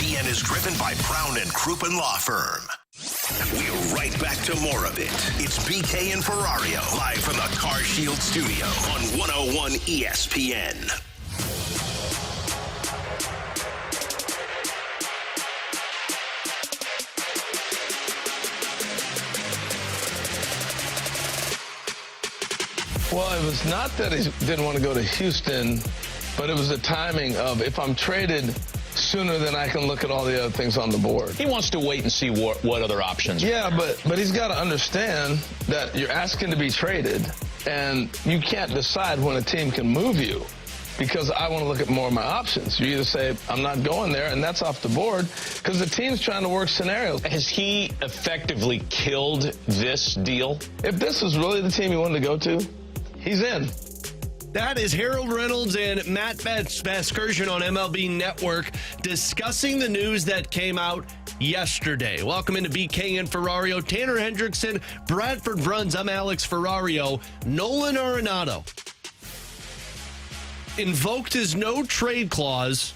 ESPN is driven by Brown and Crouppen Law Firm. We're right back to more of it. It's BK and Ferrario, live from the Car Shield studio on 101 ESPN. Well, it was not that he didn't want to go to Houston, but it was the timing of if I'm traded sooner than I can look at all the other things on the board. He wants to wait and see what other options are. Yeah, but he's got to understand that you're asking to be traded, and you can't decide when a team can move you because I want to look at more of my options. You either say, I'm not going there, and that's off the board because the team's trying to work scenarios. Has he effectively killed this deal? If this was really the team he wanted to go to, he's in. That is Harold Reynolds and Matt Vasgersian on MLB Network discussing the news that came out yesterday. Welcome into BK and Ferrario. Tanner Hendrickson, Bradford Bruns. I'm Alex Ferrario. Nolan Arenado invoked his no-trade clause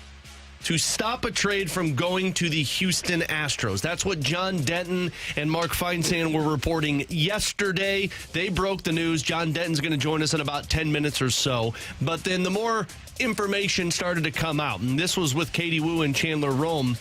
to stop a trade from going to the Houston Astros. That's what John Denton and Mark Feinsand were reporting yesterday. They broke the news. John Denton's going to join us in about 10 minutes or so. But then the more information started to come out, and this was with Katie Wu and Chandler Rome,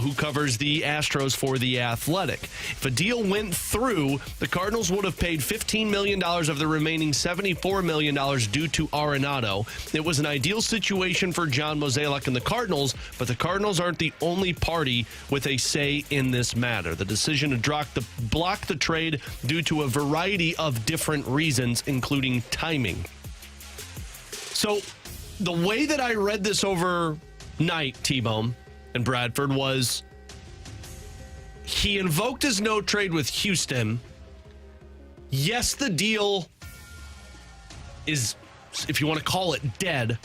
who covers the Astros for The Athletic. If a deal went through, the Cardinals would have paid $15 million of the remaining $74 million due to Arenado. It was an ideal situation for John Mozeliak and the Cardinals, but the Cardinals aren't the only party with a say in this matter. The decision to block the trade due to a variety of different reasons, including timing. So, the way that I read this overnight, T-Bone and Bradford, was he invoked his no trade with Houston. Yes, the deal is, if you want to call it, dead.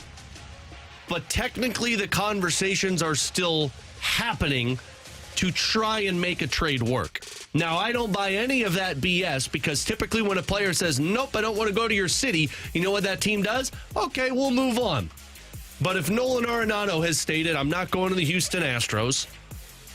But technically the conversations are still happening to try and make a trade work. Now, I don't buy any of that BS because typically when a player says, nope, I don't want to go to your city, you know what that team does? Okay, we'll move on. But if Nolan Arenado has stated, I'm not going to the Houston Astros,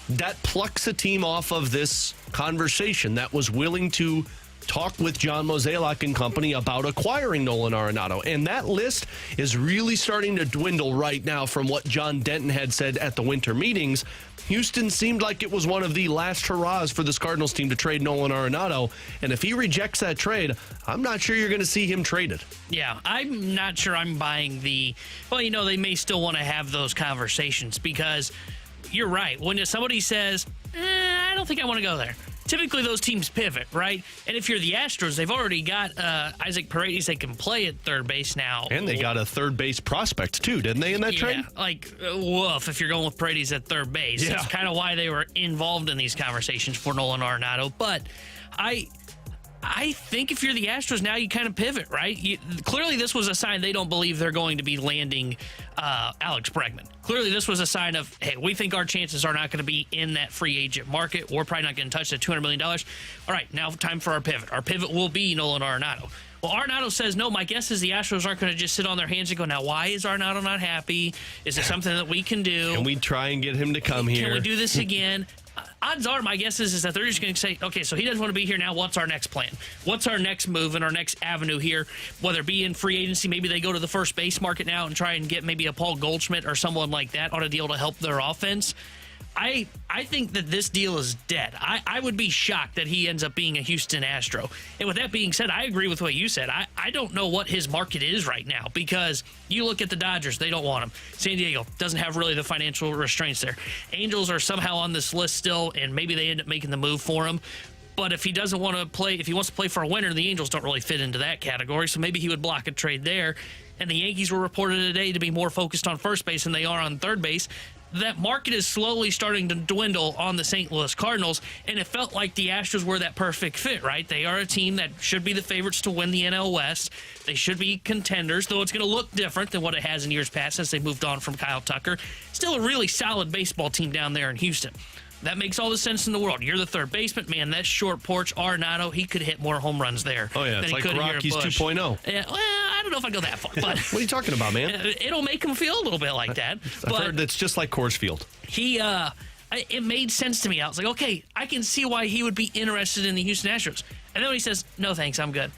that plucks a team off of this conversation that was willing to talk with John Mozeliak and company about acquiring Nolan Arenado. And that list is really starting to dwindle right now from what John Denton had said at the winter meetings. Houston seemed like it was one of the last hurrahs for this Cardinals team to trade Nolan Arenado. And if he rejects that trade, I'm not sure you're going to see him traded. Yeah, I'm not sure I'm buying they may still want to have those conversations because you're right. When somebody says, I don't think I want to go there, typically those teams pivot, right? And if you're the Astros, they've already got Isaac Paredes. They can play at third base now. And they got a third base prospect, too, didn't they, in that trade? Woof, if you're going with Paredes at third base. Yeah. That's kind of why they were involved in these conversations for Nolan Arenado. But I think if you're the Astros now, you kind of pivot, right? Clearly, this was a sign they don't believe they're going to be landing Alex Bregman. Clearly, this was a sign of, hey, we think our chances are not going to be in that free agent market. We're probably not going to touch that $200 million. All right, now time for our pivot. Our pivot will be Nolan Arenado. Well, Arenado says, no, my guess is the Astros aren't going to just sit on their hands and go, now, why is Arenado not happy? Is it something that we can do? Can we try and get him to come here? Can we do this again? Odds are, my guess is that they're just going to say, okay, so he doesn't want to be here now. What's our next plan? What's our next move and our next avenue here? Whether it be in free agency, maybe they go to the first base market now and try and get maybe a Paul Goldschmidt or someone like that on a deal to help their offense. I think that this deal is dead. I would be shocked that he ends up being a Houston Astro. And with that being said, I agree with what you said. I don't know what his market is right now because you look at the Dodgers, they don't want him. San Diego doesn't have really the financial restraints there. Angels are somehow on this list still, and maybe they end up making the move for him. But if he doesn't want to play, if he wants to play for a winner, the Angels don't really fit into that category. So maybe he would block a trade there. And the Yankees were reported today to be more focused on first base than they are on third base. That market is slowly starting to dwindle on the St. Louis Cardinals, and it felt like the Astros were that perfect fit, right? They are a team that should be the favorites to win the NL West. They should be contenders, though it's going to look different than what it has in years past since they moved on from Kyle Tucker. Still a really solid baseball team down there in Houston. That makes all the sense in the world. You're the third baseman. Man, that short porch, Arenado, he could hit more home runs there. Oh, yeah, it's like Rockies 2.0. Yeah, well, I don't know if I'd go that far. But what are you talking about, man? It'll make him feel a little bit like that. I've heard it's just like Coors Field. it made sense to me. I was like, okay, I can see why he would be interested in the Houston Astros. And then when he says, no thanks, I'm good.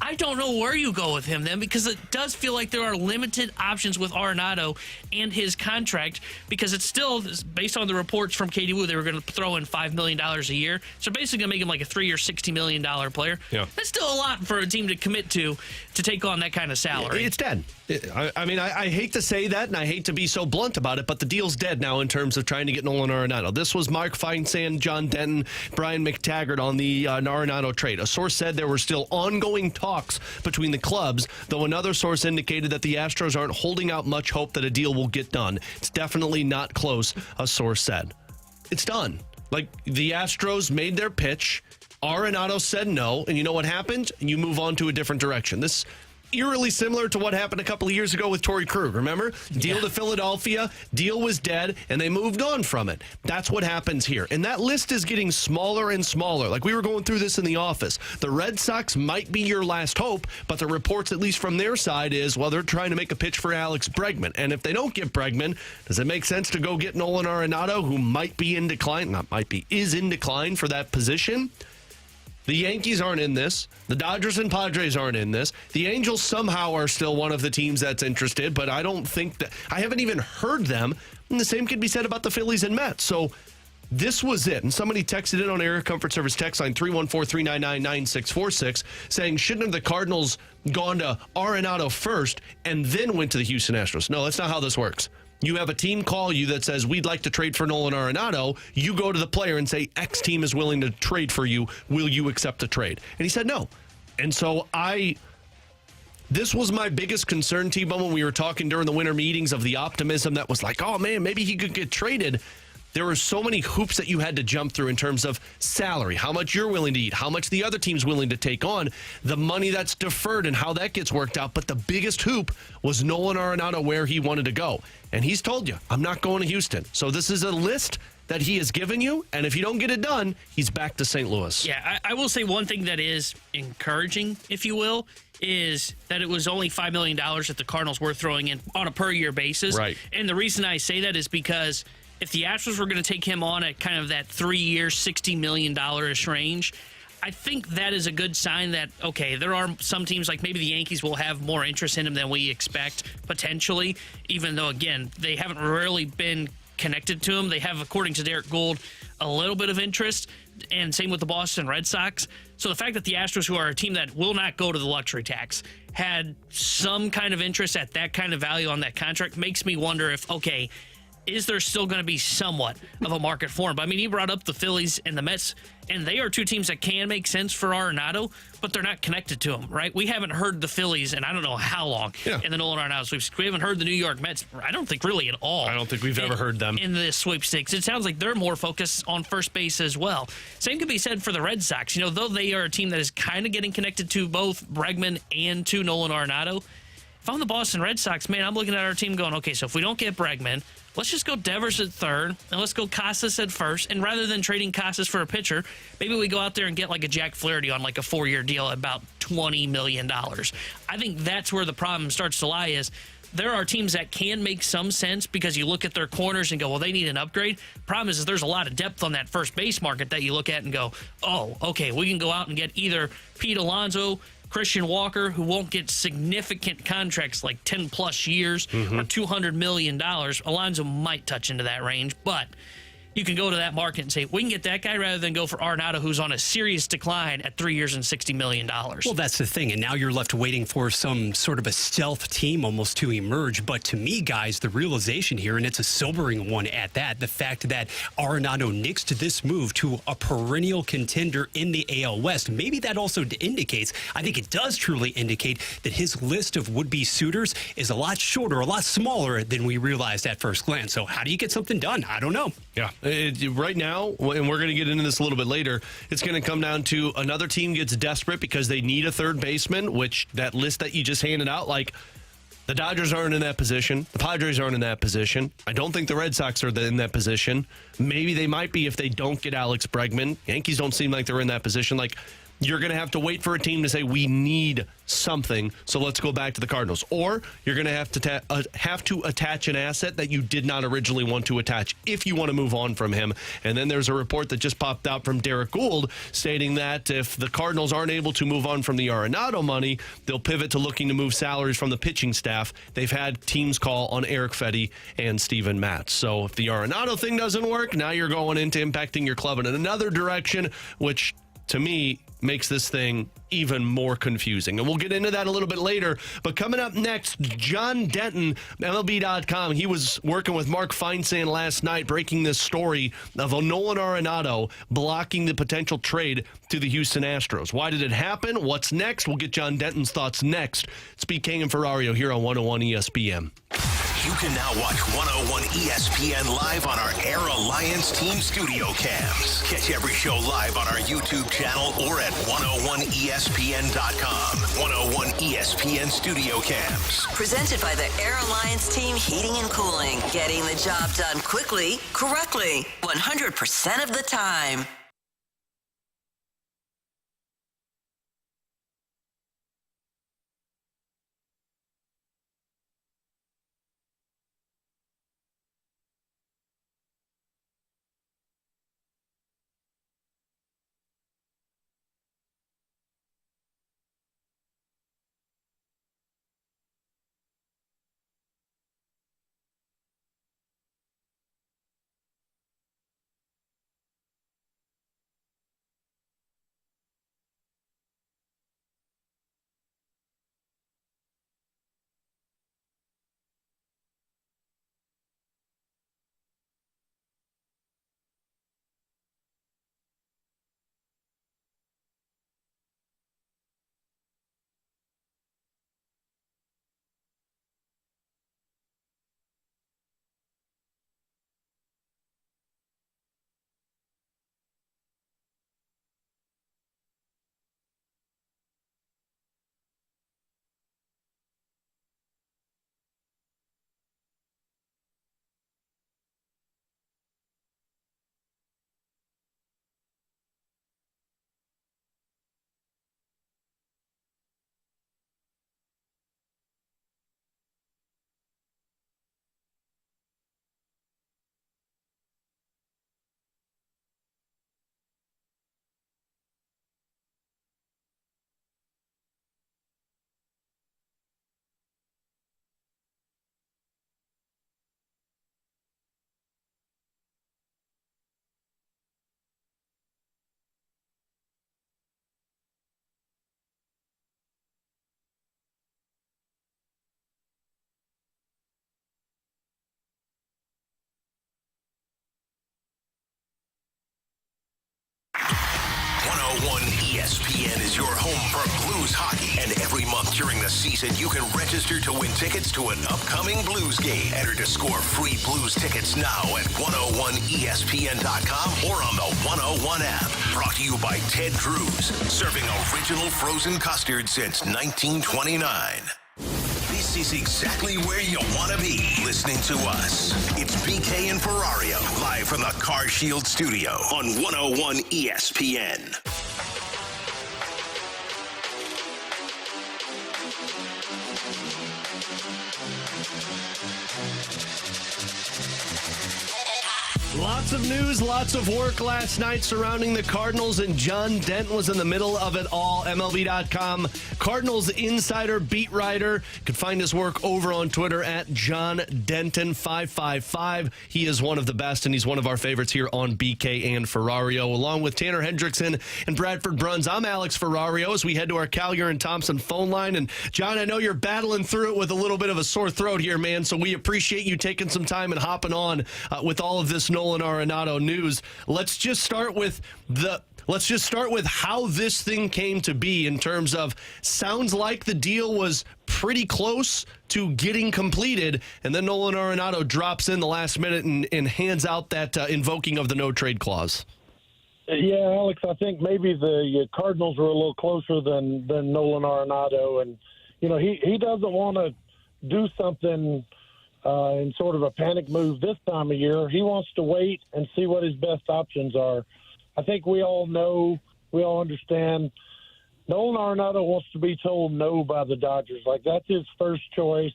I don't know where you go with him then, because it does feel like there are limited options with Arenado and his contract, because it's still, based on the reports from Katie Woo, they were going to throw in $5 million a year. So basically going to make him like a 3 or $60 million player. Yeah. That's still a lot for a team to commit to take on that kind of salary. It's dead. I mean, I hate to say that, and I hate to be so blunt about it, but the deal's dead now in terms of trying to get Nolan Arenado. This was Mark Feinsand, John Denton, Brian McTaggart on the Arenado trade. A source said there were still ongoing talks between the clubs, though another source indicated that the Astros aren't holding out much hope that a deal will get done. It's definitely not close, a source said. It's done. Like, the Astros made their pitch. Arenado said no, and you know what happened? You move on to a different direction. This eerily similar to what happened a couple of years ago with Torrey Krug. Remember? Deal to Philadelphia, deal was dead, and they moved on from it. That's what happens here. And that list is getting smaller and smaller. Like, we were going through this in the office. The Red Sox might be your last hope, but the reports, at least from their side, is, well, they're trying to make a pitch for Alex Bregman. And if they don't get Bregman, does it make sense to go get Nolan Arenado, who might be in decline, not might be, is in decline for that position? The Yankees aren't in this. The Dodgers and Padres aren't in this. The Angels somehow are still one of the teams that's interested, but I don't think that, I haven't even heard them. And the same could be said about the Phillies and Mets. So this was it. And somebody texted in on Air Comfort Service text line 314-399-9646 saying, shouldn't have the Cardinals gone to Arenado first and then went to the Houston Astros? No, that's not how this works. You have a team call you that says, we'd like to trade for Nolan Arenado. You go to the player and say, X team is willing to trade for you. Will you accept the trade? And he said no. And so this was my biggest concern, T-Bone, when we were talking during the winter meetings of the optimism that was like, oh, man, maybe he could get traded. There were so many hoops that you had to jump through in terms of salary, how much you're willing to eat, how much the other team's willing to take on, the money that's deferred and how that gets worked out. But the biggest hoop was Nolan Arenado, where he wanted to go. And he's told you, I'm not going to Houston. So this is a list that he has given you, and if you don't get it done, he's back to St. Louis. Yeah, I will say one thing that is encouraging, if you will, is that it was only $5 million that the Cardinals were throwing in on a per-year basis. Right. And the reason I say that is because if the Astros were going to take him on at kind of that 3-year, $60 million-ish range, I think that is a good sign that, okay, there are some teams, like maybe the Yankees, will have more interest in him than we expect, potentially, even though, again, they haven't really been connected to him. They have, according to Derek Gould, a little bit of interest, and same with the Boston Red Sox. So the fact that the Astros, who are a team that will not go to the luxury tax, had some kind of interest at that kind of value on that contract makes me wonder if, okay, is there still going to be somewhat of a market for him? But I mean, he brought up the Phillies and the Mets, and they are two teams that can make sense for Arenado, but they're not connected to him, right? We haven't heard the Phillies in I don't know how long in the Nolan Arenado sweepstakes. We haven't heard the New York Mets, I don't think really at all. I don't think we've ever heard them in the sweepstakes. It sounds like they're more focused on first base as well. Same could be said for the Red Sox. You know, though they are a team that is kind of getting connected to both Bregman and to Nolan Arenado, if I'm the Boston Red Sox, man, I'm looking at our team going, okay, so if we don't get Bregman, let's just go Devers at third, and let's go Casas at first. And rather than trading Casas for a pitcher, maybe we go out there and get like a Jack Flaherty on like a 4-year deal at about $20 million. I think that's where the problem starts to lie is there are teams that can make some sense because you look at their corners and go, well, they need an upgrade. Problem is there's a lot of depth on that first base market that you look at and go, oh, okay, we can go out and get either Pete Alonso, Christian Walker, who won't get significant contracts like 10-plus years or $200 million. Alonso might touch into that range, but you can go to that market and say, we can get that guy rather than go for Arenado, who's on a serious decline at 3 years and $60 million. Well, that's the thing. And now you're left waiting for some sort of a stealth team almost to emerge. But to me, guys, the realization here, and it's a sobering one at that, the fact that Arenado nixed this move to a perennial contender in the AL West, maybe that also indicates, I think it does truly indicate that his list of would-be suitors is a lot shorter, a lot smaller than we realized at first glance. So how do you get something done? I don't know. Yeah. Right now, and we're going to get into this a little bit later, it's going to come down to another team gets desperate because they need a third baseman, which that list that you just handed out, like the Dodgers aren't in that position. The Padres aren't in that position. I don't think the Red Sox are in that position. Maybe they might be if they don't get Alex Bregman. Yankees don't seem like they're in that position. Like, you're going to have to wait for a team to say, we need something, so let's go back to the Cardinals. Or you're going to have to attach an asset that you did not originally want to attach if you want to move on from him. And then there's a report that just popped out from Derek Gould stating that if the Cardinals aren't able to move on from the Arenado money, they'll pivot to looking to move salaries from the pitching staff. They've had teams call on Eric Fetty and Steven Matz. So if the Arenado thing doesn't work, now you're going into impacting your club in another direction, which to me makes this thing even more confusing. And we'll get into that a little bit later. But coming up next, John Denton, MLB.com. He was working with Mark Feinsand last night, breaking this story of Nolan Arenado blocking the potential trade to the Houston Astros. Why did it happen? What's next? We'll get John Denton's thoughts next. It's BK and Ferrario here on 101 ESPN. You can now watch 101 ESPN live on our Air Alliance Team Studio Cams. Catch every show live on our YouTube channel or at 101ESPN.com. 101 ESPN Studio Cams. Presented by the Air Alliance Team Heating and Cooling. Getting the job done quickly, correctly, 100% of the time. ESPN is your home for Blues hockey. And every month during the season, you can register to win tickets to an upcoming Blues game. Enter to score free Blues tickets now at 101ESPN.com or on the 101 app. Brought to you by Ted Cruz, serving original frozen custard since 1929. This is exactly where you want to be, listening to us. It's BK and Ferrario, live from the Car Shield studio on 101 ESPN. Lots of news, lots of work last night surrounding the Cardinals, and John Denton was in the middle of it all. MLB.com Cardinals insider beat writer. You can find his work over on Twitter at John Denton555. He is one of the best, and he's one of our favorites here on BK and Ferrario. Along with Tanner Hendrickson and Bradford Bruns, I'm Alex Ferrario as we head to our Callier and Thompson phone line. And John, I know you're battling through it with a little bit of a sore throat here, man, so we appreciate you taking some time and hopping on with all of this Nolan Arenado news. Let's just start with how this thing came to be in terms of, sounds like the deal was pretty close to getting completed, and then Nolan Arenado drops in the last minute and hands out that invoking of the no-trade clause. Yeah, Alex, I think maybe the Cardinals were a little closer than Nolan Arenado, and he doesn't want to do something in sort of a panic move this time of year. He wants to wait and see what his best options are. I think we all know we all understand. Nolan Arenado wants to be told no by the Dodgers. Like, that's his first choice.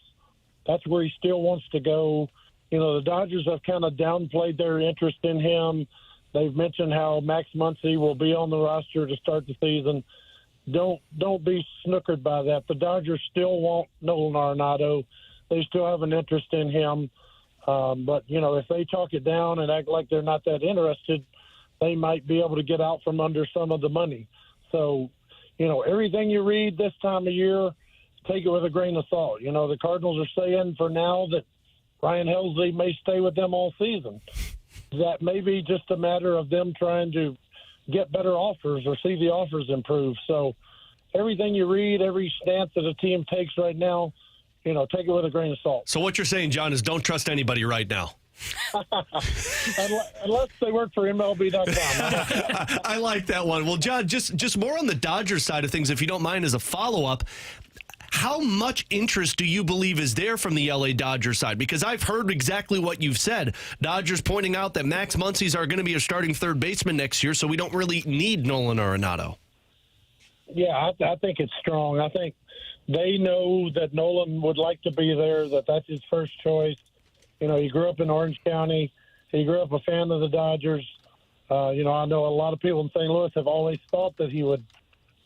That's where he still wants to go. You know, the Dodgers have kind of downplayed their interest in him. They've mentioned how Max Muncy will be on the roster to start the season. Don't be snookered by that. The Dodgers still want Nolan Arenado. They still have an interest in him. But, you know, if they talk it down and act like they're not that interested, they might be able to get out from under some of the money. So, you know, everything you read this time of year, take it with a grain of salt. You know, the Cardinals are saying for now that Ryan Helsley may stay with them all season. That may be just a matter of them trying to get better offers or see the offers improve. So everything you read, every stance that a team takes right now, you know, take it with a grain of salt. So what you're saying, John, is don't trust anybody right now. Unless they work for MLB.com. I like that one. Well, John, just more on the Dodgers side of things, if you don't mind, as a follow-up. How much interest do you believe is there from the LA Dodgers side? Because I've heard exactly what you've said. Dodgers pointing out that Max Muncy's are going to be a starting third baseman next year, so we don't really need Nolan Arenado. Yeah, I think it's strong. I think they know that Nolan would like to be there, that's his first choice. You know, he grew up in Orange County. He grew up a fan of the Dodgers. You know, I know a lot of people in St. Louis have always thought that he would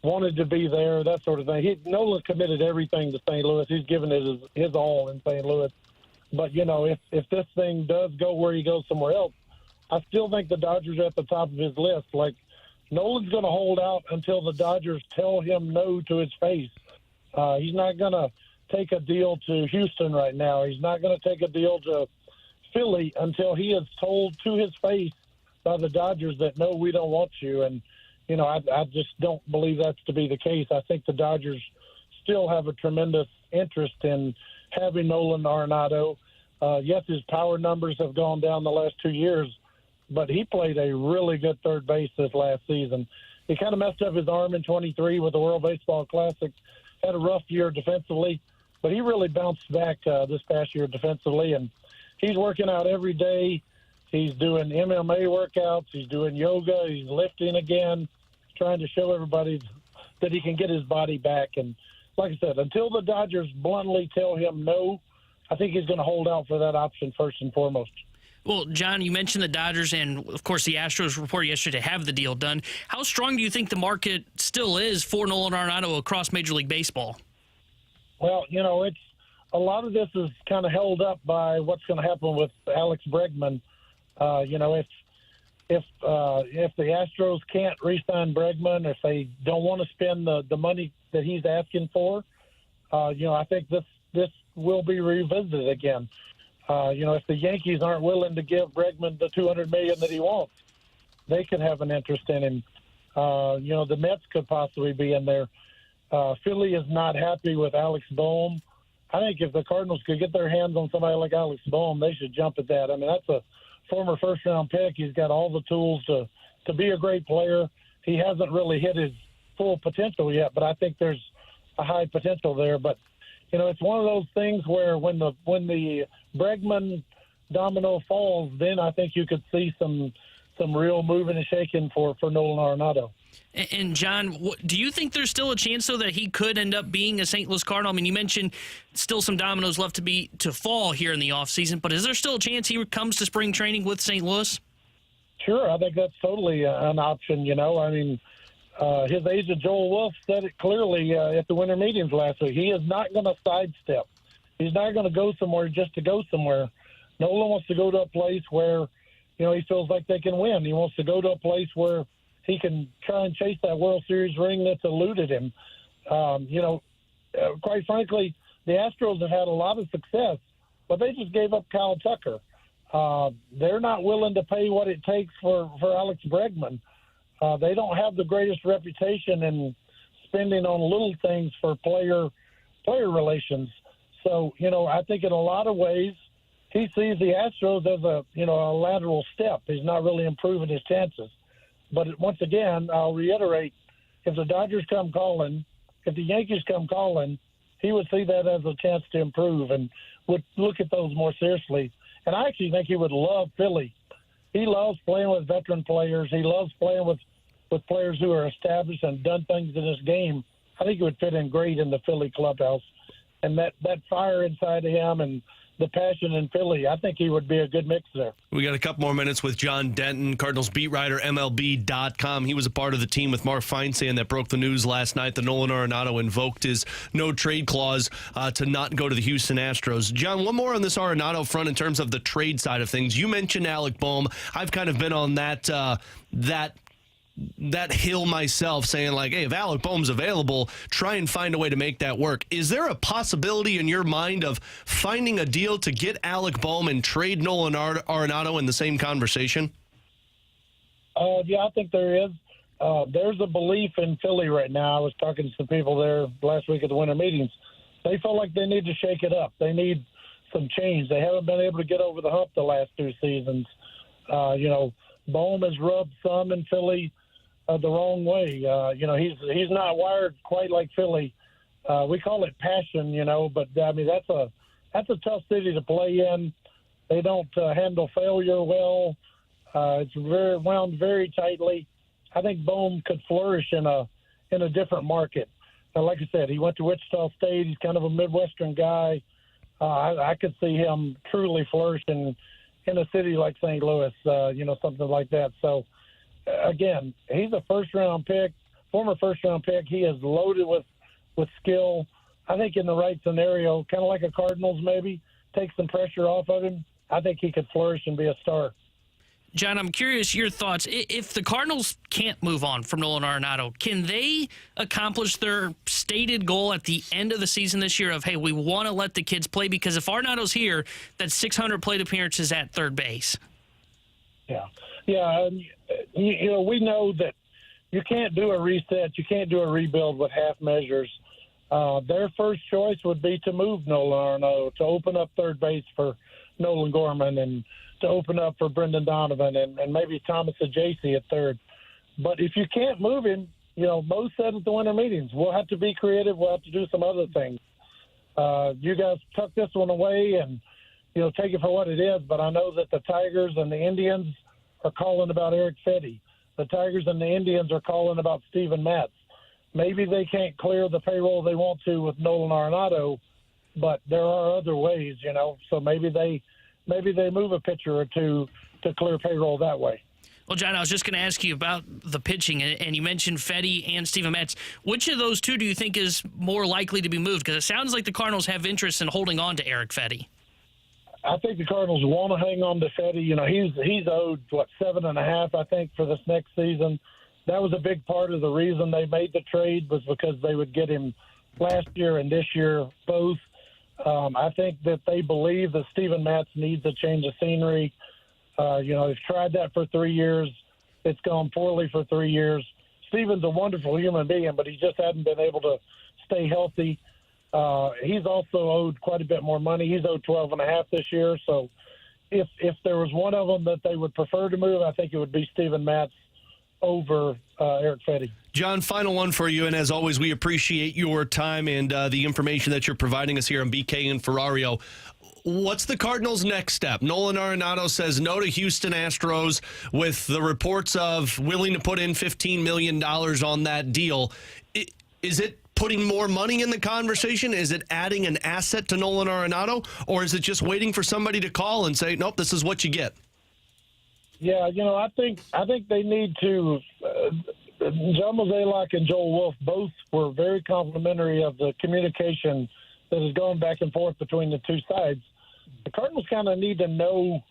wanted to be there, that sort of thing. Nolan committed everything to St. Louis. He's given it his all in St. Louis. But, you know, if this thing does go where he goes somewhere else, I still think the Dodgers are at the top of his list. Like, Nolan's going to hold out until the Dodgers tell him no to his face. He's not going to take a deal to Houston right now. He's not going to take a deal to Philly until he is told to his face by the Dodgers that, no, we don't want you. And, you know, I just don't believe that's to be the case. I think the Dodgers still have a tremendous interest in having Nolan Arenado. Yes, his power numbers have gone down the last 2 years, but he played a really good third base this last season. He kind of messed up his arm in 23 with the World Baseball Classic, had a rough year defensively, but he really bounced back this past year defensively, and he's working out every day. He's doing MMA workouts. He's doing yoga. He's lifting again, trying to show everybody that he can get his body back. And like I said, until the Dodgers bluntly tell him no, I think he's going to hold out for that option first and foremost. Well, John, you mentioned the Dodgers and, of course, the Astros reported yesterday to have the deal done. How strong do you think the market still is for Nolan Arenado across Major League Baseball? Well, you know, a lot of this is kind of held up by what's going to happen with Alex Bregman. You know, if the Astros can't re-sign Bregman, if they don't want to spend the money that he's asking for, you know, I think this will be revisited again. You know, if the Yankees aren't willing to give Bregman the $200 million that he wants, they could have an interest in him. You know, the Mets could possibly be in there. Philly is not happy with Alex Bohm. I think if the Cardinals could get their hands on somebody like Alex Bohm, they should jump at that. I mean, that's a former first-round pick. He's got all the tools to be a great player. He hasn't really hit his full potential yet, but I think there's a high potential there. But, you know, it's one of those things where when the Bregman domino falls, then I think you could see some real moving and shaking for Nolan Arenado. And, John, do you think there's still a chance, though, that he could end up being a St. Louis Cardinal? I mean, you mentioned still some dominoes left to fall here in the offseason, but is there still a chance he comes to spring training with St. Louis? Sure, I think that's totally an option, you know. I mean, his agent, Joel Wolf, said it clearly at the winter meetings last week. He is not going to sidestep. He's not going to go somewhere just to go somewhere. Nolan wants to go to a place where, you know, he feels like they can win. He wants to go to a place where he can try and chase that World Series ring that's eluded him. You know, quite frankly, the Astros have had a lot of success, but they just gave up Kyle Tucker. They're not willing to pay what it takes for Alex Bregman. They don't have the greatest reputation in spending on little things for player relations. So, you know, I think in a lot of ways he sees the Astros as a lateral step. He's not really improving his chances. But once again, I'll reiterate, if the Dodgers come calling, if the Yankees come calling, he would see that as a chance to improve and would look at those more seriously. And I actually think he would love Philly. He loves playing with veteran players. He loves playing with with players who are established and done things in this game, I think he would fit in great in the Philly clubhouse. And that fire inside of him and the passion in Philly, I think he would be a good mix there. We got a couple more minutes with John Denton, Cardinals beat writer, MLB.com. He was a part of the team with Mark Feinsand that broke the news last night that Nolan Arenado invoked his no-trade clause to not go to the Houston Astros. John, one more on this Arenado front in terms of the trade side of things. You mentioned Alec Boehm. I've kind of been on that hill myself, saying like, hey, if Alec Boehm's available, try and find a way to make that work. Is there a possibility in your mind of finding a deal to get Alec Boehm and trade Nolan Arenado in the same conversation? Yeah, I think there is. There's a belief in Philly right now. I was talking to some people there last week at the winter meetings. They feel like they need to shake it up. They need some change. They haven't been able to get over the hump the last 2 seasons. Boehm has rubbed some in Philly the wrong way. He's not wired quite like Philly. We call it passion, but I mean that's a tough city to play in. They don't handle failure well. It's wound very tightly. I think Boehm could flourish in a different market. Like I said, he went to Wichita State. He's kind of a Midwestern guy. I could see him truly flourishing in a city like St. Louis, something like that. So. Again, he's a former first-round pick. He is loaded with skill. I think in the right scenario, kind of like a Cardinals maybe, take some pressure off of him. I think he could flourish and be a star. John, I'm curious your thoughts. If the Cardinals can't move on from Nolan Arenado, can they accomplish their stated goal at the end of the season this year of, hey, we want to let the kids play? Because if Arenado's here, that's 600 plate appearances at third base. Yeah. We know that you can't do a reset. You can't do a rebuild with half measures. Their first choice would be to move Nolan Arenado, to open up third base for Nolan Gorman and to open up for Brendan Donovan and maybe Thomas Ajayce at third. But if you can't move him, Mo said at the winter meetings, we'll have to be creative. We'll have to do some other things. You guys tuck this one away and, take it for what it is. But I know that the Tigers and the Indians are calling about Eric Fetty. The Tigers and the Indians are calling about Steven Matz. Maybe they can't clear the payroll they want to with Nolan Arenado, but there are other ways, So maybe they move a pitcher or two to clear payroll that way. Well, John, I was just going to ask you about the pitching, and you mentioned Fetty and Steven Matz. Which of those two do you think is more likely to be moved? Because it sounds like the Cardinals have interest in holding on to Eric Fetty. I think the Cardinals want to hang on to Fetty. He's owed, $7.5, I think, for this next season. That was a big part of the reason they made the trade was because they would get him last year and this year both. I think that they believe that Steven Matz needs a change of scenery. They've tried that for 3 years. It's gone poorly for 3 years. Steven's a wonderful human being, but he just hadn't been able to stay healthy. He's also owed quite a bit more money. He's owed $12.5 this year. So if there was one of them that they would prefer to move, I think it would be Steven Matz over Eric Fetty. John, final one for you. And as always, we appreciate your time and the information that you're providing us here on BK and Ferrario. What's the Cardinals' next step? Nolan Arenado says no to Houston Astros with the reports of willing to put in $15 million on that deal. Is it putting more money in the conversation? Is it adding an asset to Nolan Arenado? Or is it just waiting for somebody to call and say, nope, this is what you get? Yeah, I think they need to John Mozeliak and Joel Wolf both were very complimentary of the communication that is going back and forth between the two sides. The Cardinals kind of need to know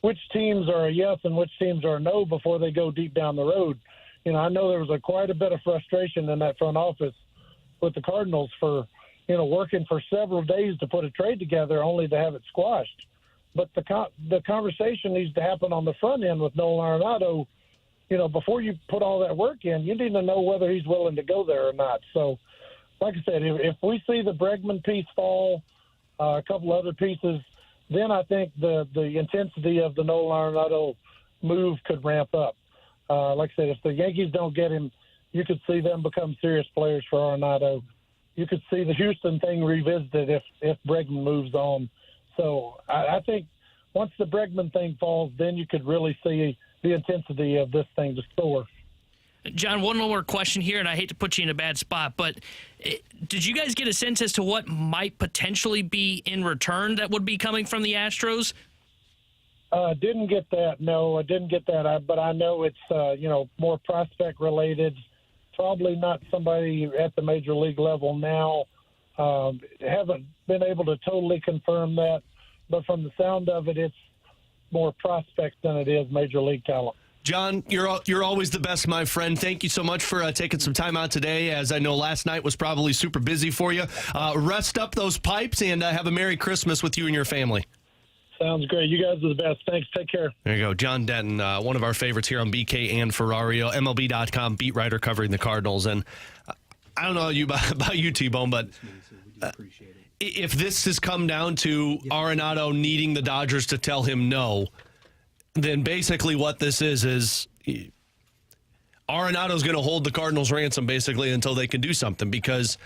which teams are a yes and which teams are a no before they go deep down the road. I know there was quite a bit of frustration in that front office with the Cardinals for, working for several days to put a trade together only to have it squashed. But the conversation needs to happen on the front end with Nolan Arenado. Before you put all that work in, you need to know whether he's willing to go there or not. So, like I said, if we see the Bregman piece fall, a couple other pieces, then I think the intensity of the Nolan Arenado move could ramp up. Like I said, if the Yankees don't get him, you could see them become serious players for Arenado. You could see the Houston thing revisited if Bregman moves on. So I think once the Bregman thing falls, then you could really see the intensity of this thing to soar. John, one more question here, and I hate to put you in a bad spot, but did you guys get a sense as to what might potentially be in return that would be coming from the Astros? Didn't get that. No, I didn't get that. But I know it's, more prospect related. Probably not somebody at the major league level now. Haven't been able to totally confirm that. But from the sound of it, it's more prospects than it is major league talent. John, you're always the best, my friend. Thank you so much for taking some time out today, as I know last night was probably super busy for you. Rest up those pipes and have a Merry Christmas with you and your family. Sounds great. You guys are the best. Thanks. Take care. There you go. John Denton, one of our favorites here on BK and Ferrario, MLB.com beat writer covering the Cardinals. And I don't know about you, T-Bone, but if this has come down to Arenado needing the Dodgers to tell him no, then basically what this is Arenado's going to hold the Cardinals ransom basically until they can do something, because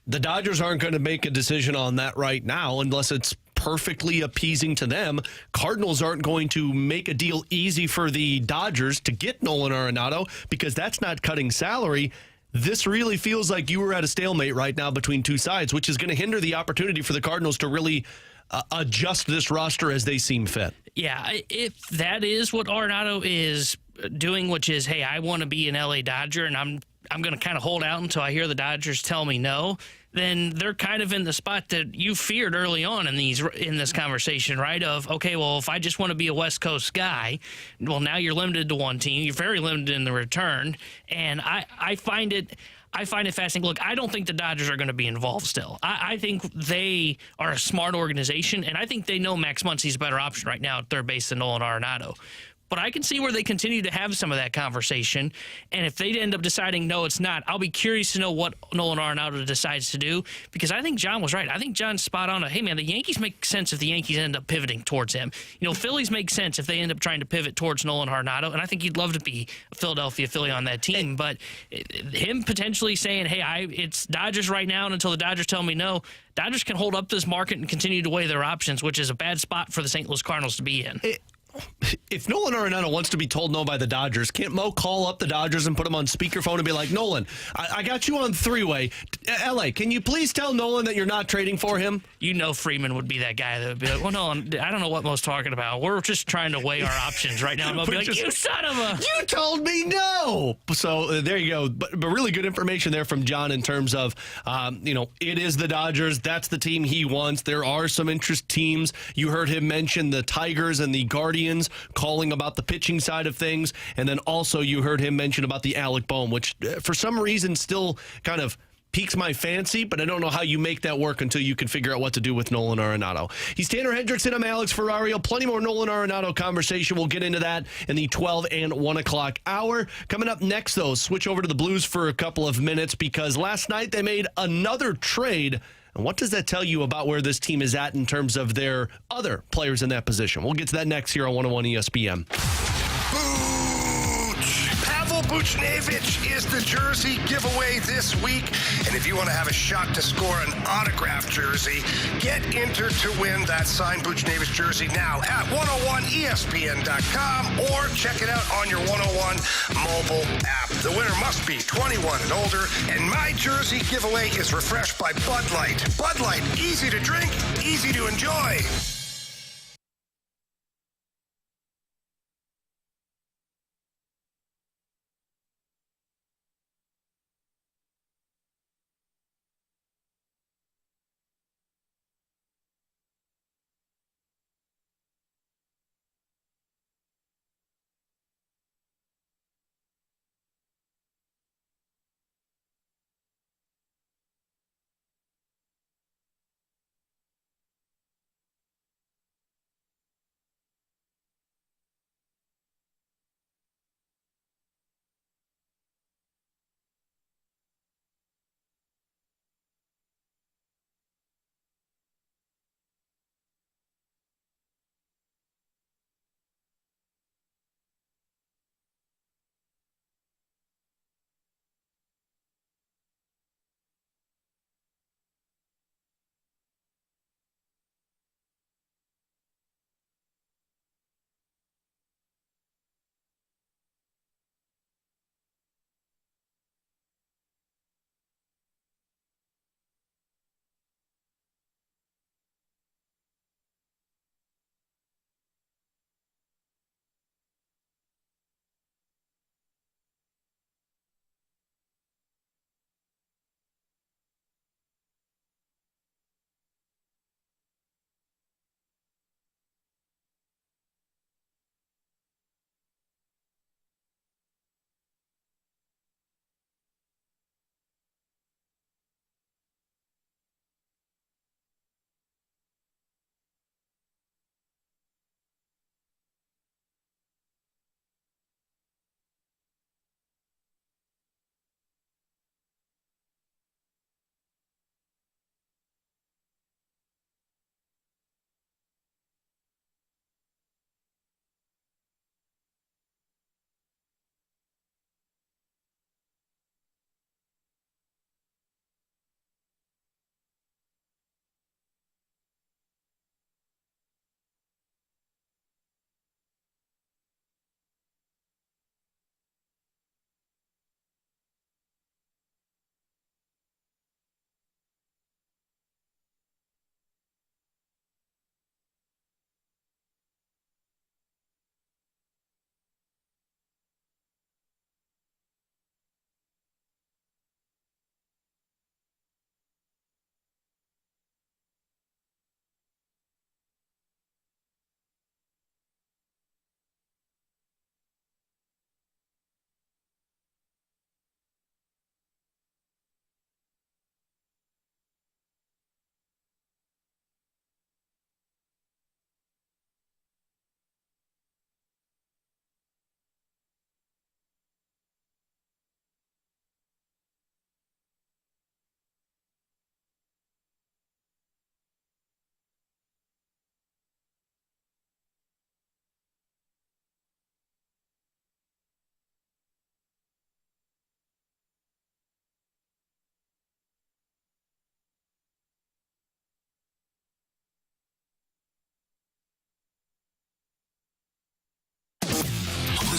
the Dodgers aren't going to make a decision on that right now unless it's perfectly appeasing to them. Cardinals aren't going to make a deal easy for the Dodgers to get Nolan Arenado because that's not cutting salary. This really feels like you were at a stalemate right now between two sides, which is going to hinder the opportunity for the Cardinals to really adjust this roster as they seem fit. Yeah, if that is what Arenado is doing, which is, hey, I want to be an LA Dodger and I'm going to kind of hold out until I hear the Dodgers tell me no, then they're kind of in the spot that you feared early on in this conversation, right? Of, okay, well, if I just want to be a West Coast guy, well, now you're limited to one team. You're very limited in the return. And I find it fascinating. Look, I don't think the Dodgers are going to be involved still. I think they are a smart organization, and I think they know Max Muncy's a better option right now at third base than Nolan Arenado. But I can see where they continue to have some of that conversation. And if they end up deciding, no, it's not, I'll be curious to know what Nolan Arenado decides to do, because I think John was right. I think John's spot on. Hey, man, the Yankees make sense if the Yankees end up pivoting towards him. Phillies make sense if they end up trying to pivot towards Nolan Arenado. And I think he'd love to be a Philadelphia Philly on that team. But him potentially saying, hey, it's Dodgers right now, and until the Dodgers tell me no, Dodgers can hold up this market and continue to weigh their options, which is a bad spot for the St. Louis Cardinals to be in. If Nolan Arenado wants to be told no by the Dodgers, can't Mo call up the Dodgers and put him on speakerphone and be like, Nolan, I got you on three-way. L.A., can you please tell Nolan that you're not trading for him? Freeman would be that guy that would be like, well, Nolan, I don't know what Mo's talking about. We're just trying to weigh our options right now. And Mo would be like, you son of a... You told me no! So there you go. But really good information there from John in terms of, it is the Dodgers. That's the team he wants. There are some interest teams. You heard him mention the Tigers and the Guardians calling about the pitching side of things. And then also you heard him mention about the Alec Bohm, which for some reason still kind of piques my fancy, but I don't know how you make that work until you can figure out what to do with Nolan Arenado. He's Tanner Hendrickson. I'm Alex Ferrario. Plenty more Nolan Arenado conversation. We'll get into that in the 12 and 1 o'clock hour. Coming up next, though, switch over to the Blues for a couple of minutes, because last night they made another trade. And what does that tell you about where this team is at in terms of their other players in that position? We'll get to that next here on 101 ESPN. Pavel Buchnevich is the jersey giveaway this week. And if you want to have a shot to score an autographed jersey, get entered to win that signed Buchnevich jersey now at 101ESPN.com or check it out on your 101 mobile app. The winner must be 21 and older. And my jersey giveaway is refreshed by Bud Light. Bud Light, easy to drink, easy to enjoy.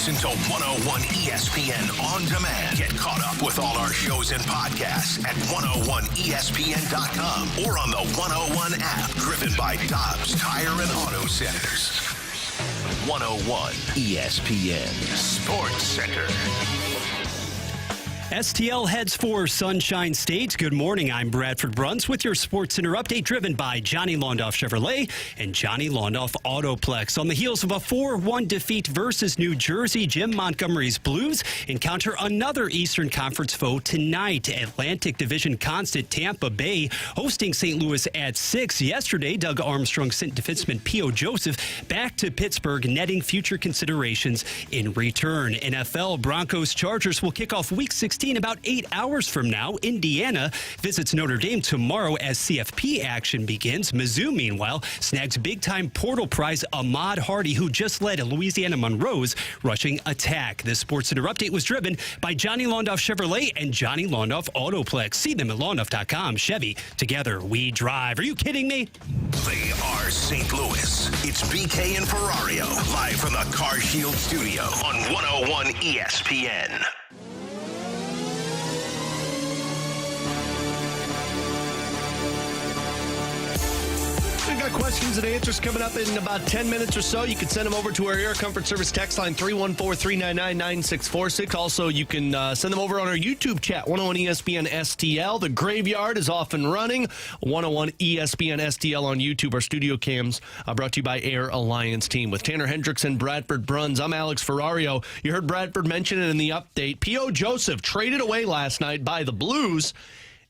Listen to 101 ESPN on demand. Get caught up with all our shows and podcasts at 101ESPN.com or on the 101 app, driven by Dobbs Tire and Auto Centers. 101 ESPN Sports Center. STL heads for Sunshine State. Good morning. I'm Bradford Bruns with your Sports Center update, driven by Johnny Londoff Chevrolet and Johnny Londoff Autoplex. On the heels of a 4-1 defeat versus New Jersey, Jim Montgomery's Blues encounter another Eastern Conference foe tonight. Atlantic Division constant Tampa Bay hosting St. Louis at 6. Yesterday, Doug Armstrong sent defenseman P.O. Joseph back to Pittsburgh, netting future considerations in return. NFL Broncos Chargers will kick off Week 16 about 8 hours from now. Indiana visits Notre Dame tomorrow as CFP action begins. Mizzou, meanwhile, snags big-time portal prize Ahmad Hardy, who just led Louisiana Monroe's rushing attack. This Sports Center update was driven by Johnny Londoff Chevrolet and Johnny Londoff Autoplex. See them at londoff.com. Chevy, together we drive. Are you kidding me? They are St. Louis. It's BK and Ferrario, live from the Car Shield studio on 101 ESPN. We've got questions and answers coming up in about 10 minutes or so. You can send them over to our Air Comfort Service text line 314-399-9646. Also, you can send them over on our YouTube chat, 101 ESPN STL. The Graveyard is off and running. 101 ESPN STL on YouTube. Our studio cams brought to you by Air Alliance Team. With Tanner Hendricks and Bradford Bruns, I'm Alex Ferrario. You heard Bradford mention it in the update. P.O. Joseph traded away last night by the Blues.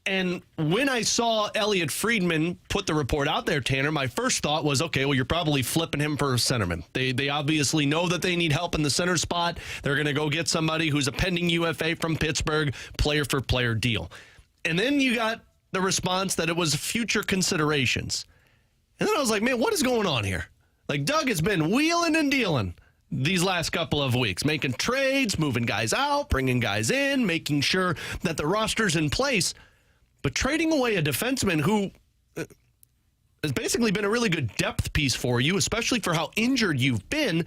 And when I saw Elliot Friedman put the report out there, Tanner, my first thought was, okay, well, you're probably flipping him for a centerman. They obviously know that they need help in the center spot. They're going to go get somebody who's a pending UFA from Pittsburgh, player-for-player deal. And then you got the response that it was future considerations. And then I was like, man, what is going on here? Like, Doug has been wheeling and dealing these last couple of weeks, making trades, moving guys out, bringing guys in, making sure that the roster's in place. But trading away a defenseman who has basically been a really good depth piece for you, especially for how injured you've been,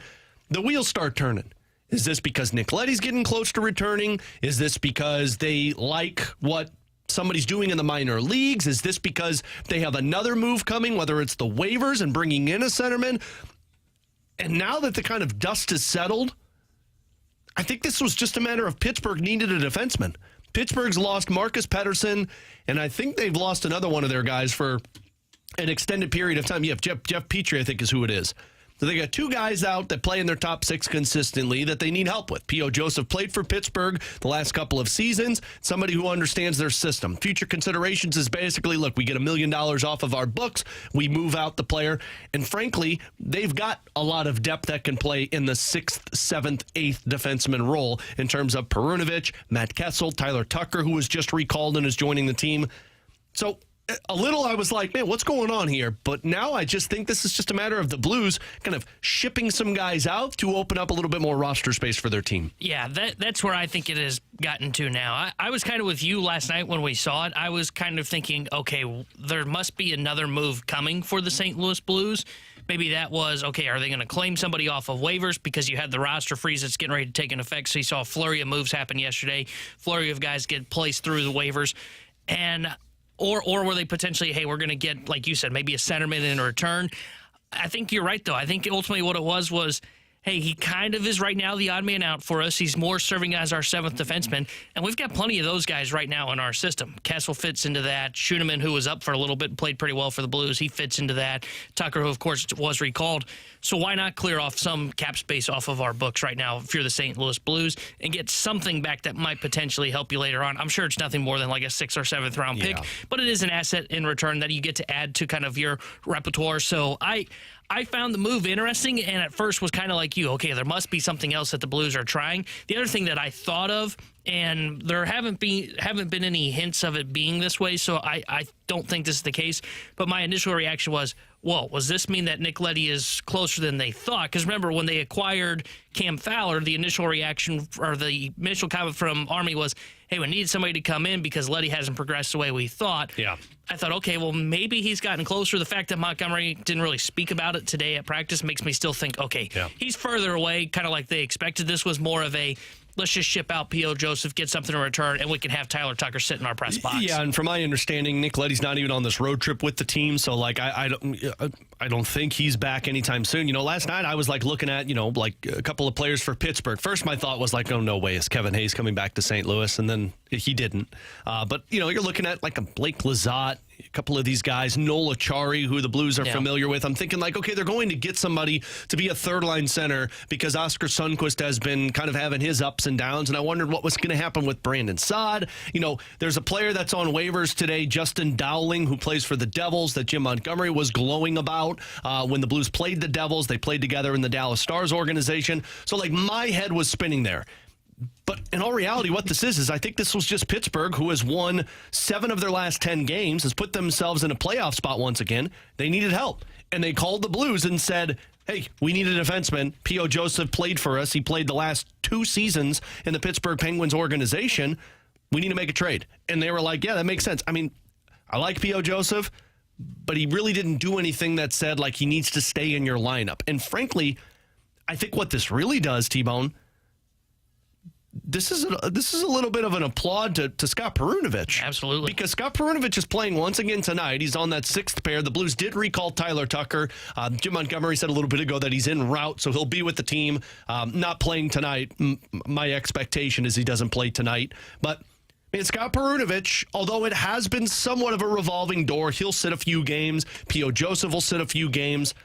the wheels start turning. Is this because Nick Leddy's getting close to returning? Is this because they like what somebody's doing in the minor leagues? Is this because they have another move coming, whether it's the waivers and bringing in a centerman? And now that the kind of dust is settled, I think this was just a matter of Pittsburgh needed a defenseman. Pittsburgh's lost Marcus Pettersson, and I think they've lost another one of their guys for an extended period of time. Yeah, Jeff Petrie, I think, is who it is. So they got two guys out that play in their top six consistently that they need help with. P.O. Joseph played for Pittsburgh the last couple of seasons, somebody who understands their system. Future considerations is basically, look, we get $1 million off of our books, we move out the player, and frankly, they've got a lot of depth that can play in the 6th, 7th, 8th defenseman role in terms of Perunovic, Matt Kessel, Tyler Tucker, who was just recalled and is joining the team. So a little, I was like, man, what's going on here? But now I just think this is just a matter of the Blues kind of shipping some guys out to open up a little bit more roster space for their team. Yeah, that's where I think it has gotten to now. I was kind of with you last night when we saw it. I was kind of thinking, okay, there must be another move coming for the St. Louis Blues. Maybe that was, okay, are they going to claim somebody off of waivers because you had the roster freeze that's getting ready to take an effect? So you saw a flurry of moves happen yesterday, flurry of guys get placed through the waivers. And Or were they potentially, hey, we're going to get, like you said, maybe a centerman in return? I think you're right, though. I think ultimately what it was, hey, he kind of is right now the odd man out for us. He's more serving as our 7th defenseman, and we've got plenty of those guys right now in our system. Kessel fits into that. Schoenemann, who was up for a little bit and played pretty well for the Blues, he fits into that. Tucker, who, of course, was recalled. So why not clear off some cap space off of our books right now if you're the St. Louis Blues and get something back that might potentially help you later on? I'm sure it's nothing more than like a 6th or 7th round pick, but it is an asset in return that you get to add to kind of your repertoire. So I found the move interesting, and at first was kind of like you. Okay, there must be something else that the Blues are trying. The other thing that I thought of, and there haven't been any hints of it being this way, so I don't think this is the case, but my initial reaction was, whoa, does this mean that Nick Leddy is closer than they thought? Because remember, when they acquired Cam Fowler, the initial reaction or the initial comment from Army was, hey, we need somebody to come in because Letty hasn't progressed the way we thought. Yeah. I thought, okay, well, maybe he's gotten closer. The fact that Montgomery didn't really speak about it today at practice makes me still think, okay, he's further away, kind of like they expected. This was more of a, let's just ship out P.O. Joseph, get something in return, and we can have Tyler Tucker sit in our press box. Yeah, and from my understanding, Nick Letty's not even on this road trip with the team, so like I don't think he's back anytime soon. Last night I was like looking at like a couple of players for Pittsburgh. First, my thought was like, oh no way, is Kevin Hayes coming back to St. Louis? And then he didn't. But you're looking at like a Blake Lizotte, a couple of these guys, Noel Achari, who the Blues are familiar with. I'm thinking like, okay, they're going to get somebody to be a third-line center because Oscar Sundqvist has been kind of having his ups and downs, and I wondered what was going to happen with Brandon Saad. There's a player that's on waivers today, Justin Dowling, who plays for the Devils, that Jim Montgomery was glowing about when the Blues played the Devils. They played together in the Dallas Stars organization. So, like, my head was spinning there. But in all reality, what this is I think this was just Pittsburgh, who has won 7 of their last 10 games, has put themselves in a playoff spot once again. They needed help. And they called the Blues and said, hey, we need a defenseman. P.O. Joseph played for us. He played the last 2 seasons in the Pittsburgh Penguins organization. We need to make a trade. And they were like, yeah, that makes sense. I mean, I like P.O. Joseph, but he really didn't do anything that said, like, he needs to stay in your lineup. And frankly, I think what this really does, T-Bone, this is a little bit of an applaud to Scott Perunovich. Absolutely. Because Scott Perunovich is playing once again tonight. He's on that 6th pair. The Blues did recall Tyler Tucker. Jim Montgomery said a little bit ago that he's en route, so he'll be with the team. Not playing tonight. My expectation is he doesn't play tonight. But Scott Perunovich, although it has been somewhat of a revolving door, he'll sit a few games. P.O. Joseph will sit a few games.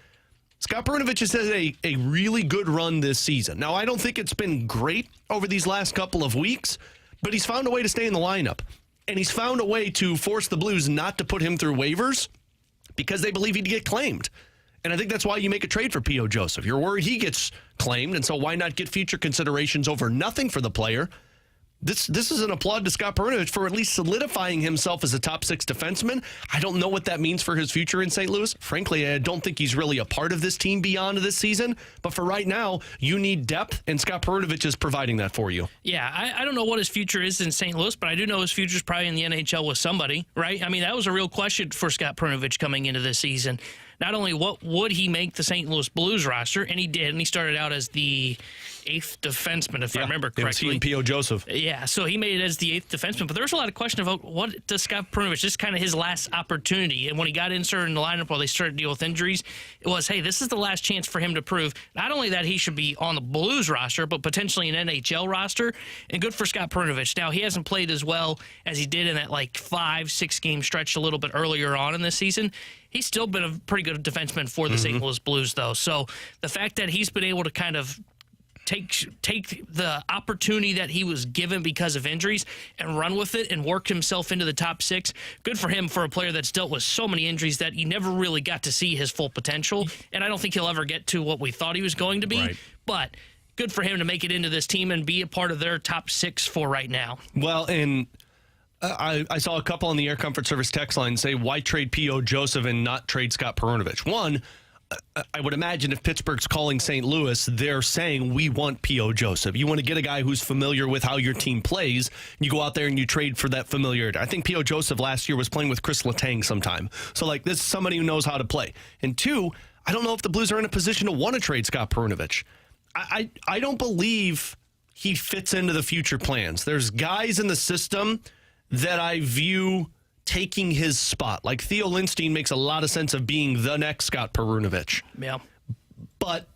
Scott Perunovich has had a really good run this season. Now, I don't think it's been great over these last couple of weeks, but he's found a way to stay in the lineup. And he's found a way to force the Blues not to put him through waivers because they believe he'd get claimed. And I think that's why you make a trade for P.O. Joseph. You're worried he gets claimed, and so why not get future considerations over nothing for the player? This is an applaud to Scott Perunovich for at least solidifying himself as a top 6 defenseman. I don't know what that means for his future in St. Louis. Frankly, I don't think he's really a part of this team beyond this season. But for right now, you need depth, and Scott Perunovich is providing that for you. Yeah, I don't know what his future is in St. Louis, but I do know his future is probably in the NHL with somebody, right? I mean, that was a real question for Scott Perunovich coming into this season. Not only what would he make the St. Louis Blues roster, and he did, and he started out as the 8th defenseman, if I remember correctly. He and P.O. Joseph. Yeah, so he made it as the 8th defenseman, but there was a lot of question about what does Scott Perunovich, this is kind of his last opportunity, and when he got inserted in the lineup while they started to deal with injuries, it was, hey, this is the last chance for him to prove not only that he should be on the Blues roster, but potentially an NHL roster, and good for Scott Perunovich. Now, he hasn't played as well as he did in that 5-6 game stretch a little bit earlier on in this season. He's still been a pretty good defenseman for the St. Louis Blues, though. So the fact that he's been able to kind of take the opportunity that he was given because of injuries and run with it and work himself into the top 6, good for him for a player that's dealt with so many injuries that he never really got to see his full potential. And I don't think he'll ever get to what we thought he was going to be. Right. But good for him to make it into this team and be a part of their top 6 for right now. Well, and I saw a couple on the Air Comfort Service text line say, why trade P.O. Joseph and not trade Scott Perunovich? One, I would imagine if Pittsburgh's calling St. Louis, they're saying, we want P.O. Joseph. You want to get a guy who's familiar with how your team plays. You go out there and you trade for that familiarity. I think P.O. Joseph last year was playing with Chris Letang sometime. So, this is somebody who knows how to play. And 2, I don't know if the Blues are in a position to want to trade Scott Perunovich. I don't believe he fits into the future plans. There's guys in the system that I view taking his spot. Like Theo Lindstein makes a lot of sense of being the next Scott Perunovich. Yeah. But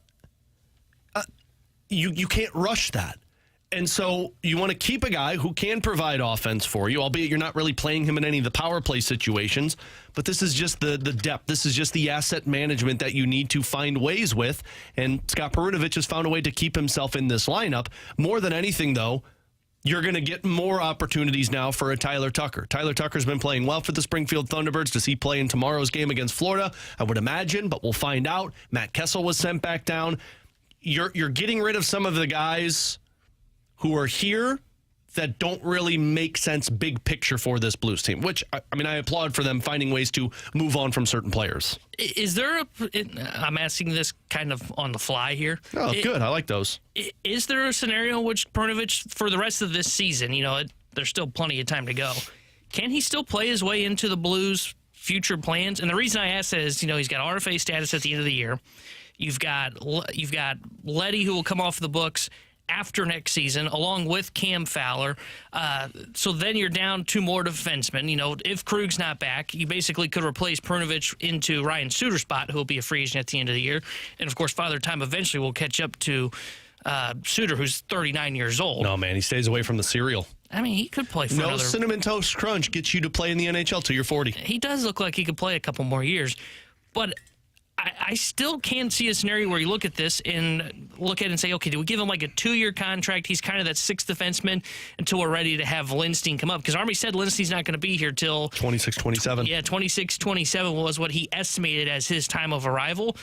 you can't rush that. And so you want to keep a guy who can provide offense for you, albeit you're not really playing him in any of the power play situations. But this is just the depth. This is just the asset management that you need to find ways with. And Scott Perunovich has found a way to keep himself in this lineup. More than anything, though, you're going to get more opportunities now for a Tyler Tucker. Tyler Tucker's been playing well for the Springfield Thunderbirds. Does he play in tomorrow's game against Florida? I would imagine, but we'll find out. Matt Kessel was sent back down. You're getting rid of some of the guys who are here that don't really make sense big picture for this Blues team, which, I applaud for them finding ways to move on from certain players. Is there I'm asking this kind of on the fly here. Oh, good. I like those. Is there a scenario in which Perunovich, for the rest of this season, there's still plenty of time to go. Can he still play his way into the Blues' future plans? And the reason I ask that is, he's got RFA status at the end of the year. You've got Letty, who will come off the books after next season, along with Cam Fowler. So then you're down 2 more defensemen. If Krug's not back, you basically could replace Perunovic into Ryan Suter's spot, who will be a free agent at the end of the year. And, of course, Father Time eventually will catch up to Suter, who's 39 years old. No, man, he stays away from the cereal. I mean, he could play for no another... Cinnamon Toast Crunch gets you to play in the NHL till you're 40. He does look like he could play a couple more years. But I still can't see a scenario where you look at this and look at it and say, okay, do we give him like a 2-year contract? He's kind of that 6th defenseman until we're ready to have Lindstein come up. Because Army said Lindstein's not going to be here till... 26, 27. Yeah, 26, 27 was what he estimated as his time of arrival.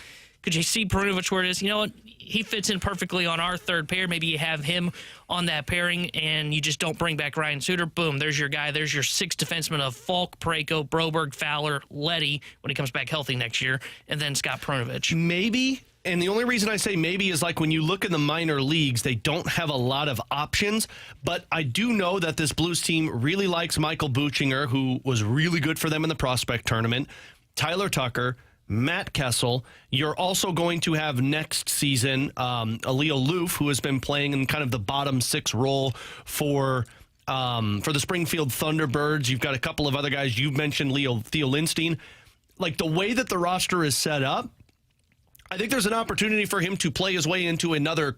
Could you see Perunovic where it is? You know what? He fits in perfectly on our third pair. Maybe you have him on that pairing, and you just don't bring back Ryan Suter. Boom, there's your guy. There's your 6 defensemen of Falk, Parayko, Broberg, Fowler, Letty when he comes back healthy next year, and then Scott Perunovic. Maybe, and the only reason I say maybe is like when you look in the minor leagues, they don't have a lot of options, but I do know that this Blues team really likes Michael Buchinger, who was really good for them in the prospect tournament, Tyler Tucker, Matt Kessel. You're also going to have next season Leo Loof, who has been playing in kind of the bottom 6 role for the Springfield Thunderbirds. You've got a couple of other guys. You've mentioned Theo Lindstein. Like the way that the roster is set up, I think there's an opportunity for him to play his way into another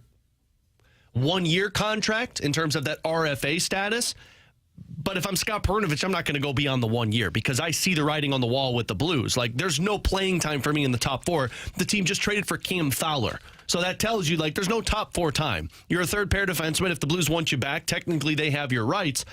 1-year contract in terms of that RFA status. But if I'm Scott Perunovic, I'm not going to go beyond the 1 year because I see the writing on the wall with the Blues. Like, there's no playing time for me in the top 4. The team just traded for Cam Fowler. So that tells you, like, there's no top 4 time. You're a third pair defenseman. If the Blues want you back, technically they have your rights.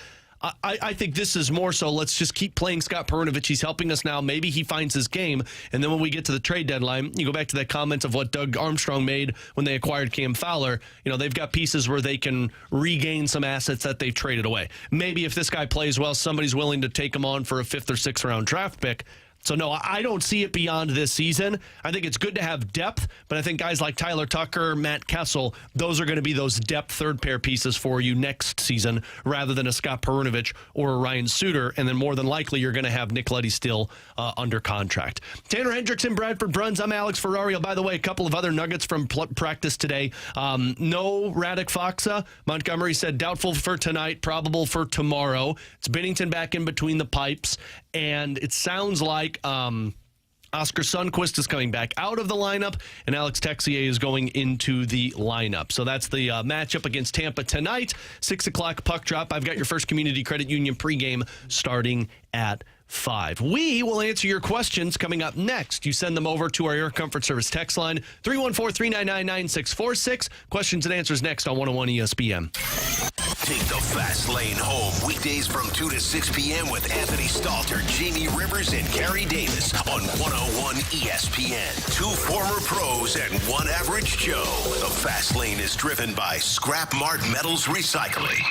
I think this is more so let's just keep playing Scott Perunovic. He's helping us now. Maybe he finds his game. And then when we get to the trade deadline, you go back to that comment of what Doug Armstrong made when they acquired Cam Fowler. They've got pieces where they can regain some assets that they've traded away. Maybe if this guy plays well, somebody's willing to take him on for a 5th or 6th round draft pick. So, no, I don't see it beyond this season. I think it's good to have depth, but I think guys like Tyler Tucker, Matt Kessel, those are going to be those depth third-pair pieces for you next season rather than a Scott Perunovic or a Ryan Suter, and then more than likely you're going to have Nick Leddy still under contract. Tanner Hendrickson, Bradford Bruns, I'm Alex Ferrario. By the way, a couple of other nuggets from practice today. No Radek Faksa. Montgomery said doubtful for tonight, probable for tomorrow. It's Binnington back in between the pipes, and it sounds like Oscar Sundqvist is coming back out of the lineup, and Alex Texier is going into the lineup. So that's the matchup against Tampa tonight. 6 o'clock puck drop. I've got your First Community Credit Union pregame starting at 5. We will answer your questions coming up next. You send them over to our Air Comfort Service text line, 314-399-9646. Questions and answers next on 101 ESPN. Take the fast lane home weekdays from 2 to 6 p.m. with Anthony Stalter, Jamie Rivers, and Carrie Davis on 101 ESPN. 2 former pros and 1 average Joe. The fast lane is driven by Scrap Mart Metals Recycling.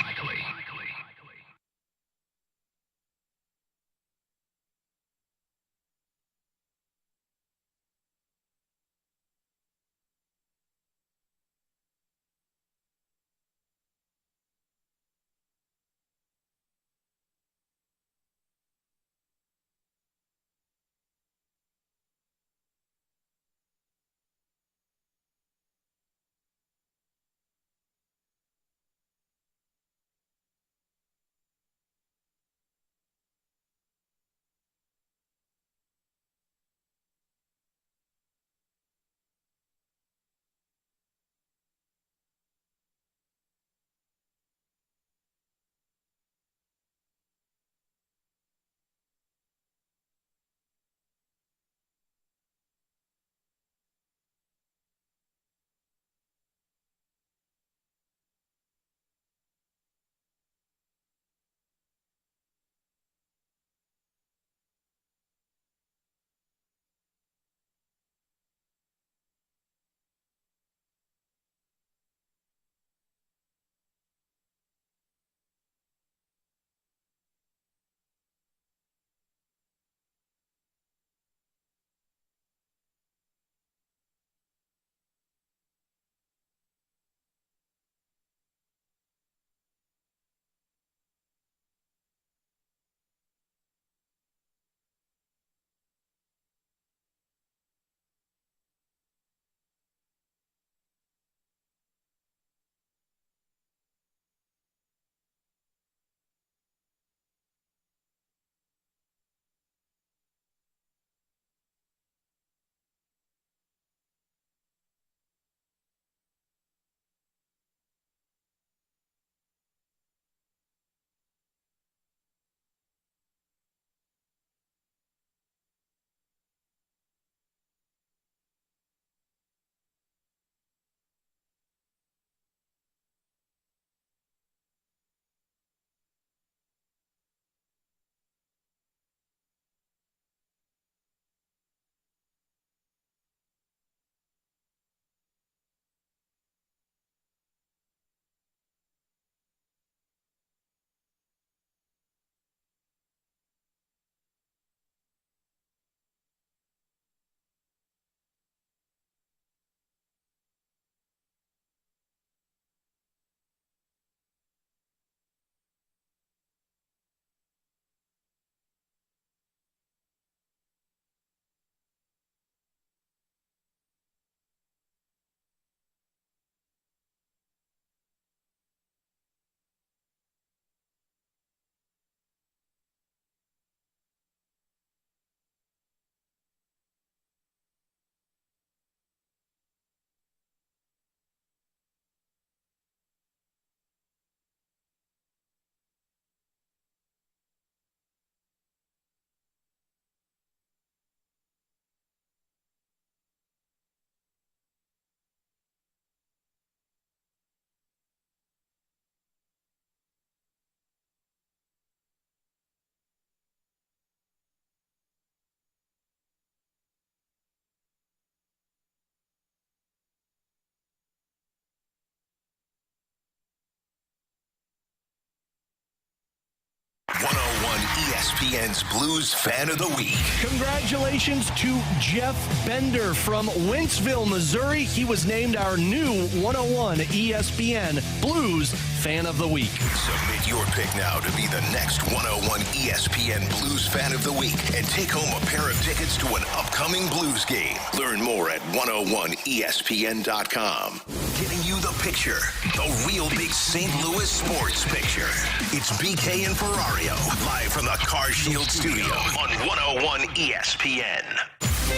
ESPN's Blues Fan of the Week. Congratulations to Jeff Bender from Wentzville, Missouri. He was named our new 101 ESPN Blues Fan of the Week. Submit your pick now to be the next 101 ESPN Blues Fan of the Week and take home a pair of tickets to an upcoming Blues game. Learn more at 101ESPN.com. Giving you the picture, the real big St. Louis sports picture. It's BK and Ferrario, live from the Car Shield studio on 101 ESPN.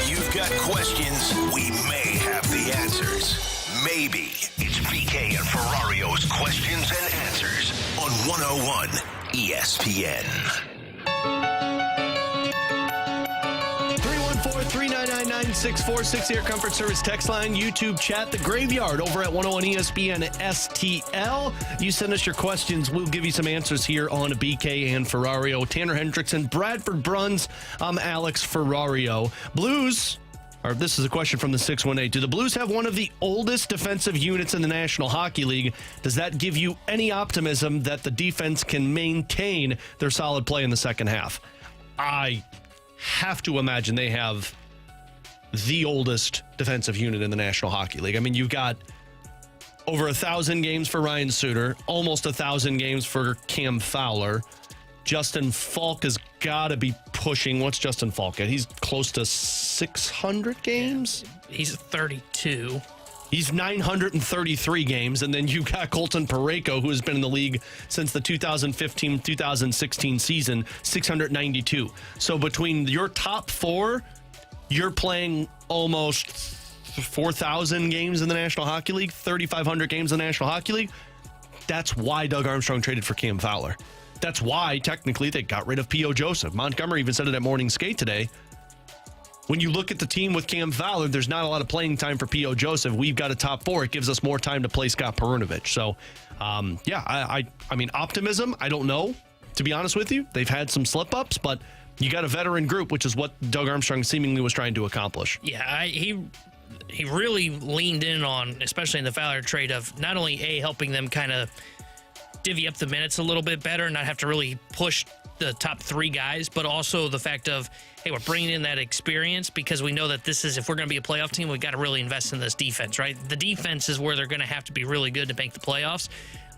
You've got questions, we may have the answers. Maybe. It's BK and Ferrario's Questions and Answers on 101 ESPN. 314-399-9646 Air Comfort Service text line, YouTube chat, The Graveyard over at 101 ESPN STL. You send us your questions. We'll give you some answers here on BK and Ferrario. Tanner Hendrickson, Bradford Bruns. I'm Alex Ferrario. Blues, or this is a question from the 618. Do the Blues have one of the oldest defensive units in the National Hockey League? Does that give you any optimism that the defense can maintain their solid play in the second half? I have to imagine they have the oldest defensive unit in the National Hockey League. I mean, you've got over 1,000 games for Ryan Suter, almost 1,000 games for Cam Fowler. Justin Falk has got to be pushing. What's Justin Falk at? He's close to 600 games? He's 32. He's 933 games, and then you've got Colton Parayko, who has been in the league since the 2015-2016 season, 692. So between your top four, you're playing almost 4,000 games in the National Hockey League, 3,500 games in the National Hockey League. That's why Doug Armstrong traded for Cam Fowler. That's why, technically, they got rid of P.O. Joseph. Montgomery even said it at Morning Skate today. When you look at the team with Cam Fowler, there's not a lot of playing time for P.O. Joseph. We've got a top four. It gives us more time to play Scott Perunovich. So, I mean, optimism, I don't know, to be honest with you. They've had some slip-ups, but you got a veteran group, which is what Doug Armstrong seemingly was trying to accomplish. Yeah, he really leaned in on, especially in the Fowler trade, of not only, helping them kind of divvy up the minutes a little bit better and not have to really push the top three guys, but also the fact of, hey, we're bringing in that experience because we know that this is, if we're going to be a playoff team, we've got to really invest in this defense, right? The defense is where they're going to have to be really good to make the playoffs.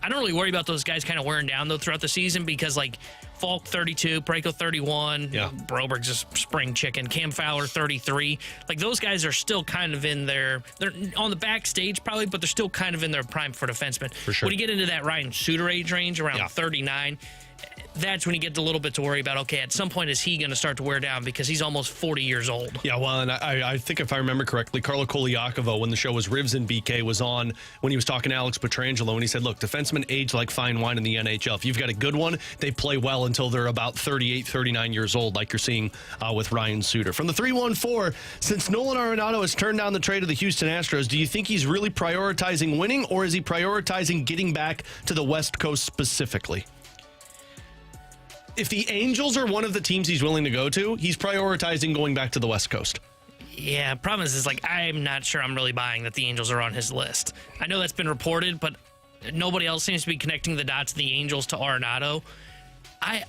I don't really worry about those guys kind of wearing down, though, throughout the season because, like, Falk 32, Parayko 31, Broberg's just spring chicken, Cam Fowler 33. Like, those guys are still kind of in their, they're on the backstage probably, but they're still kind of in their prime for defensemen. For sure. When you get into that Ryan Suter age range, around 39, that's when you get a little bit to worry about, okay, at some point is he going to start to wear down because he's almost 40 years old. Yeah, well, and I think if I remember correctly, Carlo Koliakovo, when the show was Rivs and BK, was on when he was talking to Alex Pietrangelo, and he said, look, defensemen age like fine wine in the NHL. If you've got a good one, they play well until they're about 38, 39 years old, like you're seeing with Ryan Suter. From the 314, since Nolan Arenado has turned down the trade of the Houston Astros, do you think he's really prioritizing winning, or is he prioritizing getting back to the West Coast specifically? If the Angels are one of the teams he's willing to go to, he's prioritizing going back to the West Coast. Yeah, problem is like, I'm not sure I'm really buying that the Angels are on his list. I know that's been reported, but nobody else seems to be connecting the dots of the Angels to Arenado. I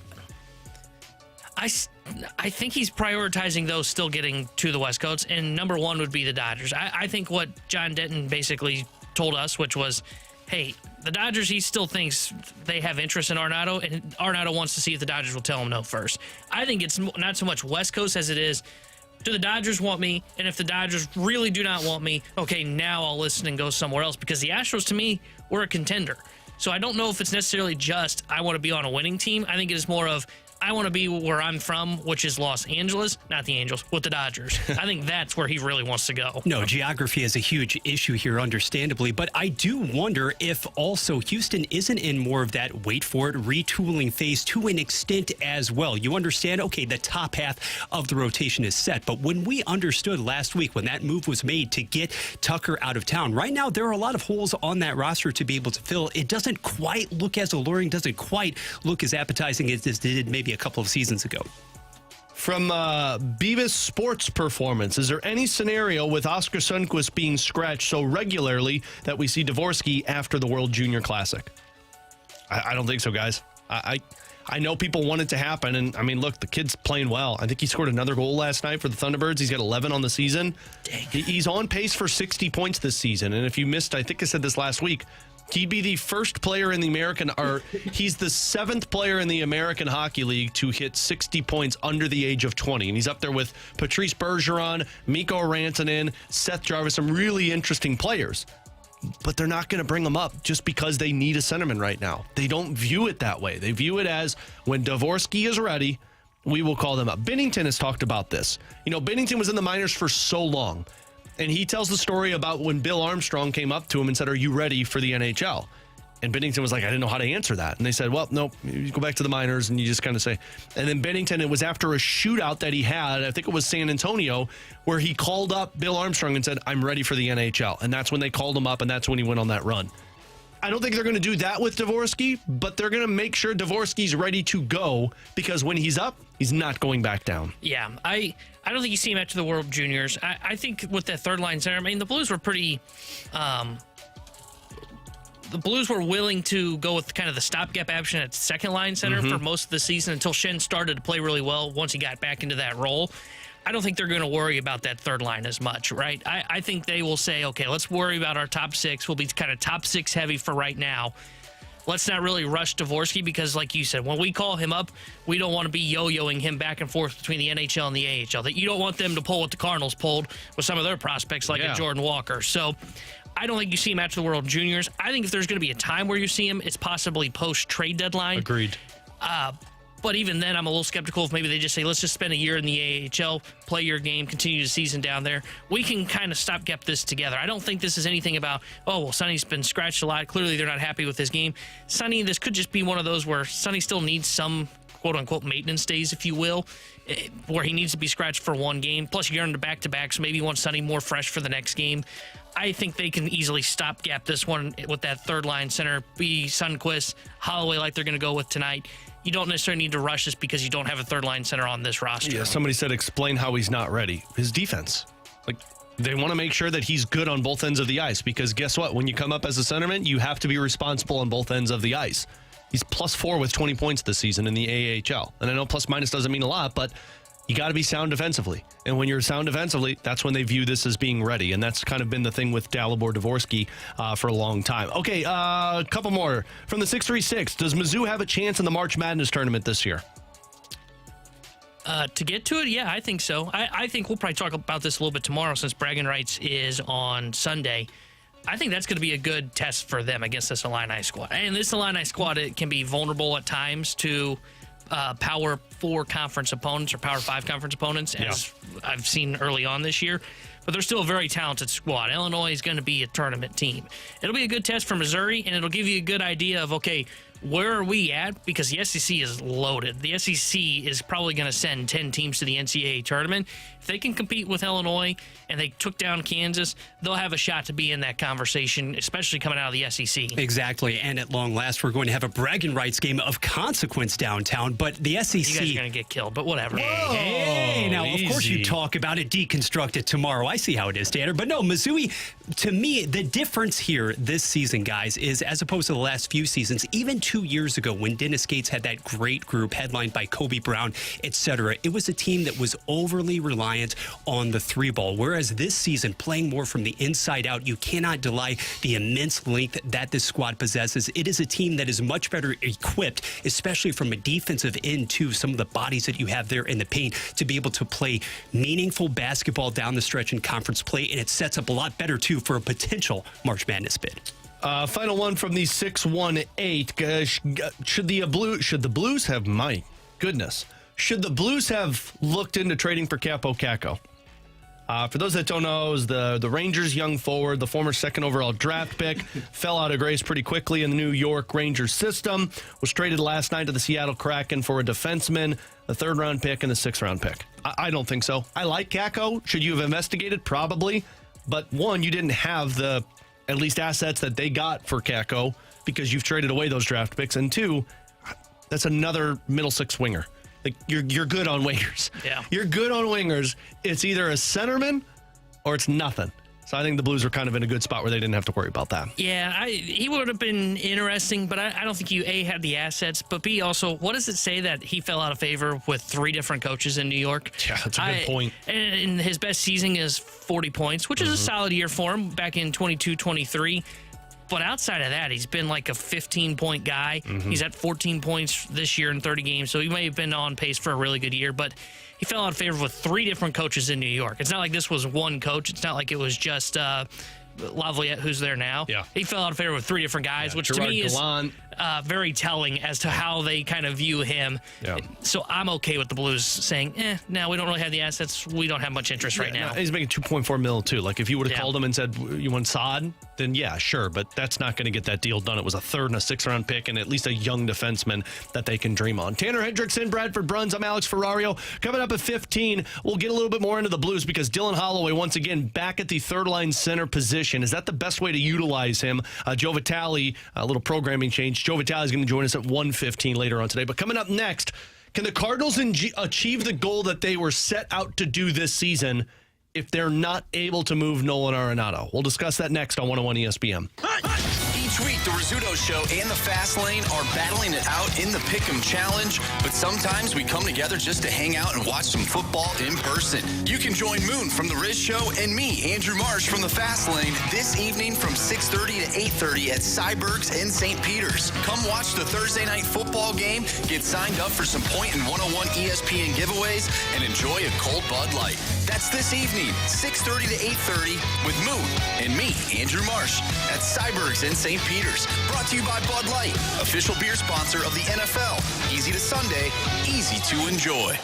think he's prioritizing those still getting to the West Coast, and number one would be the Dodgers. I think what John Denton basically told us, which was, hey, the Dodgers, he still thinks they have interest in Arenado, and Arenado wants to see if the Dodgers will tell him no first. I think it's not so much West Coast as it is, do the Dodgers want me? And if the Dodgers really do not want me, okay, now I'll listen and go somewhere else, because the Astros, to me, were a contender. So I don't know if it's necessarily just I want to be on a winning team. I think it is more of I want to be where I'm from, which is Los Angeles, not the Angels, with the Dodgers. I think that's where he really wants to go. No, geography is a huge issue here, understandably, but I do wonder if also Houston isn't in more of that, wait for it, retooling phase to an extent as well. You understand, okay, the top half of the rotation is set, but when we understood last week when that move was made to get Tucker out of town, right now there are a lot of holes on that roster to be able to fill. It doesn't quite look as alluring, doesn't quite look as appetizing as it did maybe a couple of seasons ago. From Beavis Sports Performance, is there any scenario with Oscar Sundqvist being scratched so regularly that we see Dvorsky after the World Junior Classic? I don't think so, guys. I I know people want it to happen. And, I mean, look, the kid's playing well. I think he scored another goal last night for the Thunderbirds. He's got 11 on the season. Dang. He's on pace for 60 points this season. And if you missed, I think I said this last week, he'd be the first player in the he's the 7th player in the American Hockey League to hit 60 points under the age of 20. And he's up there with Patrice Bergeron, Mikko Rantanen, Seth Jarvis, some really interesting players. But they're not going to bring him up just because they need a centerman right now. They don't view it that way. They view it as when Dvorsky is ready, we will call them up. Binnington has talked about this. You know, Binnington was in the minors for so long. And he tells the story about when Bill Armstrong came up to him and said, "Are you ready for the NHL?" And Binnington was like, "I didn't know how to answer that." And they said, "Well, no, you go back to the minors," and you just kind of say. And then Binnington, it was after a shootout that he had, I think it was San Antonio, where he called up Bill Armstrong and said, "I'm ready for the NHL." And that's when they called him up, and that's when he went on that run. I don't think they're going to do that with Dvorsky, but they're going to make sure Dvorsky's ready to go, because when he's up, he's not going back down. Yeah, I don't think you see him after the World Juniors. I think with that third line center, I mean, the Blues were pretty... the Blues were willing to go with kind of the stopgap option at second line center for most of the season until Schenn started to play really well once he got back into that role. I don't think they're going to worry about that third line as much, right? I think they will say, okay, let's worry about our top six. We'll be kind of top six heavy for right now. Let's not really rush Dvorsky because, like you said, when we call him up, we don't want to be yo-yoing him back and forth between the NHL and the AHL. That you don't want them to pull what the Cardinals pulled with some of their prospects like a Jordan Walker. So I don't think you see him after the World Juniors. I think if there's going to be a time where you see him, it's possibly post-trade deadline. Agreed. But even then, I'm a little skeptical if maybe they just say, let's just spend a year in the AHL, play your game, continue the season down there. We can kind of stopgap this together. I don't think this is anything about, oh, well, Sonny's been scratched a lot. Clearly, they're not happy with his game. Sonny, this could just be one of those where Sonny still needs some quote-unquote maintenance days, if you will, where he needs to be scratched for one game. Plus, you're on the back-to-back, so maybe you want Sonny more fresh for the next game. I think they can easily stopgap this one with that third-line center, be Sundqvist, Holloway like they're going to go with tonight. You don't necessarily need to rush this because you don't have a third-line center on this roster. Yeah, somebody said explain how he's not ready. His defense. Like, they want to make sure that he's good on both ends of the ice because guess what? When you come up as a centerman, you have to be responsible on both ends of the ice. He's +4 with 20 points this season in the AHL. And I know plus-minus doesn't mean a lot, but you got to be sound defensively. And when you're sound defensively, that's when they view this as being ready. And that's kind of been the thing with Dalibor Dvorsky for a long time. Okay, a couple more. From the 636, does Mizzou have a chance in the March Madness tournament this year? To get to it, yeah, I think so. I think we'll probably talk about this a little bit tomorrow since bragging rights is on Sunday. I think that's going to be a good test for them against this Illini squad. And this Illini squad, it can be vulnerable at times to Power 4 conference opponents or Power 5 conference opponents, as I've seen early on this year. But they're still a very talented squad. Illinois is going to be a tournament team. It'll be a good test for Missouri, and it'll give you a good idea of, okay, where are we at? Because the SEC is loaded. The SEC is probably going to send 10 teams to the NCAA tournament. If they can compete with Illinois and they took down Kansas, they'll have a shot to be in that conversation, especially coming out of the SEC. Exactly. And at long last, we're going to have a bragging rights game of consequence downtown. But the SEC... You guys are going to get killed, but whatever. Hey, now, easy. Of course you talk about it, deconstruct it tomorrow. I see how it is, Tanner. But no, Missouri, to me, the difference here this season, guys, is as opposed to the last few seasons, even 2 years ago when Dennis Gates had that great group headlined by Kobe Brown, etc., it was a team that was overly reliant on the three ball. Whereas this season, playing more from the inside out, you cannot deny the immense length that this squad possesses. It is a team that is much better equipped, especially from a defensive end to some of the bodies that you have there in the paint, to be able to play meaningful basketball down the stretch in conference play, and it sets up a lot better, too, for a potential March Madness bid. Final one from the 618. Should the Blues have, my goodness, should the Blues have looked into trading for Capo Caco? For those that don't know, is the Rangers young forward, the former second overall draft pick, fell out of grace pretty quickly in the New York Rangers system, was traded last night to the Seattle Kraken for a defenseman, the third-round pick, and the sixth-round pick. I don't think so. I like Caco. Should you have investigated? Probably. But one, you didn't have the at least assets that they got for Caco because you've traded away those draft picks. And two, that's another middle six winger. Like you're good on wingers. Yeah. You're good on wingers. It's either a centerman or it's nothing. So I think the Blues are kind of in a good spot where they didn't have to worry about that. Yeah, he would have been interesting, but I don't think you, A, had the assets, but B, also, what does it say that he fell out of favor with 3 different coaches in New York? Yeah, that's a good point. And his best season is 40 points, which is a solid year for him back in 22-23. But outside of that, he's been like a 15-point guy. He's at 14 points this year in 30 games, so he may have been on pace for a really good year, but he fell out of favor with 3 different coaches in New York. It's not like this was one coach. It's not like it was just Laviolette, who's there now. Yeah. He fell out of favor with 3 different guys, which Gerard to me Gallant. is very telling as to how they kind of view him. Yeah. So I'm okay with the Blues saying, no, we don't really have the assets. We don't have much interest right now. He's making $2.4 million too. Like if you would have called him and said, you want Saad, then yeah, sure. But that's not going to get that deal done. It was a 3rd and a 6th round pick and at least a young defenseman that they can dream on. Tanner Hendrickson, Bradford Bruns. I'm Alex Ferrario. Coming up at 15, we'll get a little bit more into the Blues because Dylan Holloway, once again, back at the 3rd line center position. Is that the best way to utilize him? Joey Vitale, a little programming change. Joey Vitale is going to join us at 1:15 later on today. But coming up next, can the Cardinals achieve the goal that they were set out to do this season if they're not able to move Nolan Arenado? We'll discuss that next on 101 ESPN. Each week, the Rizzuto Show and the Fast Lane are battling it out in the Pick'em Challenge, but sometimes we come together just to hang out and watch some football in person. You can join Moon from the Riz Show and me, Andrew Marsh, from the Fast Lane this evening from 6:30 to 8:30 at Cyberg's in St. Peter's. Come watch the Thursday night football game, get signed up for some Point and 101 ESPN giveaways, and enjoy a cold Bud Light. That's this evening, 6:30 to 8:30 with Moon and me, Andrew Marsh, at Cyberg's in St. Peter's. Brought to you by Bud Light, official beer sponsor of the NFL. Easy to Sunday, easy to enjoy.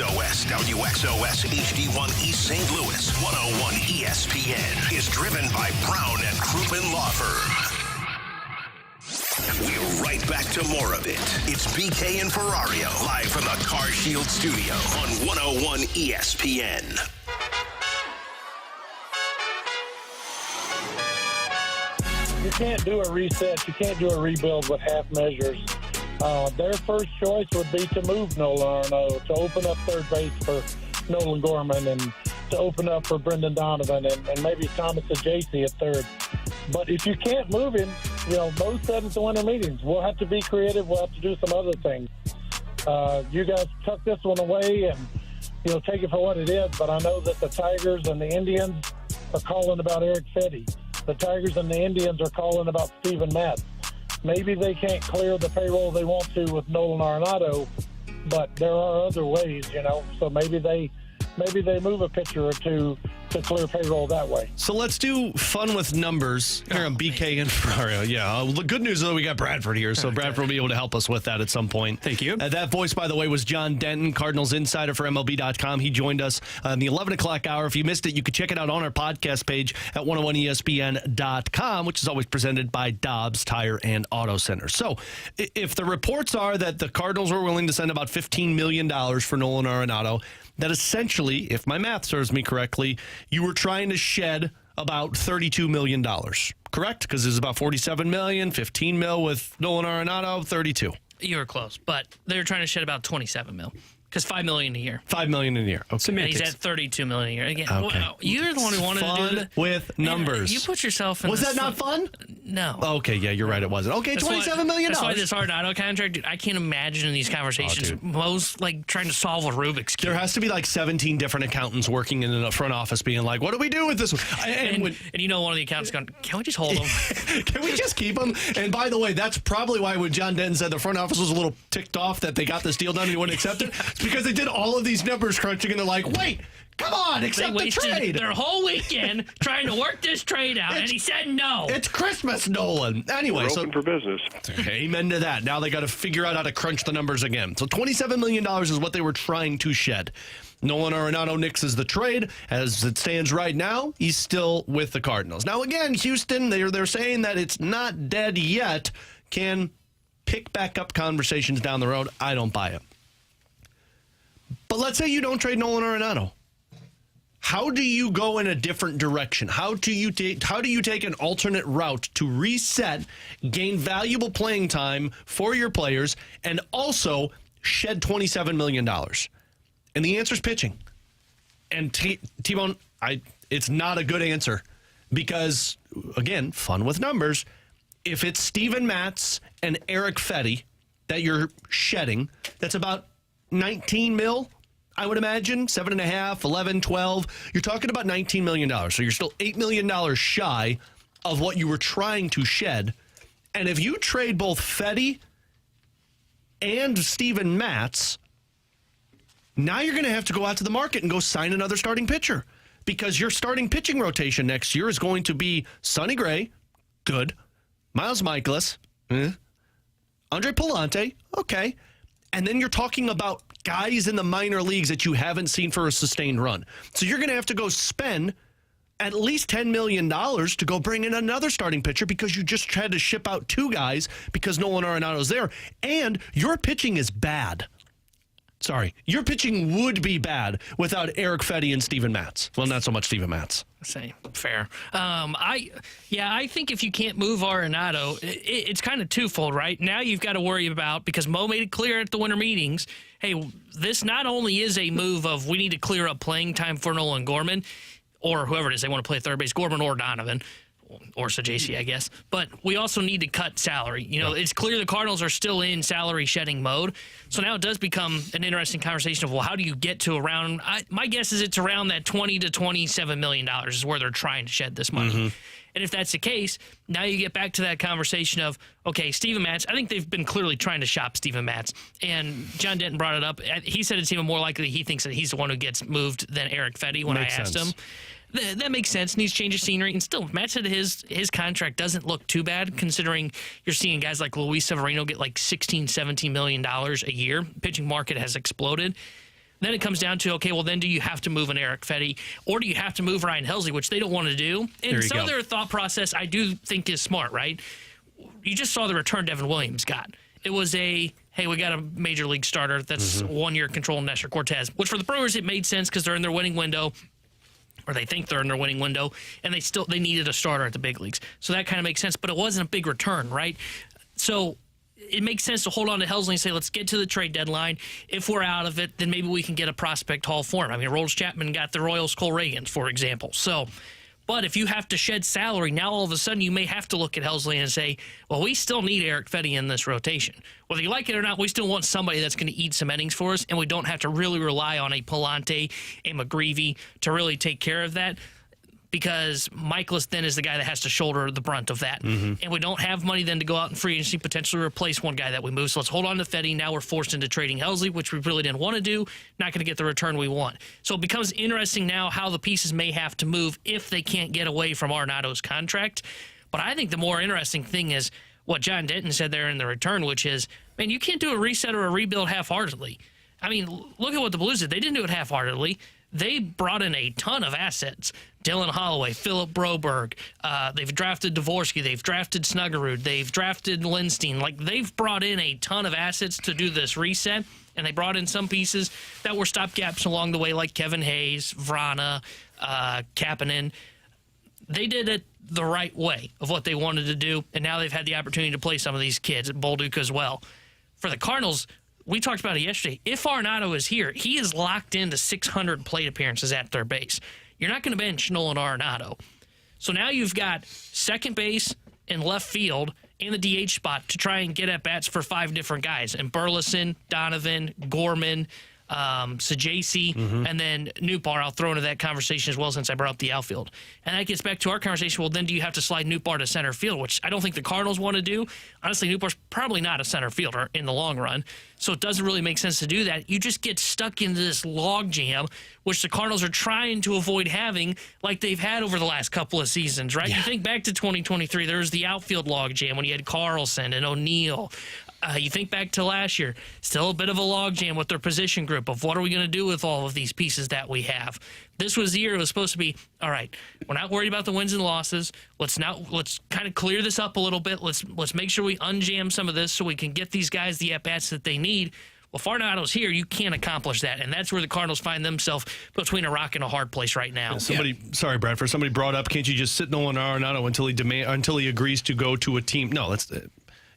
WXOS HD1 East St. Louis 101 ESPN is driven by Brown and Crouppen Law Firm. We're right back to more of it. It's BK and Ferrario live from the Car Shield studio on 101 ESPN. You can't do a reset. You can't do a rebuild with half measures. Their first choice would be to move Nolan Arenado, to open up third base for Nolan Gorman and to open up for Brendan Donovan and maybe Thomas Ajayce at third. But if you can't move him, Mo said at the winter meetings, we'll have to be creative. We'll have to do some other things. You guys tuck this one away and, take it for what it is. But I know that the Tigers and the Indians are calling about Eric Fetty. The Tigers and the Indians are calling about Steven Matz. Maybe they can't clear the payroll they want to with Nolan Arenado, but there are other ways, So maybe they move a pitcher or two to clear payroll that way. So let's do fun with numbers here on BK and Ferrario. Yeah, the good news, though, we got Bradford here, so Bradford will be able to help us with that at some point. Thank you. That voice, by the way, was John Denton, Cardinals insider for MLB.com. He joined us in the 11 o'clock hour. If you missed it, you can check it out on our podcast page at 101ESPN.com, which is always presented by Dobbs Tire and Auto Center. So if the reports are that the Cardinals were willing to send about $15 million for Nolan Arenado, that essentially, if my math serves me correctly, you were trying to shed about $32 million, correct? Because it's about $47 million, $15 million with Nolan Arenado, 32. You were close, but they were trying to shed about $27 million. Because $5 million a year. $5 million a year. Okay. And he's at $32 million a year. Again, okay. Wow, you're the one who wanted fun to do that. With numbers. You put yourself in. Was that not fun? No. Okay, yeah, you're right. It wasn't. Okay, $27 million. That's why this Arenado contract, dude, I can't imagine in these conversations. Most like trying to solve a Rubik's Cube. There has to be like 17 different accountants working in the front office, being like, "What do we do with this one?" And one of the accountants going, "Can we just hold them? Can we just keep them?" And by the way, that's probably why when John Denton said the front office was a little ticked off that they got this deal done and he wouldn't accept it, it's because they did all of these numbers crunching and they're like, "Wait, come on, accept the trade." They wasted their whole weekend trying to work this trade out, and he said no. It's Christmas, Nolan. Anyway, we're open for business. Amen to that. Now they got to figure out how to crunch the numbers again. So $27 million is what they were trying to shed. Nolan Arenado nixes the trade. As it stands right now, he's still with the Cardinals. Now, again, Houston, they're saying that it's not dead yet. Can pick back up conversations down the road. I don't buy it. But let's say you don't trade Nolan Arenado. How do you go in a different direction? How do you take an alternate route to reset, gain valuable playing time for your players, and also shed $27 million? And the answer is pitching. And T-Bone, it's not a good answer because, again, fun with numbers. If it's Steven Matz and Eric Fetty that you're shedding, that's about 19 mil, I would imagine, 7.5, 11, 12. You're talking about $19 million. So you're still $8 million shy of what you were trying to shed. And if you trade both Fetty and Steven Matz, now you're going to have to go out to the market and go sign another starting pitcher because your starting pitching rotation next year is going to be Sonny Gray, good, Miles Michaelis, Andre Pallante, okay. And then you're talking about guys in the minor leagues that you haven't seen for a sustained run. So you're going to have to go spend at least $10 million to go bring in another starting pitcher because you just had to ship out two guys because Nolan Arenado's there. And your pitching is bad. Sorry. Your pitching would be bad without Eric Fetty and Steven Matz. Well, not so much Steven Matz. Same. Fair. I think if you can't move Arenado, it's kind of twofold, right? Now you've got to worry about, because Mo made it clear at the winter meetings, hey, this not only is a move of we need to clear up playing time for Nolan Gorman, or whoever it is they want to play third base, Gorman or Donovan, or Sajayce, I guess. But we also need to cut salary. It's clear the Cardinals are still in salary shedding mode. So now it does become an interesting conversation of, well, how do you get to around, my guess is it's around that $20 to $27 million is where they're trying to shed this money. Mm-hmm. And if that's the case, now you get back to that conversation of, okay, Steven Matz, I think they've been clearly trying to shop Steven Matz. And John Denton brought it up. He said it's even more likely he thinks that he's the one who gets moved than Eric Fetty when I asked him. That makes sense. Needs change of scenery. And still, Matt said his contract doesn't look too bad considering you're seeing guys like Luis Severino get like $16, $17 million a year. Pitching market has exploded. Then it comes down to, okay, well, then do you have to move an Eric Fetty or do you have to move Ryan Helsley, which they don't want to do? And some of their thought process I do think is smart, right? You just saw the return Devin Williams got. It was hey, we got a major league starter that's 1 year control Nestor Cortez, which for the Brewers it made sense because they're in their winning window. Or they think they're in their winning window, and they needed a starter at the big leagues. So that kind of makes sense, but it wasn't a big return, right? So it makes sense to hold on to Helsley and say, let's get to the trade deadline. If we're out of it, then maybe we can get a prospect haul for him. I mean, Rolls Chapman got the Royals Cole Reagans, for example. So, but if you have to shed salary, now all of a sudden you may have to look at Helsley and say, well, we still need Eric Fetty in this rotation. Whether you like it or not, we still want somebody that's going to eat some innings for us, and we don't have to really rely on a Palante, a McGreevy to really take care of that, because Michaelis then is the guy that has to shoulder the brunt of that. And we don't have money then to go out and free agency, potentially replace one guy that we move. So let's hold on to Fetty. Now we're forced into trading Helsley, which we really didn't want to do. Not going to get the return we want. So it becomes interesting now how the pieces may have to move if they can't get away from Arenado's contract. But I think the more interesting thing is what John Denton said there in the return, which is, man, you can't do a reset or a rebuild half-heartedly. I mean, look at what the Blues did. They didn't do it half-heartedly. They brought in a ton of assets. Dylan Holloway, Philip Broberg. They've drafted Dvorsky. They've drafted Snuggerud. They've drafted Lindstein. Like, they've brought in a ton of assets to do this reset, and they brought in some pieces that were stopgaps along the way, like Kevin Hayes, Vrana, Kapanen. They did it the right way of what they wanted to do, and now they've had the opportunity to play some of these kids, Bolduc as well. For the Cardinals, we talked about it yesterday. If Arenado is here, he is locked into 600 plate appearances at third base. You're not going to bench Nolan Arenado. So now you've got second base and left field in the DH spot to try and get at-bats for 5 different guys. And Burleson, Donovan, Gorman, Sajasi, and then Nootbaar. I'll throw into that conversation as well since I brought up the outfield. And that gets back to our conversation. Well, then do you have to slide Nootbaar to center field, which I don't think the Cardinals want to do. Honestly, Nootbaar's probably not a center fielder in the long run, so it doesn't really make sense to do that. You just get stuck into this log jam, which the Cardinals are trying to avoid having like they've had over the last couple of seasons, right? Yeah. You think back to 2023, there was the outfield log jam when you had Carlson and O'Neill. You think back to last year, still a bit of a logjam with their position group of what are we going to do with all of these pieces that we have. This was the year it was supposed to be, all right, we're not worried about the wins and losses. Let's kind of clear this up a little bit. Let's make sure we unjam some of this so we can get these guys the at-bats that they need. Well, if Arenado's here, you can't accomplish that, and that's where the Cardinals find themselves between a rock and a hard place right now. Sorry, Bradford. Somebody brought up, can't you just sit Nolan Arenado until he agrees to go to a team? No,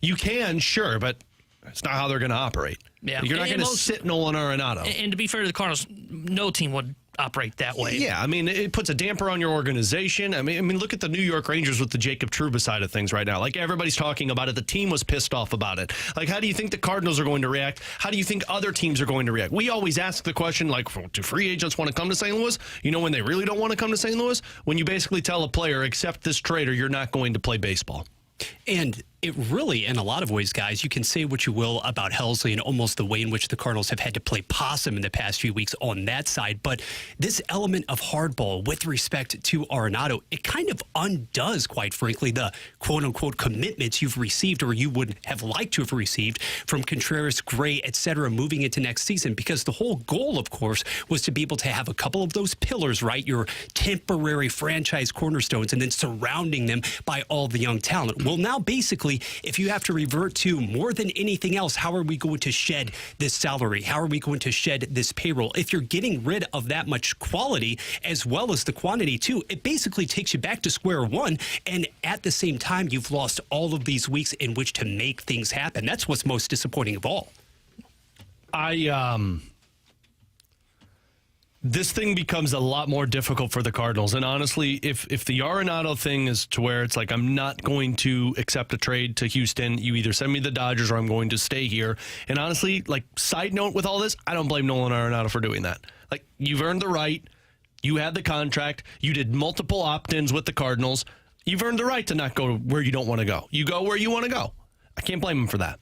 you can, sure, but that's not how they're going to operate. Yeah. You're not going to sit Nolan Arenado. And to be fair to the Cardinals, no team would operate that way. Yeah, I mean, it puts a damper on your organization. I mean, look at the New York Rangers with the Jacob Trouba side of things right now. Like, everybody's talking about it. The team was pissed off about it. Like, how do you think the Cardinals are going to react? How do you think other teams are going to react? We always ask the question, like, do free agents want to come to St. Louis? You know when they really don't want to come to St. Louis? When you basically tell a player, accept this trade or you're not going to play baseball. And it really, in a lot of ways, guys, you can say what you will about Helsley and almost the way in which the Cardinals have had to play possum in the past few weeks on that side. But this element of hardball with respect to Arenado, it kind of undoes, quite frankly, the quote-unquote commitments you've received or you would have liked to have received from Contreras, Gray, et cetera, moving into next season. Because the whole goal, of course, was to be able to have a couple of those pillars, right? Your temporary franchise cornerstones and then surrounding them by all the young talent. Well, now, basically, if you have to revert to more than anything else, how are we going to shed this salary? How are we going to shed this payroll? If you're getting rid of that much quality as well as the quantity, too, it basically takes you back to square one. And at the same time, you've lost all of these weeks in which to make things happen. That's what's most disappointing of all. This thing becomes a lot more difficult for the Cardinals. And honestly, if the Arenado thing is to where it's like, I'm not going to accept a trade to Houston, you either send me the Dodgers or I'm going to stay here. And honestly, like, side note with all this, I don't blame Nolan Arenado for doing that. Like, you've earned the right. You had the contract. You did multiple opt-ins with the Cardinals. You've earned the right to not go where you don't want to go. You go where you want to go. I can't blame him for that.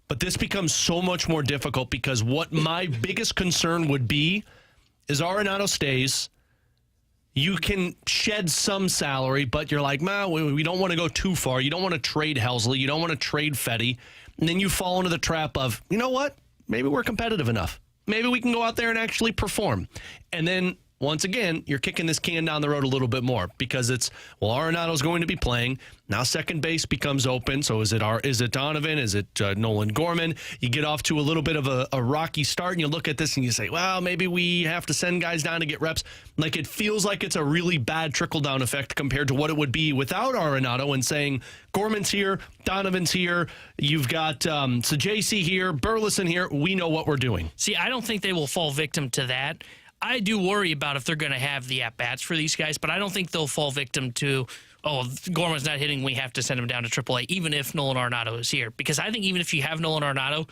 But this becomes so much more difficult because what my biggest concern would be is Arenado stays. You can shed some salary, but you're like, man, we don't want to go too far. You don't want to trade Helsley. You don't want to trade Fetty. And then you fall into the trap of, you know what? Maybe we're competitive enough. Maybe we can go out there and actually perform. And then once again, you're kicking this can down the road a little bit more because it's, well, Arenado's going to be playing. Now second base becomes open. So is it Donovan? Is it Nolan Gorman? You get off to a little bit of a rocky start, and you look at this and you say, well, maybe we have to send guys down to get reps. Like, it feels like it's a really bad trickle-down effect compared to what it would be without Arenado, and saying Gorman's here, Donovan's here, you've got JC here, Burleson here. We know what we're doing. See, I don't think they will fall victim to that. I do worry about if they're going to have the at-bats for these guys, but I don't think they'll fall victim to, oh, Gorman's not hitting, we have to send him down to AAA, even if Nolan Arenado is here. Because I think even if you have Nolan Arenado,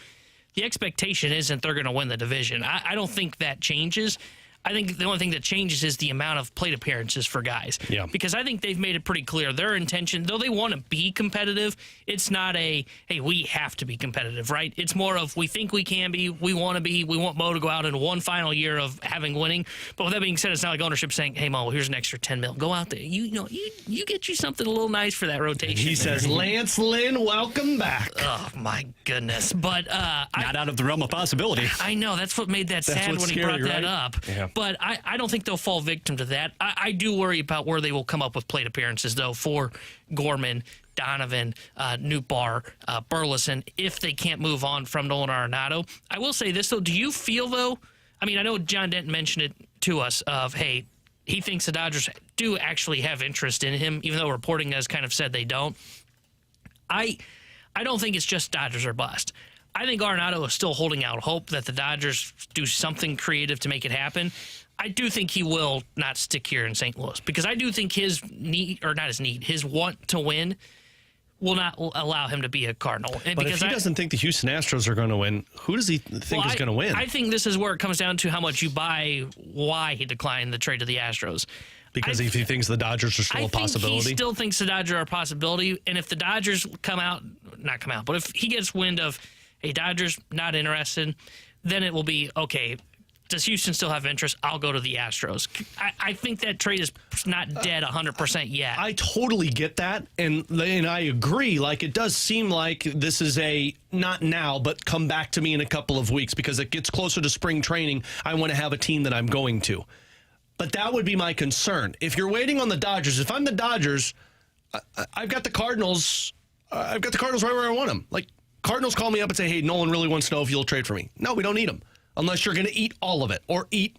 the expectation isn't they're going to win the division. I don't think that changes. I think the only thing that changes is the amount of plate appearances for guys. Yeah. Because I think they've made it pretty clear. Their intention, though they want to be competitive, it's not a, hey, we have to be competitive, right? It's more of, we think we can be, we want to be, we want Mo to go out in one final year of having winning. But with that being said, it's not like ownership saying, hey, Mo, here's an extra $10 million. Go out there. You get you something a little nice for that rotation. He says, Lance Lynn, welcome back. Oh, my goodness. But not out of the realm of possibility. I know. That's what made that sad when he brought that up. Yeah. But I don't think they'll fall victim to that. I do worry about where they will come up with plate appearances, though, for Gorman, Donovan, Nootbaar, Burleson, if they can't move on from Nolan Arenado. I will say this, though. Do you feel, though, I mean, I know John Denton mentioned it to us of, hey, he thinks the Dodgers do actually have interest in him, even though reporting has kind of said they don't. I don't think it's just Dodgers or bust. I think Arenado is still holding out hope that the Dodgers do something creative to make it happen. I do think he will not stick here in St. Louis because I do think his need, or not his need, his want to win will not allow him to be a Cardinal. And but because if he doesn't think the Houston Astros are going to win, who does he think is going to win? I think this is where it comes down to how much you buy, why he declined the trade to the Astros. Because if he thinks the Dodgers are still a possibility? I think he still thinks the Dodgers are a possibility. And if the Dodgers not come out, but if he gets wind of, hey, Dodgers not interested, then it will be, okay, does Houston still have interest? I'll go to the Astros. I think that trade is not dead 100% yet. I totally get that, and I agree. Like, it does seem like this is a not now, but come back to me in a couple of weeks because it gets closer to spring training. I want to have a team that I'm going to. But that would be my concern. If you're waiting on the Dodgers, if I'm the Dodgers, I've got the Cardinals. I've got the Cardinals right where I want them. Like, Cardinals call me up and say, hey, Nolan really wants to know if you'll trade for me. No, we don't need him. Unless you're going to eat all of it or eat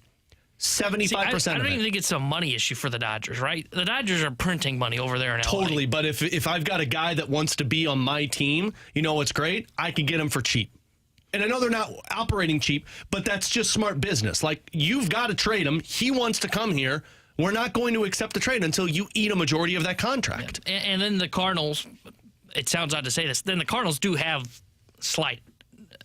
75% of it. I don't even think it's a money issue for the Dodgers, right? The Dodgers are printing money over there in LA. Totally, but if I've got a guy that wants to be on my team, you know what's great? I can get him for cheap. And I know they're not operating cheap, but that's just smart business. Like, you've got to trade him. He wants to come here. We're not going to accept the trade until you eat a majority of that contract. Yeah. And then the Cardinals, it sounds odd to say this, then the Cardinals do have slight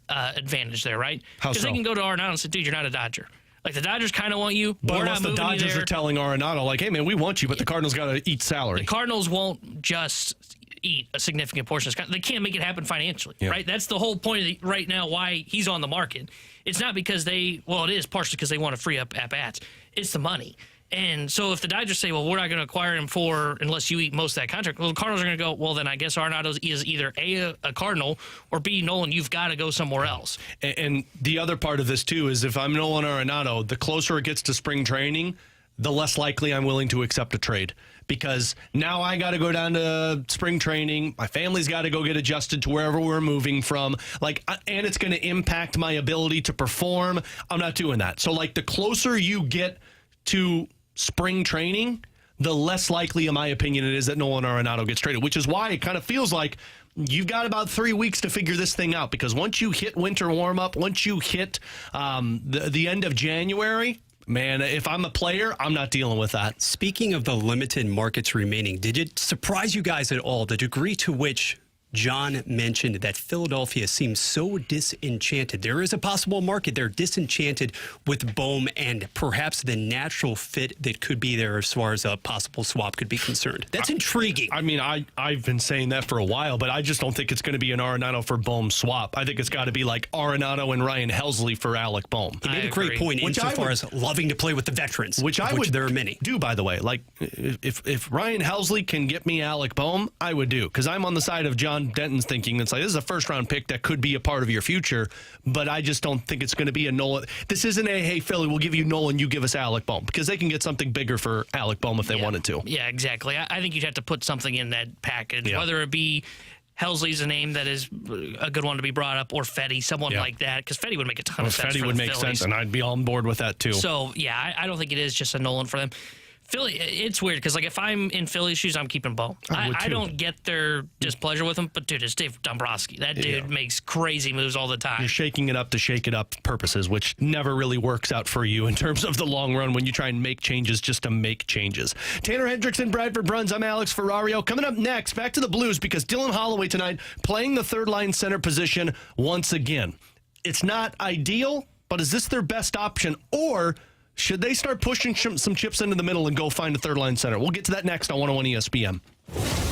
advantage there, right? How so? Because they can go to Arenado and say, dude, you're not a Dodger. Like, the Dodgers kind of want you. But unless the Dodgers are telling Arenado, like, hey, man, we want you, but the Cardinals got to eat salary. The Cardinals won't just eat a significant portion of this. They can't make it happen financially, right? That's the whole point of right now why he's on the market. It's not because it is partially because they want to free up at-bats. It's the money. And so if the Dodgers say, well, we're not going to acquire him unless you eat most of that contract, well, the Cardinals are going to go, well, then I guess Arenado is either A, Cardinal, or B, Nolan, you've got to go somewhere else. And the other part of this, too, is if I'm Nolan Arenado, the closer it gets to spring training, the less likely I'm willing to accept a trade. Because now I got to go down to spring training. My family's got to go get adjusted to wherever we're moving from. And it's going to impact my ability to perform. I'm not doing that. So, the closer you get to spring training, the less likely, in my opinion, it is that Nolan Arenado gets traded, which is why it kind of feels like you've got about 3 weeks to figure this thing out, because once you hit winter warm-up, once you hit the end of January, man, if I'm a player, I'm not dealing with that. Speaking of the limited markets remaining, did it surprise you guys at all the degree to which John mentioned that Philadelphia seems so disenchanted? There is a possible market. They're disenchanted with Bohm and perhaps the natural fit that could be there as far as a possible swap could be concerned. That's intriguing. I mean, I've been saying that for a while, but I just don't think it's going to be an Arenado for Bohm swap. I think it's got to be like Arenado and Ryan Helsley for Alec Bohm. He made a great point insofar as loving to play with the veterans, which there are many. Do, by the way. Like, if Ryan Helsley can get me Alec Bohm, I would do, because I'm on the side of John John Denton's thinking. It's like, this is a first-round pick that could be a part of your future, but I just don't think it's going to be a Nolan. This isn't a, hey, Philly, we'll give you Nolan, you give us Alec Bohm, because they can get something bigger for Alec Bohm if they wanted to. Yeah, exactly. I think you'd have to put something in that package, whether it be Helsley's a name that is a good one to be brought up, or Fetty, someone like that, because Fetty would make a ton of sense. Fetty would make sense, and I'd be on board with that too. So, yeah, I don't think it is just a Nolan for them. Philly, it's weird because, like, if I'm in Philly's shoes, I'm keeping Bohm. I don't get their displeasure with him, but, dude, it's Dave Dombrowski. That dude makes crazy moves all the time. You're shaking it up to shake it up purposes, which never really works out for you in terms of the long run when you try and make changes just to make changes. Tanner Hendrickson, Bradford Bruns, I'm Alex Ferrario. Coming up next, back to the Blues, because Dylan Holloway tonight playing the third-line center position once again. It's not ideal, but is this their best option, or should they start pushing some chips into the middle and go find a third-line center? We'll get to that next on 101 ESPN.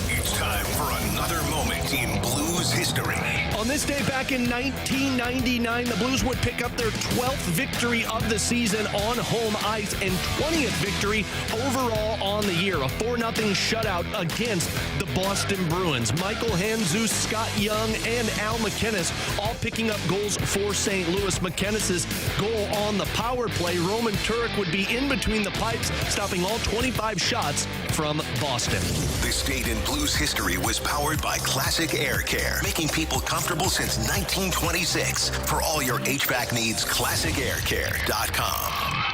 It's time for another moment in Blues history. On this day back in 1999, the Blues would pick up their 12th victory of the season on home ice and 20th victory overall on the year. A 4-0 shutout against the Boston Bruins. Michael Handzus, Scott Young, and Al McInnes all picking up goals for St. Louis. McInnes' goal on the power play. Roman Turek would be in between the pipes, stopping all 25 shots from Boston. This date in Blues history was powered by Classic Air Care, making people comfortable since 1926. For all your HVAC needs, classicaircare.com.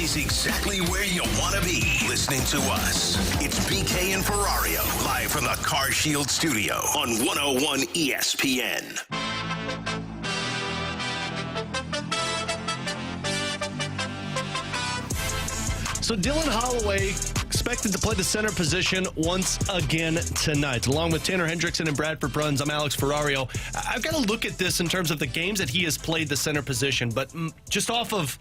is exactly where you want to be listening to us. It's BK and Ferrario, live from the Car Shield studio on 101 ESPN. So Dylan Holloway expected to play the center position once again tonight. Along with Tanner Hendrickson and Bradford Bruns, I'm Alex Ferrario. I've got to look at this in terms of the games that he has played the center position, but just off of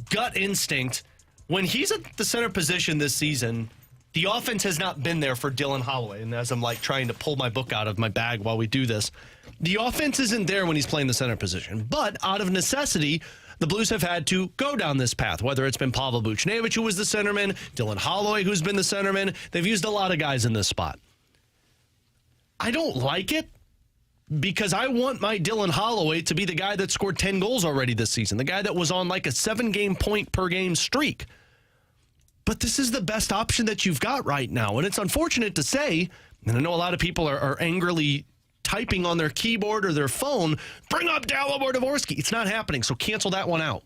gut instinct, when he's at the center position this season, the offense has not been there for Dylan Holloway. And as I'm like trying to pull my book out of my bag while we do this, the offense isn't there when he's playing the center position. But out of necessity, the Blues have had to go down this path, whether it's been Pavel Buchnevich, who was the centerman, Dylan Holloway, who's been the centerman. They've used a lot of guys in this spot. I don't like it because I want my Dylan Holloway to be the guy that scored 10 goals already this season, the guy that was on like a 7-game point per game streak. But this is the best option that you've got right now. And it's unfortunate to say, and I know a lot of people are angrily typing on their keyboard or their phone, bring up Dalibor Dvorsky. It's not happening, so cancel that one out.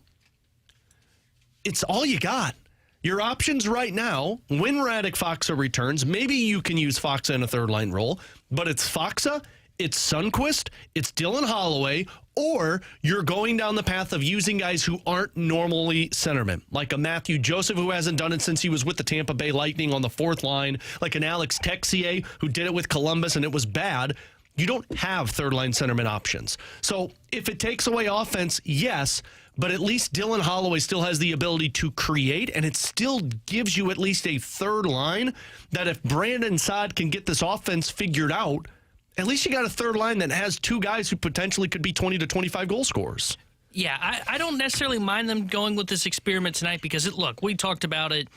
It's all you got. Your options right now, when Radek Faksa returns, maybe you can use Faksa in a third-line role, but it's Faksa, it's Sundqvist, it's Dylan Holloway, or you're going down the path of using guys who aren't normally centermen, like a P.O Joseph, who hasn't done it since he was with the Tampa Bay Lightning on the fourth line, like an Alex Texier, who did it with Columbus and it was bad. You don't have third-line centerman options. So if it takes away offense, yes, but at least Dylan Holloway still has the ability to create, and it still gives you at least a third line that if Brandon Saad can get this offense figured out, at least you got a third line that has two guys who potentially could be 20 to 25 goal scorers. Yeah, I don't necessarily mind them going with this experiment tonight because, look, we talked about it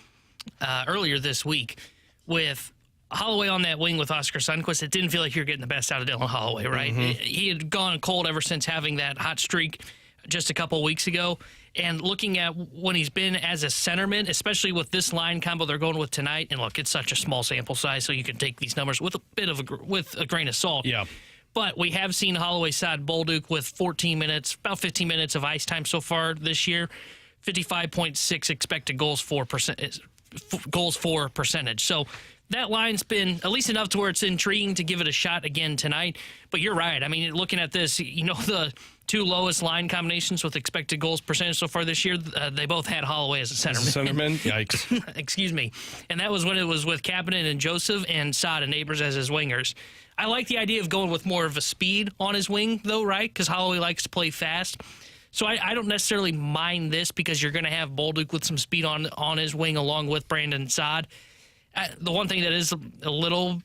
earlier this week with Holloway on that wing with Oscar Sundqvist. It didn't feel like you're getting the best out of Dylan Holloway, right? Mm-hmm. He had gone cold ever since having that hot streak just a couple weeks ago. And looking at when he's been as a centerman, especially with this line combo they're going with tonight, and look, it's such a small sample size, so you can take these numbers with a bit of with a grain of salt. Yeah. But we have seen Holloway side Bolduc with 14 minutes, about 15 minutes of ice time so far this year, 55.6 expected goals for percentage. So that line's been at least enough to where it's intriguing to give it a shot again tonight. But you're right. I mean, looking at this, the two lowest line combinations with expected goals percentage so far this year, they both had Holloway as a centerman. Yikes. Excuse me. And that was when it was with Kapanen and Joseph and Saad and Neighbors as his wingers. I like the idea of going with more of a speed on his wing, though, right? Because Holloway likes to play fast. So I don't necessarily mind this because you're going to have Bolduc with some speed on his wing along with Brandon Saad. The one thing that is a little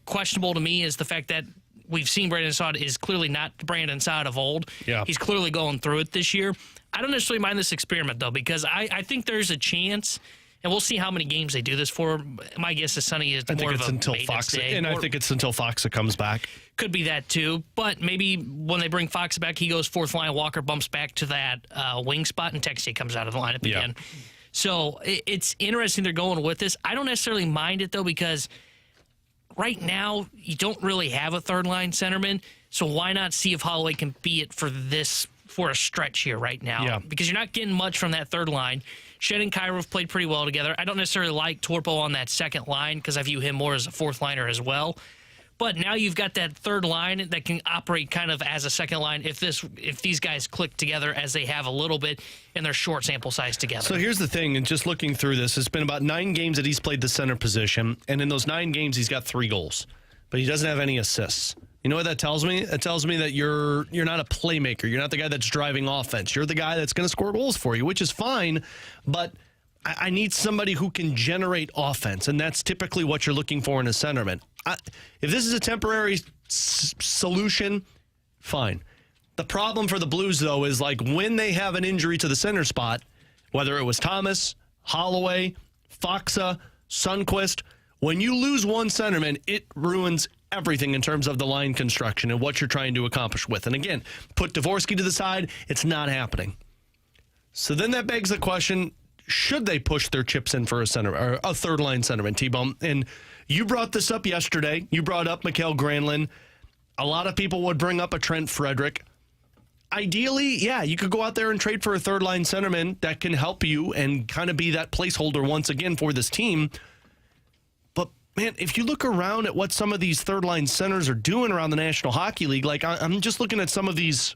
questionable to me is the fact that we've seen Brandon Saad is clearly not the Brandon Saad of old. Yeah. He's clearly going through it this year. I don't necessarily mind this experiment, though, because I think there's a chance, and we'll see how many games they do this for. My guess is Sonny is more of a maintenance day. And I think it's until Faksa comes back. Could be that, too. But maybe when they bring Faksa back, he goes fourth line, Walker bumps back to that wing spot, and Texier comes out of the lineup again. So it's interesting they're going with this. I don't necessarily mind it, though, because right now you don't really have a third-line centerman, so why not see if Holloway can be it for a stretch here right now? Yeah. Because you're not getting much from that third line. Shed and Cairo have played pretty well together. I don't necessarily like Torpo on that second line because I view him more as a fourth-liner as well. But now you've got that third line that can operate kind of as a second line if these guys click together as they have a little bit in their short sample size together. So here's the thing, and just looking through this, it's been about 9 games that he's played the center position, and in those 9 games he's got 3 goals, but he doesn't have any assists. You know what that tells me? It tells me that you're not a playmaker. You're not the guy that's driving offense. You're the guy that's going to score goals for you, which is fine, but I need somebody who can generate offense, and that's typically what you're looking for in a centerman. If this is a temporary solution, fine. The problem for the Blues, though, is like when they have an injury to the center spot, whether it was Thomas, Holloway, Faksa, Sundqvist, when you lose one centerman, it ruins everything in terms of the line construction and what you're trying to accomplish with. And again, put Dvorsky to the side, it's not happening. So then that begs the question, should they push their chips in for a center or a third line centerman, T-Bone? And you brought this up yesterday. You brought up Mikael Granlund. A lot of people would bring up a Trent Frederick. ideally, yeah, you could go out there and trade for a third-line centerman that can help you and kind of be that placeholder once again for this team. But, man, if you look around at what some of these third-line centers are doing around the National Hockey League, like I'm just looking at some of these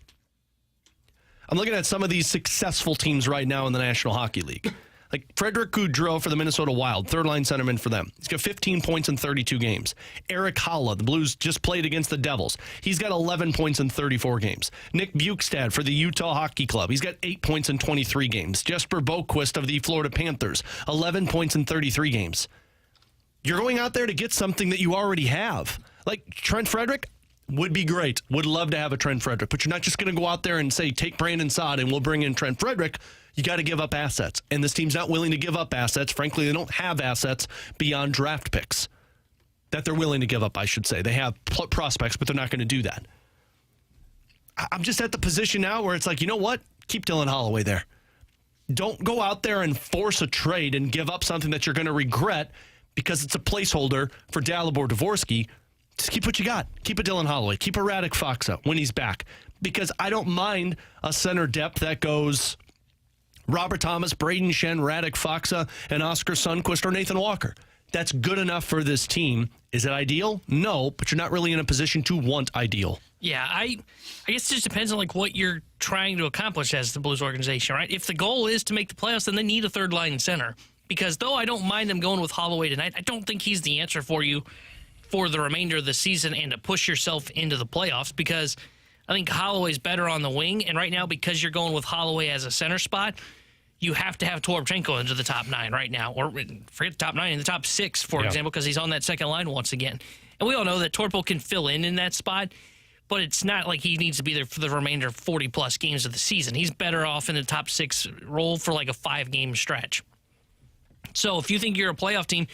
successful teams right now in the National Hockey League. Like Frederick Gaudreau for the Minnesota Wild, third-line centerman for them. He's got 15 points in 32 games. Eric Haula, the Blues just played against the Devils. He's got 11 points in 34 games. Nick Bukestad for the Utah Hockey Club. He's got 8 points in 23 games. Jesper Boquist of the Florida Panthers, 11 points in 33 games. You're going out there to get something that you already have. Like Trent Frederick would be great. Would love to have a Trent Frederick. But you're not just going to go out there and say, take Brandon Saad and we'll bring in Trent Frederick. You got to give up assets. And this team's not willing to give up assets. Frankly, they don't have assets beyond draft picks that they're willing to give up, I should say. They have prospects, but they're not going to do that. I'm just at the position now where it's like, you know what? Keep Dylan Holloway there. Don't go out there and force a trade and give up something that you're going to regret because it's a placeholder for Dalibor Dvorsky. Just keep what you got. Keep a Dylan Holloway. Keep a Radek Faksa when he's back. Because I don't mind a center depth that goes Robert Thomas, Braden Shen, Radek Faksa, and Oscar Sundqvist or Nathan Walker. That's good enough for this team. Is it ideal? No, but you're not really in a position to want ideal. Yeah, I guess it just depends on like what you're trying to accomplish as the Blues organization, right? If the goal is to make the playoffs, then they need a third-line center. Because though I don't mind them going with Holloway tonight, I don't think he's the answer for you for the remainder of the season and to push yourself into the playoffs, because I think Holloway's better on the wing, and right now, because you're going with Holloway as a center spot, you have to have Toropchenko into the top 9 right now, or forget the top 9, in the top 6, for example, because he's on that second line once again. And we all know that Torpo can fill in that spot, but it's not like he needs to be there for the remainder of 40-plus games of the season. He's better off in the top 6 role for like a 5-game stretch. So if you think you're a playoff team,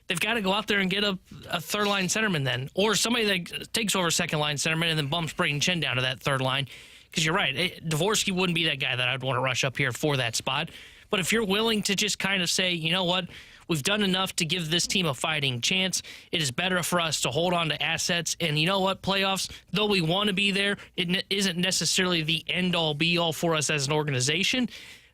they've got to go out there and get a third-line centerman then, or somebody that takes over second-line centerman and then bumps Braden Chen down to that third line. Because you're right, Dvorsky wouldn't be that guy that I'd want to rush up here for that spot. But if you're willing to just kind of say, you know what, we've done enough to give this team a fighting chance. It is better for us to hold on to assets. And you know what, playoffs, though we want to be there, it isn't necessarily the end-all, be-all for us as an organization.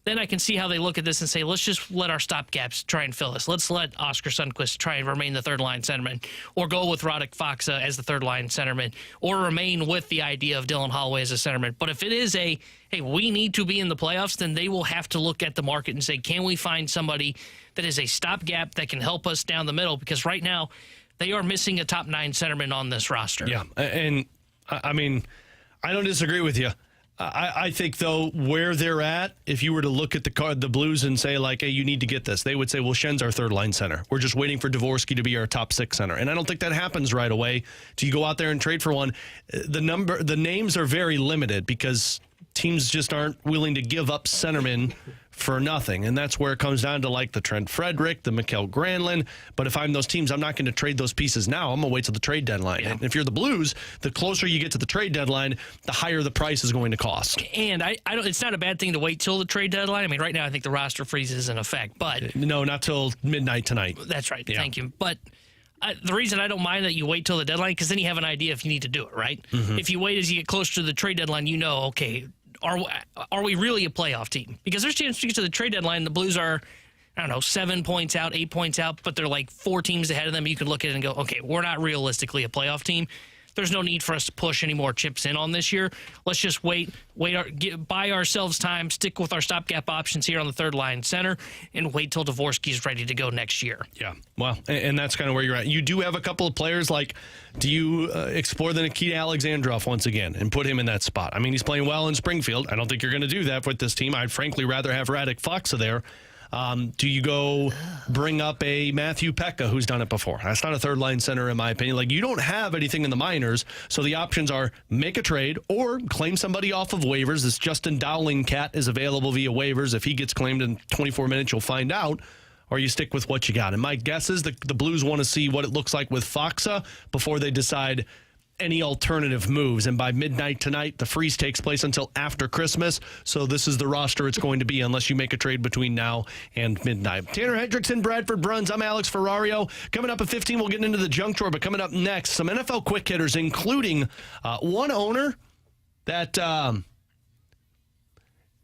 Then I can see how they look at this and say, let's just let our stopgaps try and fill this. Let's let Oscar Sundqvist try and remain the third-line centerman, or go with Radek Faksa as the third-line centerman, or remain with the idea of Dylan Holloway as a centerman. But if it is hey, we need to be in the playoffs, then they will have to look at the market and say, can we find somebody that is a stopgap that can help us down the middle? Because right now, they are missing a top-9 centerman on this roster. Yeah, and I mean, I don't disagree with you. I think, though, where they're at, if you were to look at the Blues and say, like, hey, you need to get this, they would say, well, Shen's our third-line center. We're just waiting for Dvorsky to be our top 6 center. And I don't think that happens right away. Do you go out there and trade for one? The names are very limited because teams just aren't willing to give up centermen for nothing. And that's where it comes down to, like, the Trent Frederick, the Mikael Granlund. But if I'm those teams, I'm not going to trade those pieces now. I'm going to wait till the trade deadline. Yeah. And if you're the Blues, the closer you get to the trade deadline, the higher the price is going to cost. And I don't. It's not a bad thing to wait till the trade deadline. I mean, right now I think the roster freeze is in effect. But no, not till midnight tonight. That's right. Yeah. Thank you. But the reason I don't mind that you wait till the deadline, because then you have an idea if you need to do it, right? Mm-hmm. If you wait as you get closer to the trade deadline, you know, okay, are we really a playoff team? Because there's a chance to get to the trade deadline, the Blues are, I don't know, 7 points out, 8 points out, but they're like 4 teams ahead of them. You can look at it and go, okay, we're not realistically a playoff team. There's no need for us to push any more chips in on this year. Let's just buy ourselves time, stick with our stopgap options here on the third line center, and wait till Dvorsky's ready to go next year. Yeah, well, and that's kind of where you're at. You do have a couple of players, like, do you explore the Nikita Alexandrov once again and put him in that spot? I mean, he's playing well in Springfield. I don't think you're going to do that with this team. I'd frankly rather have Radek Faksa there. Do you go bring up a Matthew Pekka who's done it before? That's not a third-line center, in my opinion. Like, you don't have anything in the minors, so the options are make a trade or claim somebody off of waivers. This Justin Dowling cat is available via waivers. If he gets claimed in 24 minutes, you'll find out. Or you stick with what you got. And my guess is the Blues want to see what it looks like with Faksa before they decide any alternative moves. And by midnight tonight, the freeze takes place until after Christmas. So this is the roster it's going to be unless you make a trade between now and midnight. Tanner Hendrickson, Bradford Bruns. I'm Alex Ferrario. Coming up at 15, we'll get into the junk drawer. But coming up next, some NFL quick hitters, including one owner that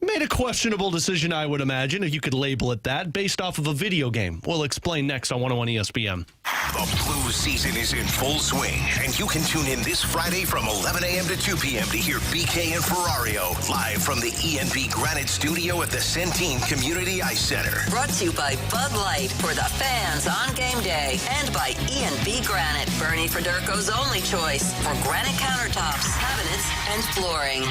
Made a questionable decision, I would imagine, if you could label it that, based off of a video game. We'll explain next on 101 ESPN. The Blues season is in full swing, and you can tune in this Friday from 11 a.m. to 2 p.m. to hear BK and Ferrario live from the ENB Granite Studio at the Centene Community Ice Center. Brought to you by Bud Light for the fans on game day, and by ENB Granite, Bernie Federko's only choice for granite countertops, cabinets, and flooring.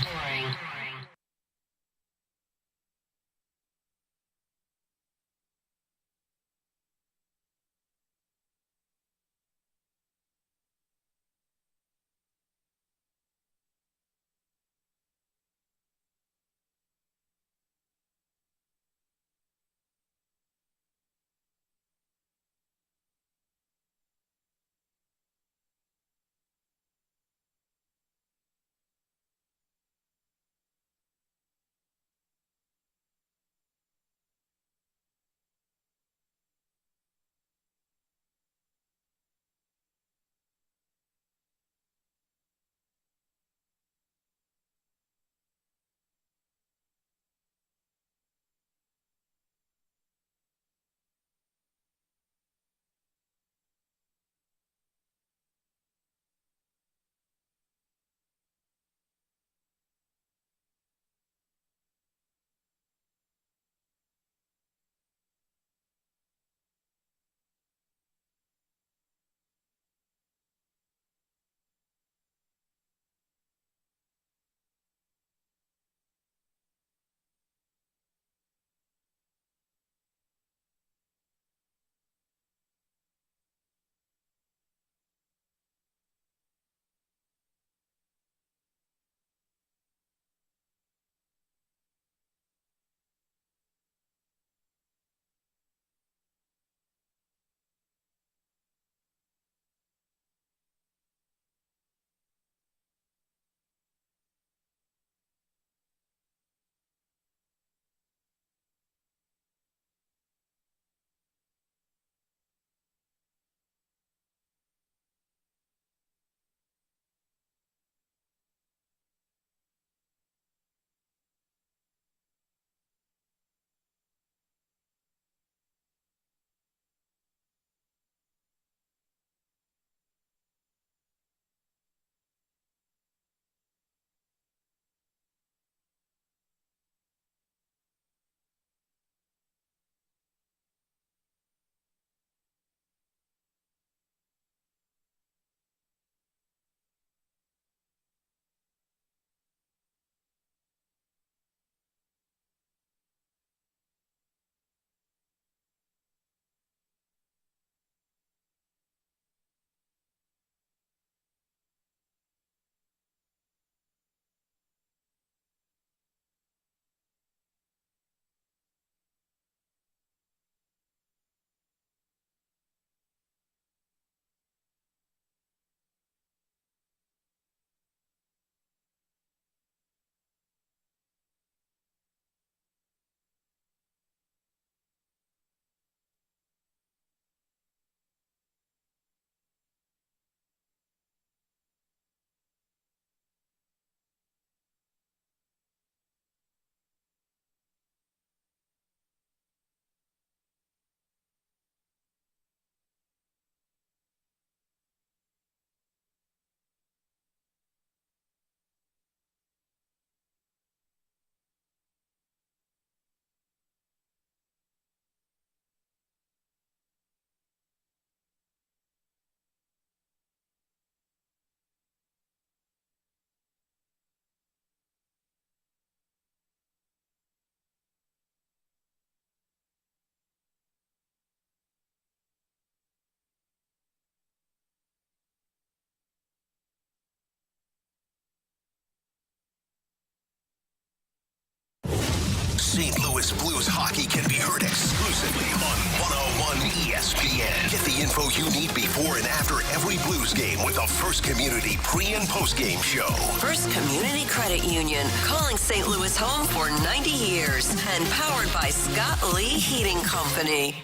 St. Louis Blues hockey can be heard exclusively on 101 ESPN. Get the info you need before and after every Blues game with the First Community pre- and post-game show. First Community Credit Union, calling St. Louis home for 90 years and powered by Scott Lee Heating Company.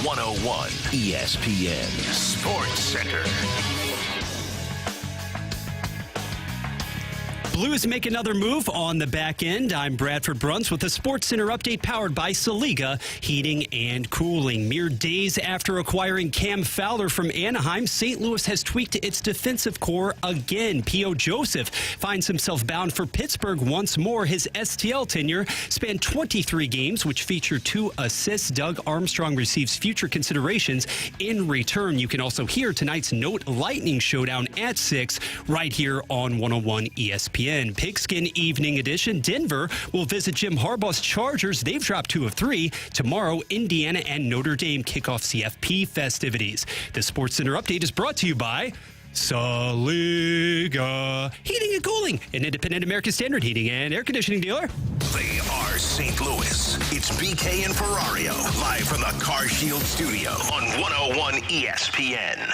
101 ESPN Sports Center. Blues make another move on the back end. I'm Bradford Bruns with a Sports Center update powered by Saliga Heating and Cooling. Mere days after acquiring Cam Fowler from Anaheim, St. Louis has tweaked its defensive core again. P.O. Joseph finds himself bound for Pittsburgh once more. His STL tenure spanned 23 games, which featured 2 assists. Doug Armstrong receives future considerations in return. You can also hear tonight's Note Lightning Showdown at 6 right here on 101 ESPN. Pigskin Evening Edition. Denver will visit Jim Harbaugh's Chargers. They've dropped 2 of 3. Tomorrow, Indiana and Notre Dame kick off CFP festivities. The Sports Center update is brought to you by Saliga Heating and Cooling, an independent American Standard heating and air conditioning dealer. They are St. Louis. It's BK and Ferrario, live from the Car Shield studio on 101 ESPN.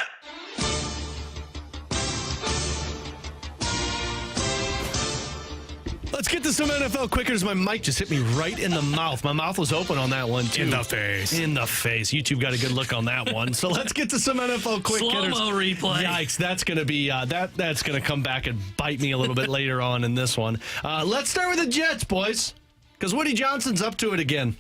Let's get to some NFL quicker as my mic just hit me right in the mouth. My mouth was open on that one, too. In the face. In the face. YouTube got a good look on that one. So let's get to some NFL quick hitters. Slow-mo replay. Yikes, that's going to be, that's going to come back and bite me a little bit later on in this one. Let's start with the Jets, boys, because Woody Johnson's up to it again.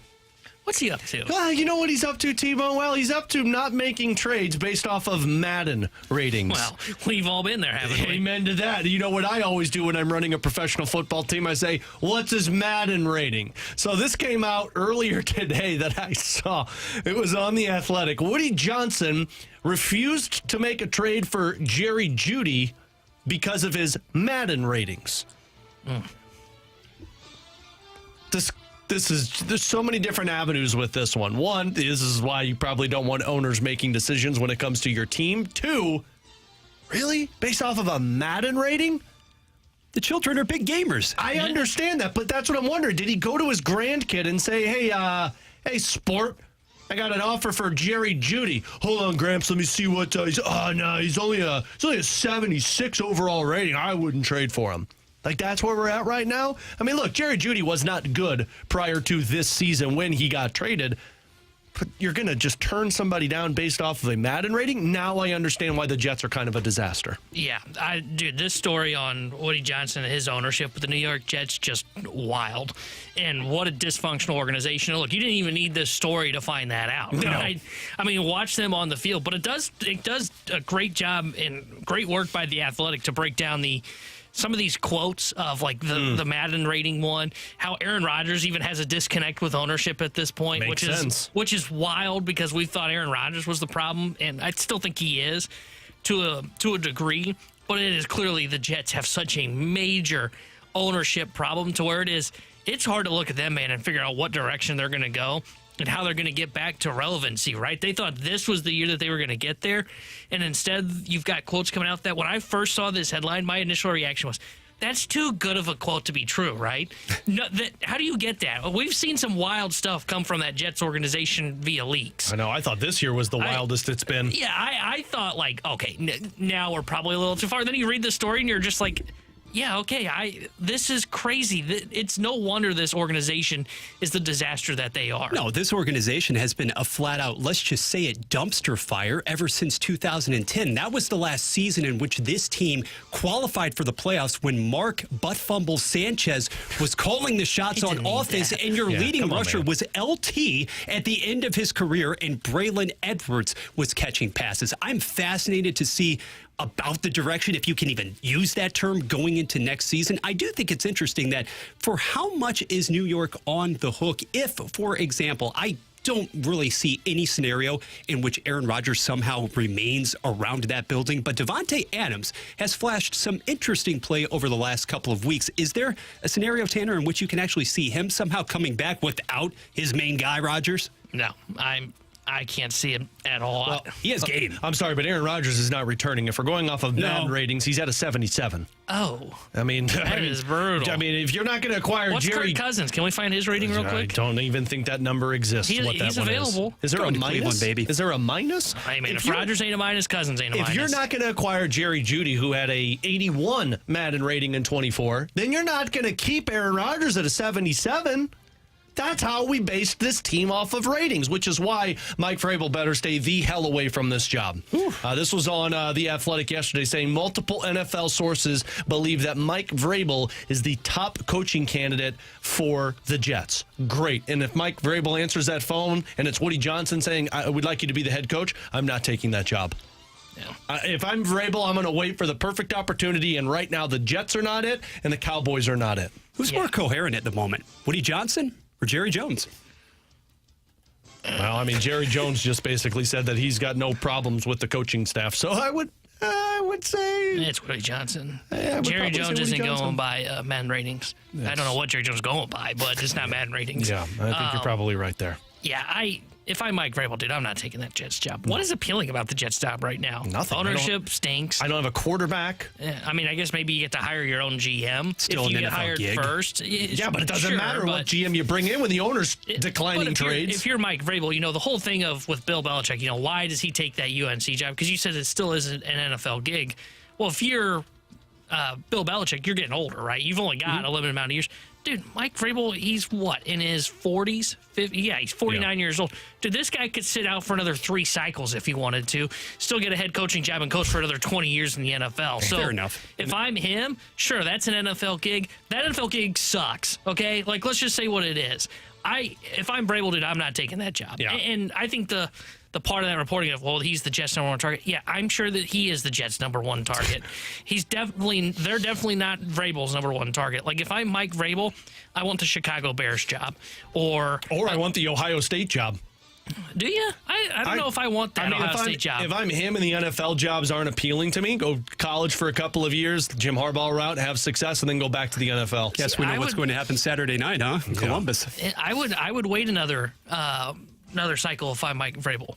What's he up to? Well, you know what he's up to, T-Bone? Well, he's up to not making trades based off of Madden ratings. Well, we've all been there, haven't we? Amen to that. You know what I always do when I'm running a professional football team? I say, what's his Madden rating? So this came out earlier today that I saw. It was on The Athletic. Woody Johnson refused to make a trade for Jerry Jeudy because of his Madden ratings. There's so many different avenues with this one. One, this is why you probably don't want owners making decisions when it comes to your team. 2, really? Based off of a Madden rating? The children are big gamers. I understand that, but that's what I'm wondering. Did he go to his grandkid and say, hey, sport, I got an offer for Jerry Jeudy. Hold on, Gramps, let me see what he's... Oh, no, he's only a 76 overall rating. I wouldn't trade for him. Like, that's where we're at right now? I mean, look, Jerry Jeudy was not good prior to this season when he got traded. But you're going to just turn somebody down based off of a Madden rating? Now I understand why the Jets are kind of a disaster. Yeah, dude, this story on Woody Johnson and his ownership with the New York Jets, just wild. And what a dysfunctional organization. Look, you didn't even need this story to find that out. No. Right? I mean, watch them on the field. But it does a great job and great work by The Athletic to break down some of these quotes of like the Madden rating one, how Aaron Rodgers even has a disconnect with ownership at this point, which is wild because we thought Aaron Rodgers was the problem, and I still think he is to a degree, but it is clearly the Jets have such a major ownership problem to where it's hard to look at them, man, and figure out what direction they're going to go and how they're going to get back to relevancy, right? They thought this was the year that they were going to get there, and instead you've got quotes coming out that when I first saw this headline, my initial reaction was, that's too good of a quote to be true, right? No, how do you get that? Well, we've seen some wild stuff come from that Jets organization via leaks. I know. I thought this year was the wildest it's been. Yeah, I thought, like, okay, now we're probably a little too far. Then you read the story and you're just like, yeah, okay, this is crazy. It's no wonder this organization is the disaster that they are. No, this organization has been a flat-out, let's just say it, dumpster fire ever since 2010. That was the last season in which this team qualified for the playoffs when Mark Butt-Fumble Sanchez was calling the shots on offense, and your leading rusher was LT at the end of his career, and Braylon Edwards was catching passes. I'm fascinated to see about the direction, if you can even use that term, going into next season. I do think it's interesting that for how much is New York on the hook if, for example, I don't really see any scenario in which Aaron Rodgers somehow remains around that building, but Devontae Adams has flashed some interesting play over the last couple of weeks. Is there a scenario, Tanner, in which you can actually see him somehow coming back without his main guy, Rodgers? No, I can't see him at all. Well, he has game. I'm sorry, but Aaron Rodgers is not returning. If we're going off of Madden ratings, he's at a 77. Oh. I mean, that is brutal. I mean, if you're not going to acquire What's Jerry... Kirk Cousins? Can we find his rating real quick? I don't even think that number exists. He's available. Is there a minus? Baby. Is there a minus? I mean, if Rodgers ain't a minus, Cousins ain't a minus. If you're not going to acquire Jerry Jeudy, who had a 81 Madden rating in 24, then you're not going to keep Aaron Rodgers at a 77. That's how we based this team off of ratings, which is why Mike Vrabel better stay the hell away from this job. This was on The Athletic yesterday, saying multiple NFL sources believe that Mike Vrabel is the top coaching candidate for the Jets. Great. And if Mike Vrabel answers that phone and it's Woody Johnson saying, I would like you to be the head coach, I'm not taking that job. Yeah. If I'm Vrabel, I'm going to wait for the perfect opportunity, and right now the Jets are not it, and the Cowboys are not it. Who's more coherent at the moment, Woody Johnson or Jerry Jones? Well, I mean, Jerry Jones just basically said that he's got no problems with the coaching staff, so I would say it's Woody Johnson. Jerry Jones isn't going by Madden ratings. I don't know what Jerry Jones is going by, but it's not Madden ratings. Yeah, I think you're probably right there. Yeah, if I'm Mike Vrabel, dude, I'm not taking that Jets job. What is appealing about the Jets job right now? Nothing. Ownership stinks. I don't have a quarterback. I mean, I guess maybe you get to hire your own GM. Still if you an get NFL hired gig. first. Yeah, but it doesn't matter what GM you bring in when the owner's declining trades. If you're Mike Vrabel, the whole thing with Bill Belichick, why does he take that UNC job? Because you said it still isn't an NFL gig. Well, if you're Bill Belichick, you're getting older, right? You've only got a limited amount of years. Dude, Mike Vrabel, he's what, in his 40s? 50? Yeah, he's 49 years old. Dude, this guy could sit out for another 3 cycles if he wanted to, still get a head coaching job and coach for another 20 years in the NFL. So fair enough. If I'm him, sure, that's an NFL gig. That NFL gig sucks, okay? Like, let's just say what it is. If I'm Vrabel, dude, I'm not taking that job. Yeah. And I think the part of that reporting of, well, he's the Jets' number one target. Yeah, I'm sure that he is the Jets' number one target. They're definitely not Vrabel's number one target. Like, if I'm Mike Vrabel, I want the Chicago Bears job. Or I want the Ohio State job. Do you? I don't know if I want that Ohio State job. If I'm him and the NFL jobs aren't appealing to me, go college for a couple of years, Jim Harbaugh route, have success, and then go back to the NFL. Guess we know what's going to happen Saturday night, huh? In Columbus. I would wait another cycle if I'm Mike Vrabel.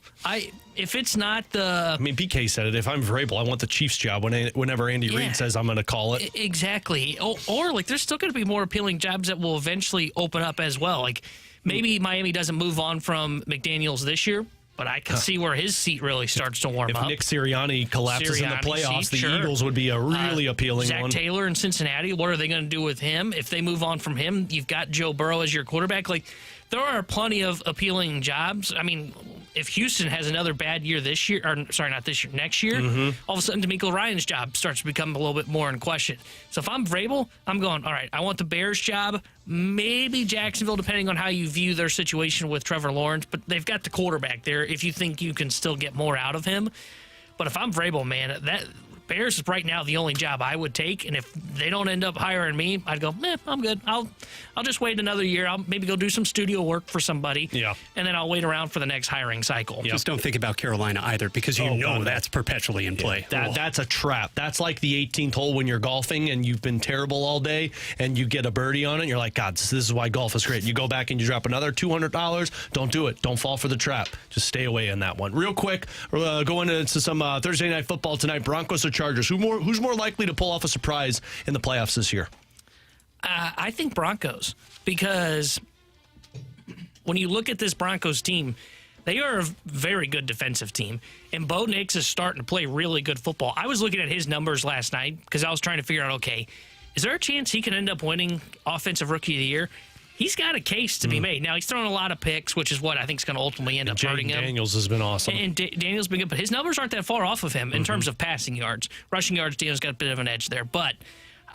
If it's not the... I mean, PK said it. If I'm Vrabel, I want the Chiefs job whenever Andy Reid says I'm going to call it. Exactly. Or like, there's still going to be more appealing jobs that will eventually open up as well. Like, maybe Miami doesn't move on from McDaniels this year, but I can see where his seat really starts to warm up. If Nick Sirianni collapses in the playoffs, the Eagles would be a really appealing one. Zach Taylor in Cincinnati, what are they going to do with him? If they move on from him, you've got Joe Burrow as your quarterback. Like, there are plenty of appealing jobs. I mean, if Houston has another bad year this year, or sorry, not this year, next year, all of a sudden DeMeco Ryan's job starts to become a little bit more in question. So if I'm Vrabel, I'm going, all right, I want the Bears job, maybe Jacksonville, depending on how you view their situation with Trevor Lawrence, but they've got the quarterback there if you think you can still get more out of him. But if I'm Vrabel, man, that Bears is right now the only job I would take, and if they don't end up hiring me, I'd go, I'm good. I'll just wait another year. I'll maybe go do some studio work for somebody, and then I'll wait around for the next hiring cycle. Just don't think about Carolina either, because that's perpetually in play. That's a trap. That's like the 18th hole when you're golfing and you've been terrible all day, and you get a birdie on it, and you're like, God, this is why golf is great. You go back and you drop another $200. Don't do it. Don't fall for the trap. Just stay away in that one. Real quick, we're going into some Thursday night football tonight. Broncos or Chargers? Who's more likely to pull off a surprise in the playoffs this year? I think Broncos, because when you look at this Broncos team, they are a very good defensive team, and Bo Nix is starting to play really good football. I was looking at his numbers last night because I was trying to figure out, okay, is there a chance he can end up winning Offensive Rookie of the Year? He's got a case to be made. Now, he's thrown a lot of picks, which is what I think is going to ultimately end up hurting him. Daniels has been awesome. And Daniels been good, but his numbers aren't that far off of him in terms of passing yards. Rushing yards, Daniels got a bit of an edge there. But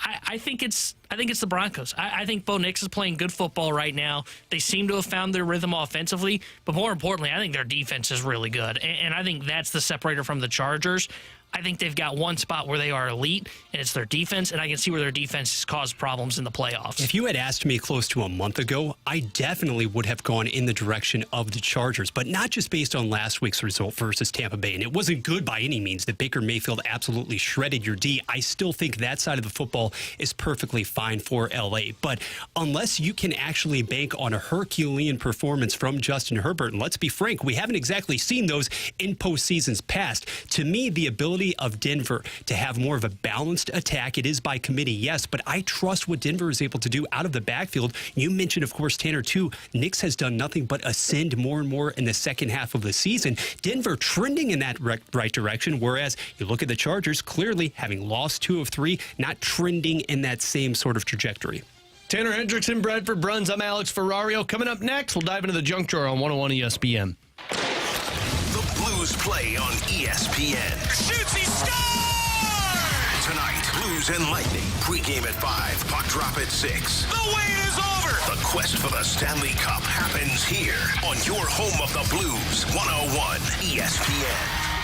I think it's the Broncos. I think Bo Nix is playing good football right now. They seem to have found their rhythm offensively, but more importantly, I think their defense is really good. And I think that's the separator from the Chargers. I think they've got one spot where they are elite, and it's their defense, and I can see where their defense has caused problems in the playoffs. If you had asked me close to a month ago, I definitely would have gone in the direction of the Chargers, but not just based on last week's result versus Tampa Bay. And it wasn't good by any means that Baker Mayfield absolutely shredded your D. I still think that side of the football is perfectly fine for LA. But unless you can actually bank on a Herculean performance from Justin Herbert, and let's be frank, we haven't exactly seen those in postseasons past. To me, the ability of Denver to have more of a balanced attack, it is by committee, yes, but I trust what Denver is able to do out of the backfield. You mentioned, of course, Tanner, too. Knicks has done nothing but ascend more and more in the second half of the season. Denver trending in that right direction, whereas you look at the Chargers, clearly having lost 2 of 3, not trending in that same sort of trajectory. Tanner Hendrickson, Bradford Bruns. I'm Alex Ferrario. Coming up next, we'll dive into the junk drawer on 101 ESPN. The Blues play on ESPN. Shoots, he scores! Tonight, Blues and Lightning. Pre-game at 5, puck drop at 6. The wait is over! The quest for the Stanley Cup happens here on your home of the Blues, 101 ESPN.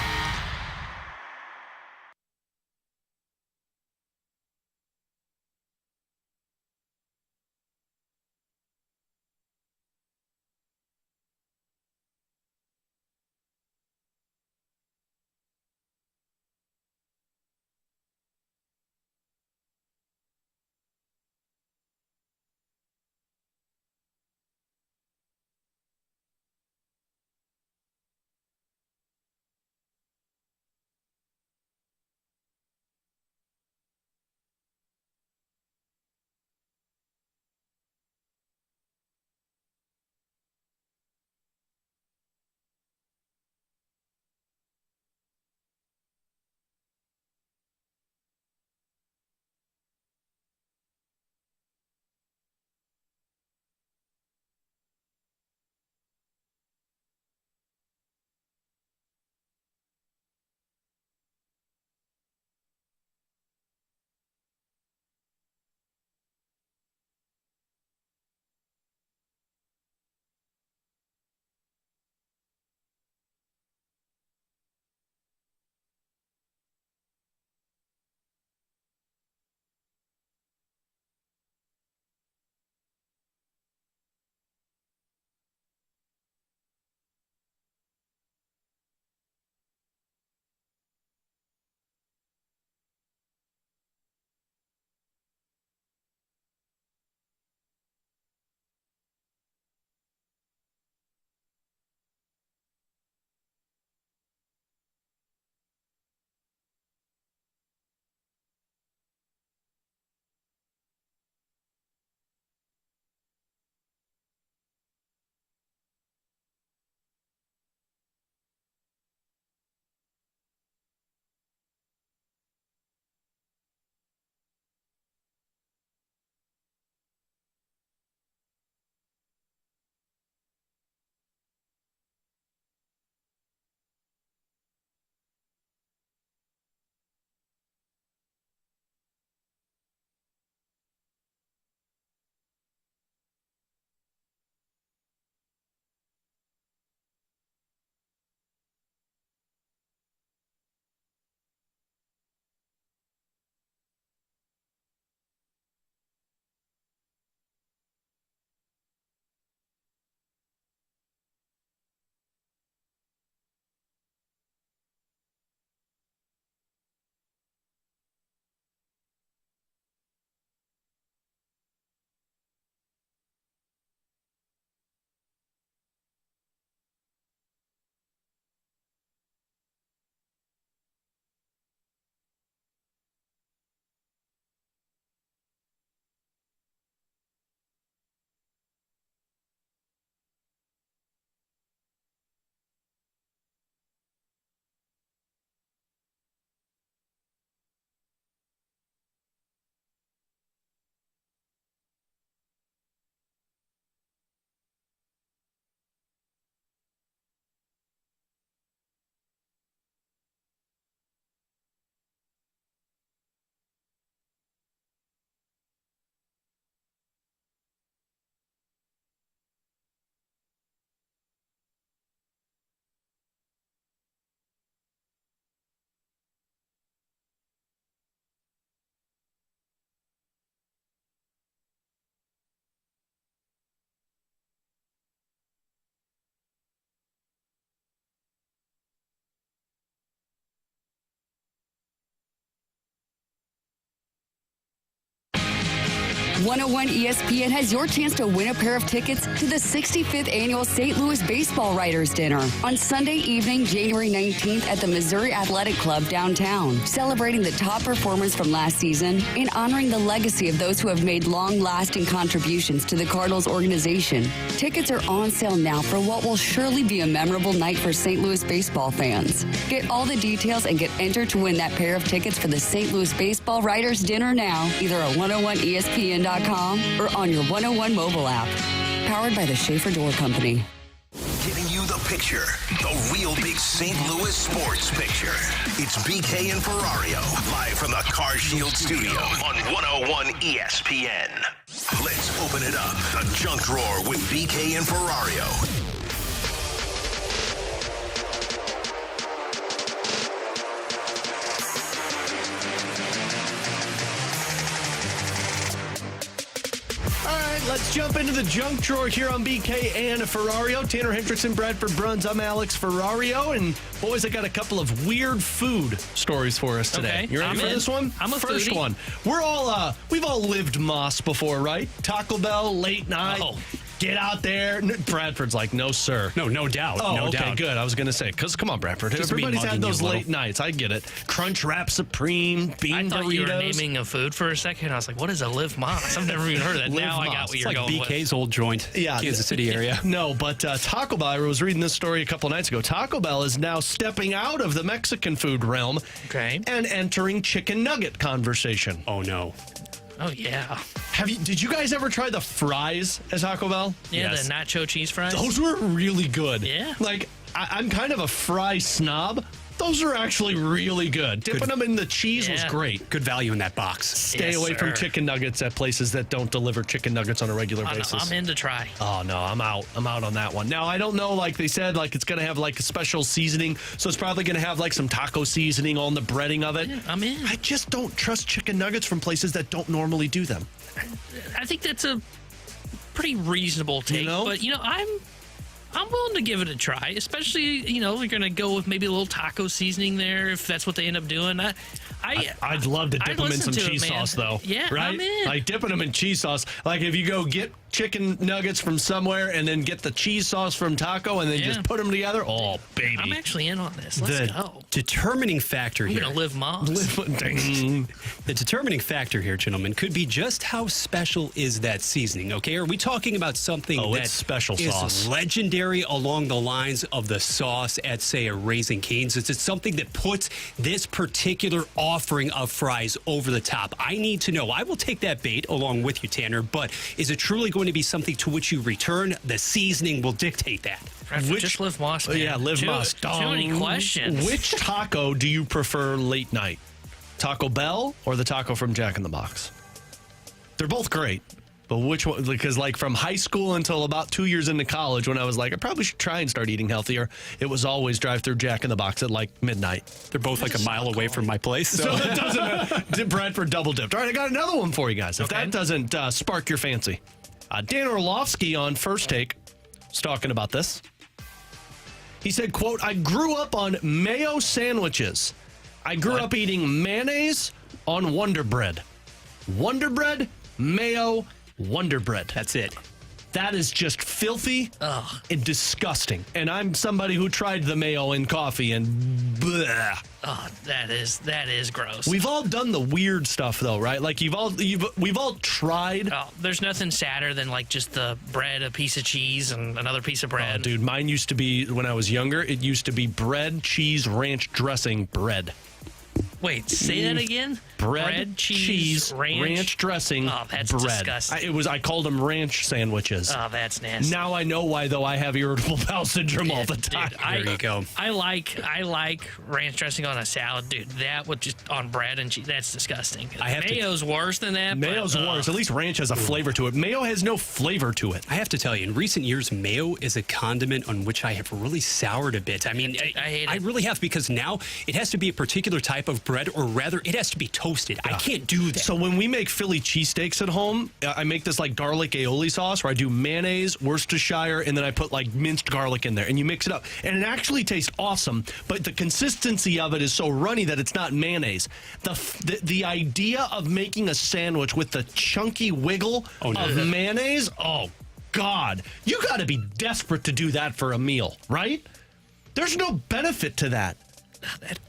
.101 ESPN has your chance to win a pair of tickets to the 65th Annual St. Louis Baseball Writers Dinner on Sunday evening, January 19th at the Missouri Athletic Club downtown, celebrating the top performers from last season and honoring the legacy of those who have made long-lasting contributions to the Cardinals organization. Tickets are on sale now for what will surely be a memorable night for St. Louis baseball fans. Get all the details and get entered to win that pair of tickets for the St. Louis Baseball Writers Dinner now, either at 101ESPN.com 101ESPN.com or on your 101 mobile app. Powered by the Schaefer Door Company. Giving you the picture, the real big St. Louis sports picture. It's BK and Ferrario, live from the Car Shield studio on 101 ESPN. Let's open it up. The junk drawer with BK and Ferrario. Let's jump into the junk drawer here on BK and Ferrario. Tanner Hendrickson, Bradford Bruns. I'm Alex Ferrario. And boys, I got a couple of weird food stories for us today. Okay, You ready for this one? I'm a First foodie. one. We've all lived Moss before, right? Taco Bell, late night. Oh. Get out there. Bradford's like, no, sir. No doubt. Oh, no okay, doubt. good. I was going to say, because come on, Bradford. Just be Everybody's had mugging those you a late little. nights. I get it. Crunch Wrap Supreme, bean I thought burritos. you were naming a food for a second. I was like, what is a Live Moss? I've never even heard of that. Live Now I got Moss. what It's you're Like going with. BK's old joint, Kansas City area. No, but Taco Bell, I was reading this story a couple nights ago. Taco Bell is now stepping out of the Mexican food realm and entering chicken nugget conversation. Oh, no. Oh, yeah. Did you guys ever try the fries at Taco Bell? Yeah, Yes. the nacho cheese fries. Those were really good. Yeah. Like, I'm kind of a fry snob. Those are actually really good. Dipping them in the cheese was Yeah. great. Good value in that box. Stay Yes, away from sir. chicken nuggets at places that don't deliver chicken nuggets on a regular basis. I'm in to try. Oh, no, I'm out. I'm out on that one. Now, I don't know, like they said, like it's going to have like a special seasoning. So it's probably going to have like some taco seasoning on the breading of it. Yeah, I'm in. I just don't trust chicken nuggets from places that don't normally do them. I think that's a pretty reasonable take. You know? But, I'm willing to give it a try, especially, we're going to go with maybe a little taco seasoning there if that's what they end up doing. I'd love to dip them in listen some to it, cheese man. sauce, though. Yeah, right? I'm in. Like dipping them in cheese sauce. Like if you go get chicken nuggets from somewhere and then get the cheese sauce from taco and then just put them together. Oh, baby. I'm actually in on this. Let's go. Determining factor I'm here. going to live Moss. The determining factor here, gentlemen, could be just how special is that seasoning, okay? Are we talking about something that it's special is sauce. legendary along the lines of the sauce at, say, a Raising Cane's? Is it something that puts this particular offering of fries over the top? I need to know. I will take that bait along with you, Tanner, but is it truly going to be something to which you return? The seasoning will dictate that. Just live Moss, man. Yeah, live Moss. Too many questions. Which taco do you prefer late night? Taco Bell or the taco from Jack in the Box? They're both great. But which one? Because like from high school until about 2 years into college, when I was like, I probably should try and start eating healthier, it was always drive through Jack in the Box at like midnight. They're both like a mile away from my place. So it doesn't. Bradford double dipped. All right, I got another one for you guys. If that doesn't spark your fancy, Dan Orlovsky on First Take was talking about this. He said, quote, I grew up on mayo sandwiches. I grew up eating mayonnaise on Wonder Bread. Wonder Bread, mayo, Wonder Bread. That's it. That is just filthy and disgusting. And I'm somebody who tried the mayo in coffee and bleh. Oh, that is gross. We've all done the weird stuff though, right? Like we've all tried. Oh, there's nothing sadder than like just the bread, a piece of cheese, and another piece of bread. Oh, dude, mine used to be, when I was younger, it used to be bread, cheese, ranch dressing, bread. Wait, say that again? Bread, cheese, ranch dressing, Oh, that's bread. disgusting. I called them ranch sandwiches. Oh, that's nasty. Now I know why, though. I have irritable bowel syndrome all the time. Dude, There you go. I like ranch dressing on a salad, dude. That would just on bread and cheese. That's disgusting. Mayo's worse than that. Mayo's worse. At least ranch has a flavor to it. Mayo has no flavor to it. I have to tell you, in recent years, mayo is a condiment on which I have really soured a bit. I mean, I hate it. I really have, because now it has to be a particular type of bread, or rather, it has to be toasted. I can't do that. So when we make Philly cheesesteaks at home, I make this like garlic aioli sauce where I do mayonnaise, Worcestershire, and then I put like minced garlic in there, and you mix it up. And it actually tastes awesome, but the consistency of it is so runny that it's not mayonnaise. The idea of making a sandwich with the chunky wiggle of mayonnaise, oh, God. You got to be desperate to do that for a meal, right? There's no benefit to that.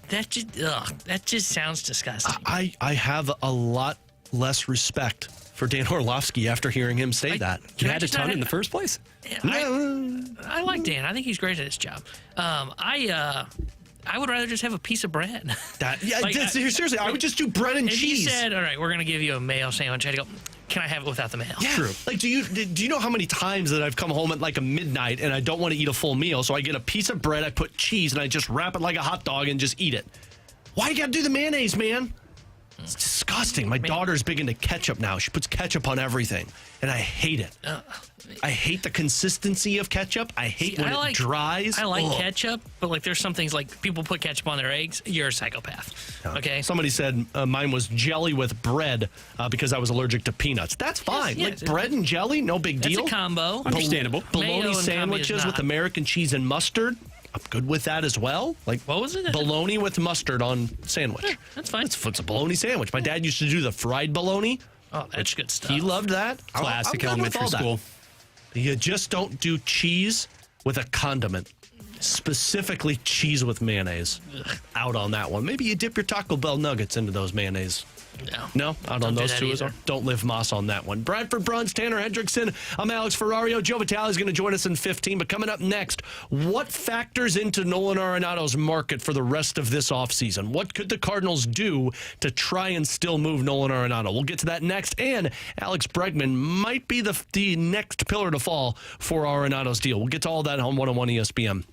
That just sounds disgusting. I have a lot less respect for Dan Orlovsky after hearing him say that. You had a ton in the first place? I like Dan. I think he's great at his job. I would rather just have a piece of bread. Seriously, I would just do bread and if cheese. If he said, all right, we're going to give you a mayo sandwich, I'd go, can I have it without the mayo? Yeah. True. Like, do you know how many times that I've come home at like a midnight and I don't want to eat a full meal, so I get a piece of bread, I put cheese, and I just wrap it like a hot dog and just eat it? Why you got to do the mayonnaise, man? It's disgusting. My daughter's big into ketchup now. She puts ketchup on everything, and I hate it. I hate the consistency of ketchup. I hate when it dries. I like ketchup, but like there's some things like people put ketchup on their eggs. You're a psychopath. Okay. Somebody said mine was jelly with bread because I was allergic to peanuts. That's fine. Yes, like bread and jelly, no big deal. That's a combo. Understandable. Bologna sandwiches with American cheese and mustard. I'm good with that as well. Like, what was it? Bologna with mustard on sandwich. Yeah, that's fine. It's a bologna sandwich. My dad used to do the fried bologna. Oh, that's good stuff. He loved that. Classic elementary school. You just don't do cheese with a condiment. Specifically cheese with mayonnaise. Ugh. Out on that one. Maybe you dip your Taco Bell nuggets into those mayonnaise. No, out on those two as well. Don't live Moss on that one. Bradford Bruns, Tanner Hendrickson. I'm Alex Ferrario. Joe Vitale is going to join us in 15. But coming up next, what factors into Nolan Arenado's market for the rest of this offseason? What could the Cardinals do to try and still move Nolan Arenado? We'll get to that next. And Alex Bregman might be the next pillar to fall for Arenado's deal. We'll get to all that on 101 ESPN.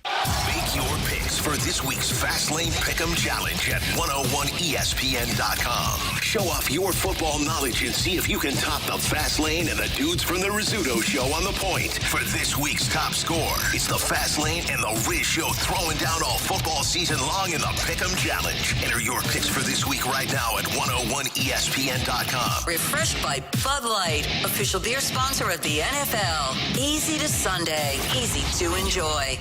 Make your picks for this week's Fastlane Pick'em Challenge at 101ESPN.com. Show off your football knowledge and see if you can top the Fastlane and the dudes from the Rizzuto Show on the point. For this week's top score, it's the Fastlane and the Riz Show throwing down all football season long in the Pick'em Challenge. Enter your picks for this week right now at 101ESPN.com. Refreshed by Bud Light, official beer sponsor of the NFL. Easy to Sunday, easy to enjoy.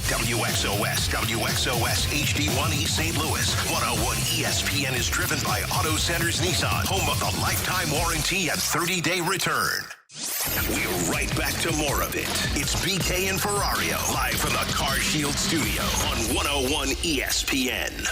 WXOS, WXOS HD1 East St. Louis. 101 ESPN is driven by Auto Centers Nissan, home of the lifetime warranty and 30-day return. We're right back to more of it. It's BK and Ferrario, live from the Car Shield studio on 101 ESPN.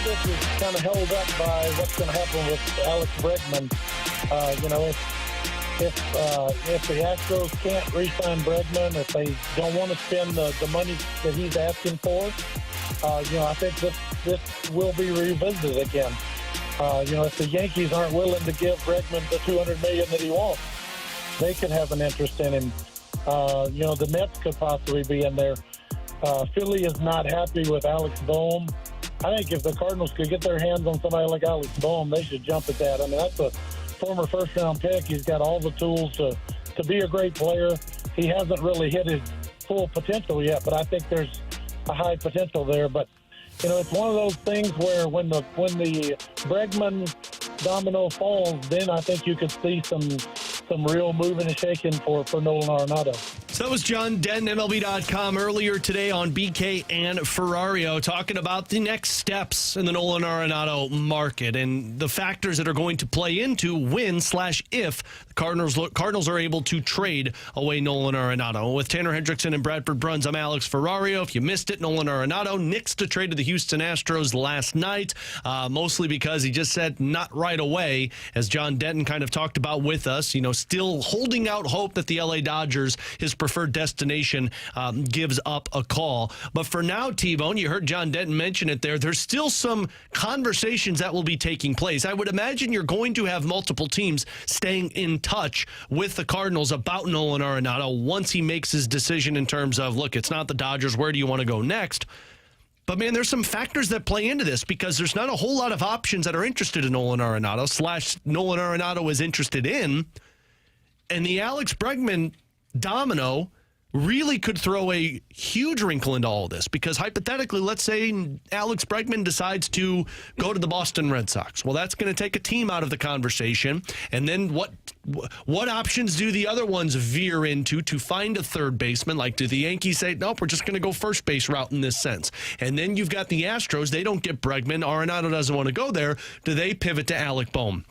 This is kind of held up by what's going to happen with Alex Bregman. If the Astros can't re-sign Bregman, if they don't want to spend the money that he's asking for, I think this will be revisited again. If the Yankees aren't willing to give Bregman the $200 million that he wants, they could have an interest in him. The Mets could possibly be in there. Philly is not happy with Alex Bohm. I think if the Cardinals could get their hands on somebody like Alex Bohm, they should jump at that. I mean, that's a former first-round pick. He's got all the tools to be a great player. He hasn't really hit his full potential yet, but I think there's a high potential there. But, it's one of those things where when the Bregman domino falls, then I think you could see some real moving and shaking for Nolan Arenado. So that was John Denton, MLB.com, earlier today on BK and Ferrario, talking about the next steps in the Nolan Arenado market and the factors that are going to play into when/if the Cardinals are able to trade away Nolan Arenado. With Tanner Hendrickson and Bradford Bruns, I'm Alex Ferrario. If you missed it, Nolan Arenado nixed a trade to the Houston Astros last night, mostly because he just said not right away, as John Denton kind of talked about with us, still holding out hope that the LA Dodgers, his preferred destination, gives up a call. But for now, T-Bone, you heard John Denton mention it there. There's still some conversations that will be taking place. I would imagine you're going to have multiple teams staying in touch with the Cardinals about Nolan Arenado once he makes his decision in terms of, look, it's not the Dodgers. Where do you want to go next? But, man, there's some factors that play into this because there's not a whole lot of options that are interested in Nolan Arenado / Nolan Arenado is interested in. And the Alex Bregman domino really could throw a huge wrinkle into all of this because hypothetically, let's say Alex Bregman decides to go to the Boston Red Sox. Well, that's going to take a team out of the conversation. And then what options do the other ones veer into to find a third baseman? Like, do the Yankees say, nope, we're just going to go first base route in this sense? And then you've got the Astros. They don't get Bregman. Arenado doesn't want to go there. Do they pivot to Alec Bohm?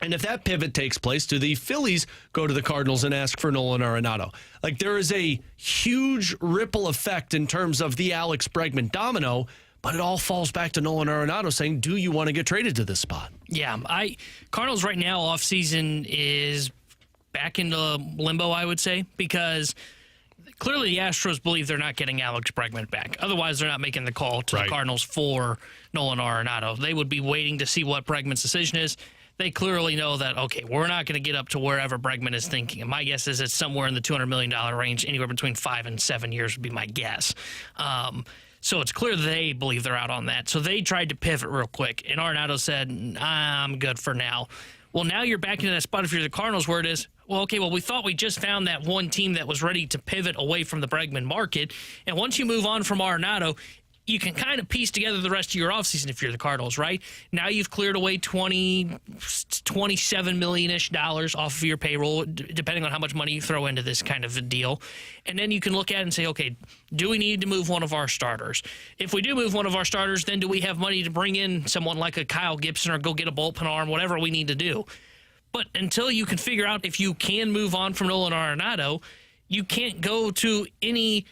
And if that pivot takes place, do the Phillies go to the Cardinals and ask for Nolan Arenado? Like, there is a huge ripple effect in terms of the Alex Bregman domino, but it all falls back to Nolan Arenado saying, do you want to get traded to this spot? Yeah, Cardinals right now, offseason is back into limbo, I would say, because clearly the Astros believe they're not getting Alex Bregman back. Otherwise, they're not making the call to the Cardinals for Nolan Arenado. They would be waiting to see what Bregman's decision is. They clearly know that, okay, we're not going to get up to wherever Bregman is thinking. And my guess is it's somewhere in the $200 million range, anywhere between 5 and 7 years would be my guess. So it's clear they believe they're out on that. So they tried to pivot real quick. And Arenado said, I'm good for now. Well, now you're back into that spot if you're the Cardinals where it is, we thought we just found that one team that was ready to pivot away from the Bregman market. And once you move on from Arenado, you can kind of piece together the rest of your offseason if you're the Cardinals, right? Now you've cleared away $27 million-ish off of your payroll, depending on how much money you throw into this kind of a deal. And then you can look at it and say, okay, do we need to move one of our starters? If we do move one of our starters, then do we have money to bring in someone like a Kyle Gibson or go get a bullpen arm, whatever we need to do? But until you can figure out if you can move on from Nolan Arenado, you can't go to any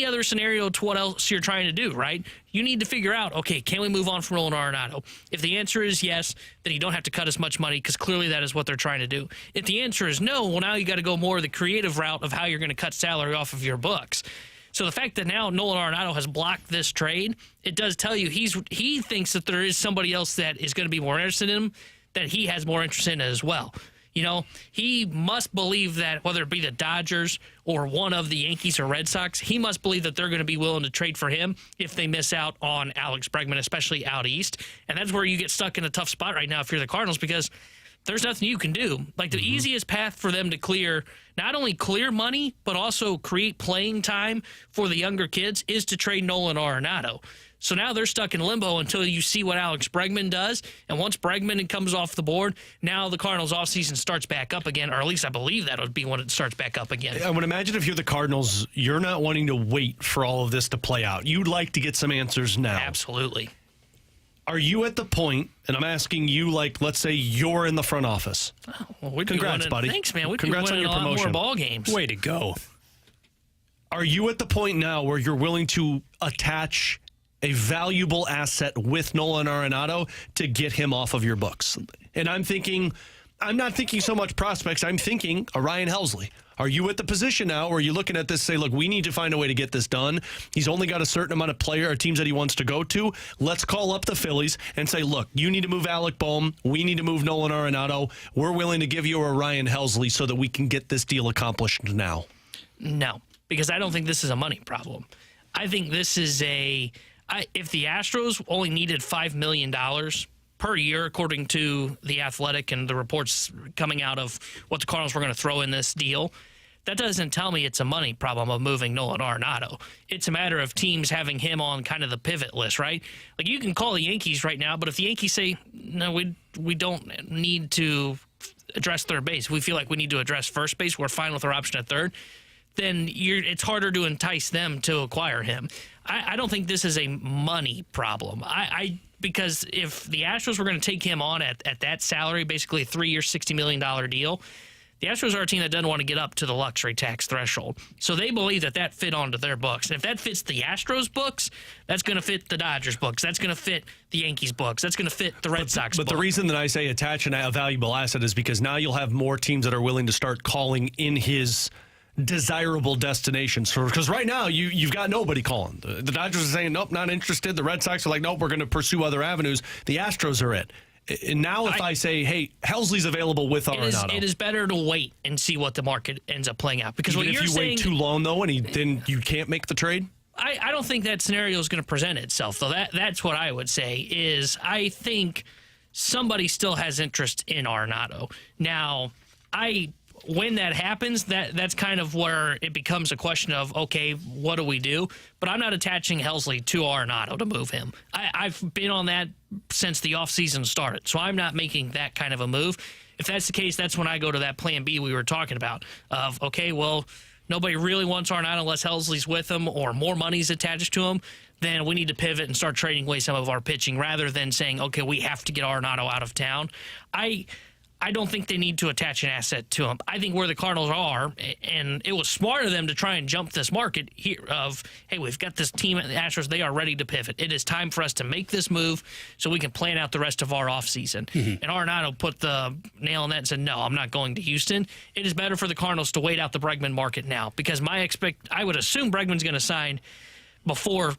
other scenario to what else you're trying to do, right? You need to figure out, okay, can we move on from Nolan Arenado? If the answer is yes, then you don't have to cut as much money because clearly that is what they're trying to do. If the answer is no, well, now you got to go more the creative route of how you're going to cut salary off of your books. So the fact that now Nolan Arenado has blocked this trade, it does tell you he thinks that there is somebody else that is going to be more interested in him, that he has more interest in as well. He must believe that whether it be the Dodgers or one of the Yankees or Red Sox, he must believe that they're going to be willing to trade for him if they miss out on Alex Bregman, especially out east. And that's where you get stuck in a tough spot right now if you're the Cardinals because there's nothing you can do. Like the easiest path for them to clear, not only clear money, but also create playing time for the younger kids is to trade Nolan Arenado. So now they're stuck in limbo until you see what Alex Bregman does. And once Bregman comes off the board, now the Cardinals offseason starts back up again, or at least I believe that would be when it starts back up again. I would imagine if you're the Cardinals, you're not wanting to wait for all of this to play out. You'd like to get some answers now. Absolutely. Are you at the point, and I'm asking you, like, let's say you're in the front office. Oh, well, Congrats, buddy. Thanks, man. We'd Congrats be winning on your a lot promotion. more ball games. Way to go. Are you at the point now where you're willing to attach a valuable asset with Nolan Arenado to get him off of your books? And I'm not thinking so much prospects. I'm thinking a Ryan Helsley. Are you at the position now where you're looking at this, say, look, we need to find a way to get this done. He's only got a certain amount of player or teams that he wants to go to. Let's call up the Phillies and say, look, you need to move Alec Boehm. We need to move Nolan Arenado. We're willing to give you a Ryan Helsley so that we can get this deal accomplished now. No, because I don't think this is a money problem. I think this is if the Astros only needed $5 million per year, according to The Athletic and the reports coming out of what the Cardinals were going to throw in this deal, that doesn't tell me it's a money problem of moving Nolan Arenado. It's a matter of teams having him on kind of the pivot list, right? Like, you can call the Yankees right now, but if the Yankees say, no, we don't need to address third base, we feel like we need to address first base, we're fine with our option at third, then it's harder to entice them to acquire him. I don't think this is a money problem. Because if the Astros were going to take him on at that salary, basically a 3-year, $60 million deal, the Astros are a team that doesn't want to get up to the luxury tax threshold. So they believe that fit onto their books. And if that fits the Astros books, that's going to fit the Dodgers books. That's going to fit the Yankees books. That's going to fit the Red Sox books. But the reason that I say attach a valuable asset is because now you'll have more teams that are willing to start calling in his desirable destinations. Because right now, you've got nobody calling. The Dodgers are saying, nope, not interested. The Red Sox are like, nope, we're going to pursue other avenues. The Astros are it. And now if I say, hey, Helsley's available with Arenado. It is better to wait and see what the market ends up playing out. Because even if you wait too long, though, and then you can't make the trade? I don't think that scenario is going to present itself, though. That's what I would say is I think somebody still has interest in Arenado. Now, when that happens, that's kind of where it becomes a question of, okay, what do we do? But I'm not attaching Helsley to Arenado to move him. I've been on that since the offseason started, so I'm not making that kind of a move. If that's the case, that's when I go to that plan B we were talking about of, okay, well, nobody really wants Arenado unless Helsley's with him or more money's attached to him. Then we need to pivot and start trading away some of our pitching rather than saying, okay, we have to get Arenado out of town. I don't think they need to attach an asset to him. I think where the Cardinals are, and it was smart of them to try and jump this market here of, hey, we've got this team at the Astros. They are ready to pivot. It is time for us to make this move so we can plan out the rest of our offseason. Mm-hmm. And Arenado put the nail in that and said, no, I'm not going to Houston. It is better for the Cardinals to wait out the Bregman market now because I would assume Bregman's going to sign before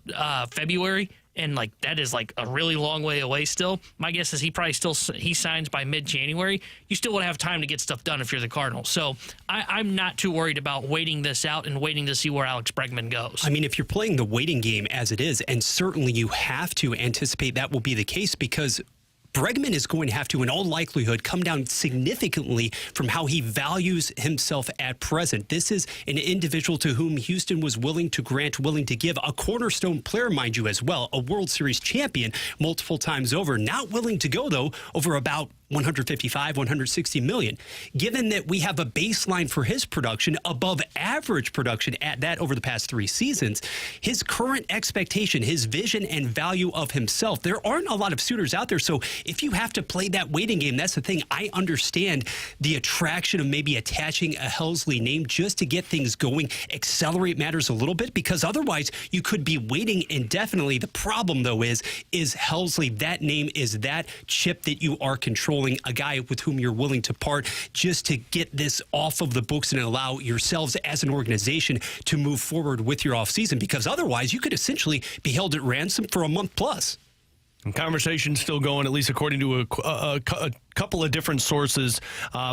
February. And that is a really long way away still. My guess is he signs by mid-January. You still would have time to get stuff done if you're the Cardinals. So I'm not too worried about waiting this out and waiting to see where Alex Bregman goes. I mean, if you're playing the waiting game as it is, and certainly you have to anticipate that will be the case because Bregman is going to have to, in all likelihood, come down significantly from how he values himself at present. This is an individual to whom Houston was willing to give a cornerstone player, mind you, as well, a World Series champion multiple times over. Not willing to go, though, over about 155, 160 million. Given that we have a baseline for his production, above average production at that over the past 3 seasons, his current expectation, his vision and value of himself, there aren't a lot of suitors out there. So if you have to play that waiting game, that's the thing. I understand the attraction of maybe attaching a Helsley name just to get things going, accelerate matters a little bit, because otherwise you could be waiting indefinitely. The problem, though, is Helsley, that name is that chip that you are controlling, a guy with whom you're willing to part just to get this off of the books and allow yourselves as an organization to move forward with your offseason, because otherwise you could essentially be held at ransom for a month plus. And conversation's still going, at least according to a couple of different sources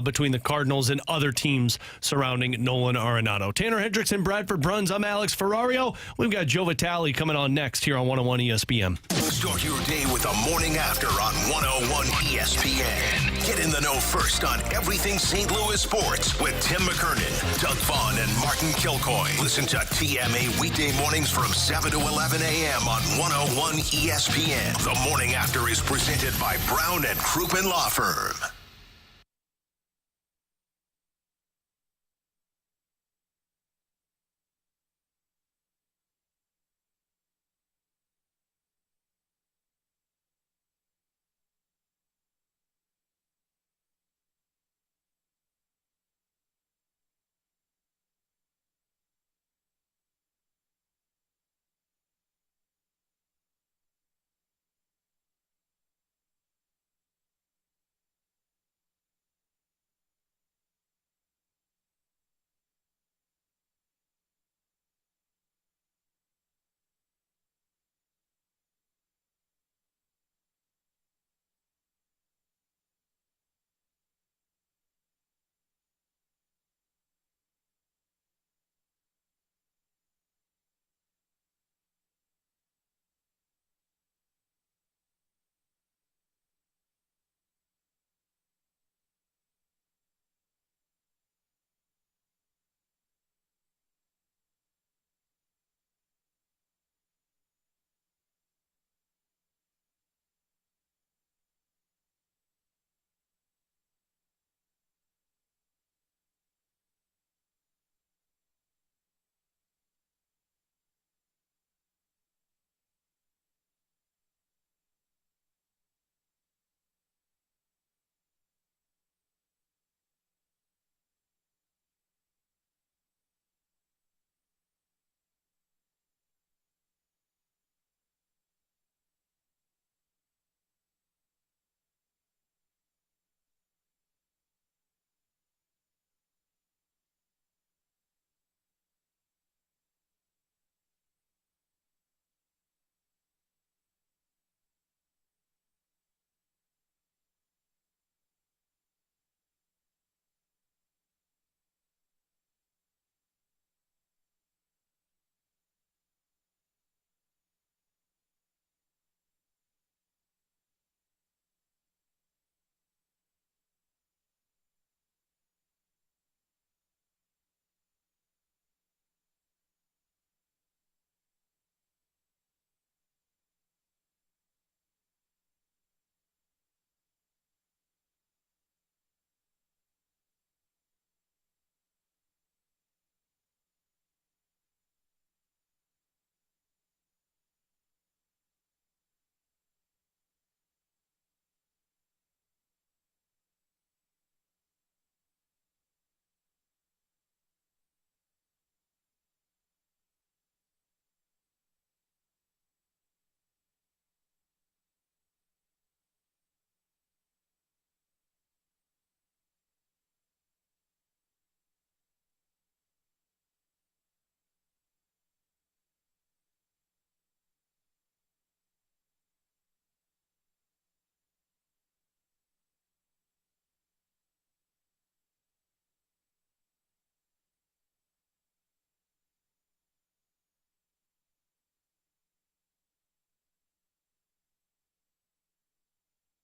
between the Cardinals and other teams surrounding Nolan Arenado. Tanner Hendricks and Bradford Bruns. I'm Alex Ferrario. We've got Joe Vitale coming on next here on 101 ESPN. Start your day with the morning after on 101 ESPN. Get in the know first on everything St. Louis sports with Tim McKernan, Doug Vaughn, and Martin Kilcoy. Listen to TMA weekday mornings from 7 to 11 a.m. on 101 ESPN. The morning after is presented by Brown and Crouppen Law Firm.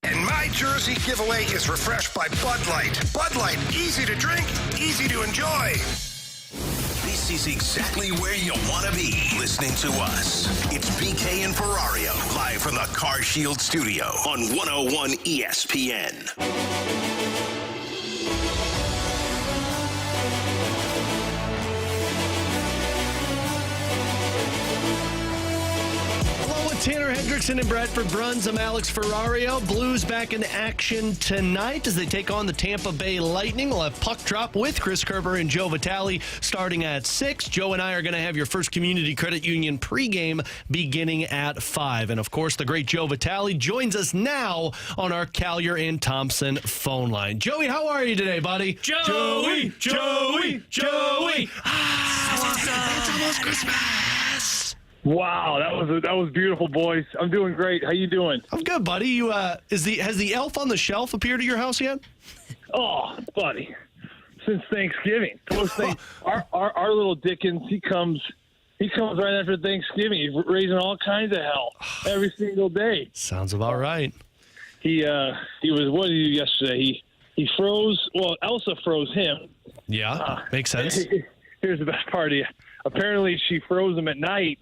And my jersey giveaway is refreshed by Bud Light. Bud Light, easy to drink, easy to enjoy. This is exactly where you want to be listening to us. It's BK and Ferrario, live from the Car Shield studio on 101 ESPN. Tanner Hendrickson and Bradford Bruns. I'm Alex Ferrario. Blues back in action tonight as they take on the Tampa Bay Lightning. We'll have Puck Drop with Chris Kerber and Joe Vitale starting at 6. Joe and I are going to have your First Community Credit Union pregame beginning at 5. And, of course, the great Joe Vitale joins us now on our Collier and Thompson phone line. Joey, how are you today, buddy? Joey! Ah, it's almost Christmas. Wow, that was beautiful, boys. I'm doing great. How you doing? I'm good, buddy. You has the elf on the shelf appeared at your house yet? Oh, buddy, since Thanksgiving. Our little Dickens, he comes right after Thanksgiving. He's raising all kinds of hell every single day. Sounds about right. He was, what did he do yesterday? He froze. Well, Elsa froze him. Yeah, makes sense. Here's the best part. Apparently, she froze him at night,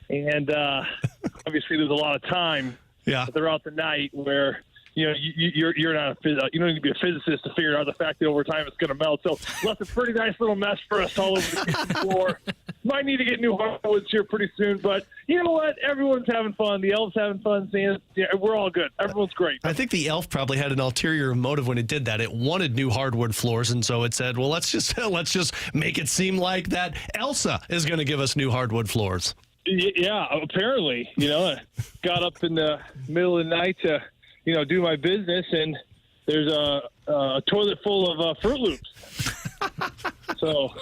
and obviously there's a lot of time throughout the night where you're not you don't need to be a physicist to figure out the fact that over time it's going to melt. So left a pretty nice little mess for us all over the kitchen floor. Might need to get new hardwoods here pretty soon, but you know what? Everyone's having fun. The elf's having fun. We're all good. Everyone's great. I think the elf probably had an ulterior motive when it did that. It wanted new hardwood floors, and so it said, "Well, let's just make it seem like that Elsa is going to give us new hardwood floors." Yeah, apparently. I got up in the middle of the night to do my business, and there's a toilet full of Fruit Loops. So,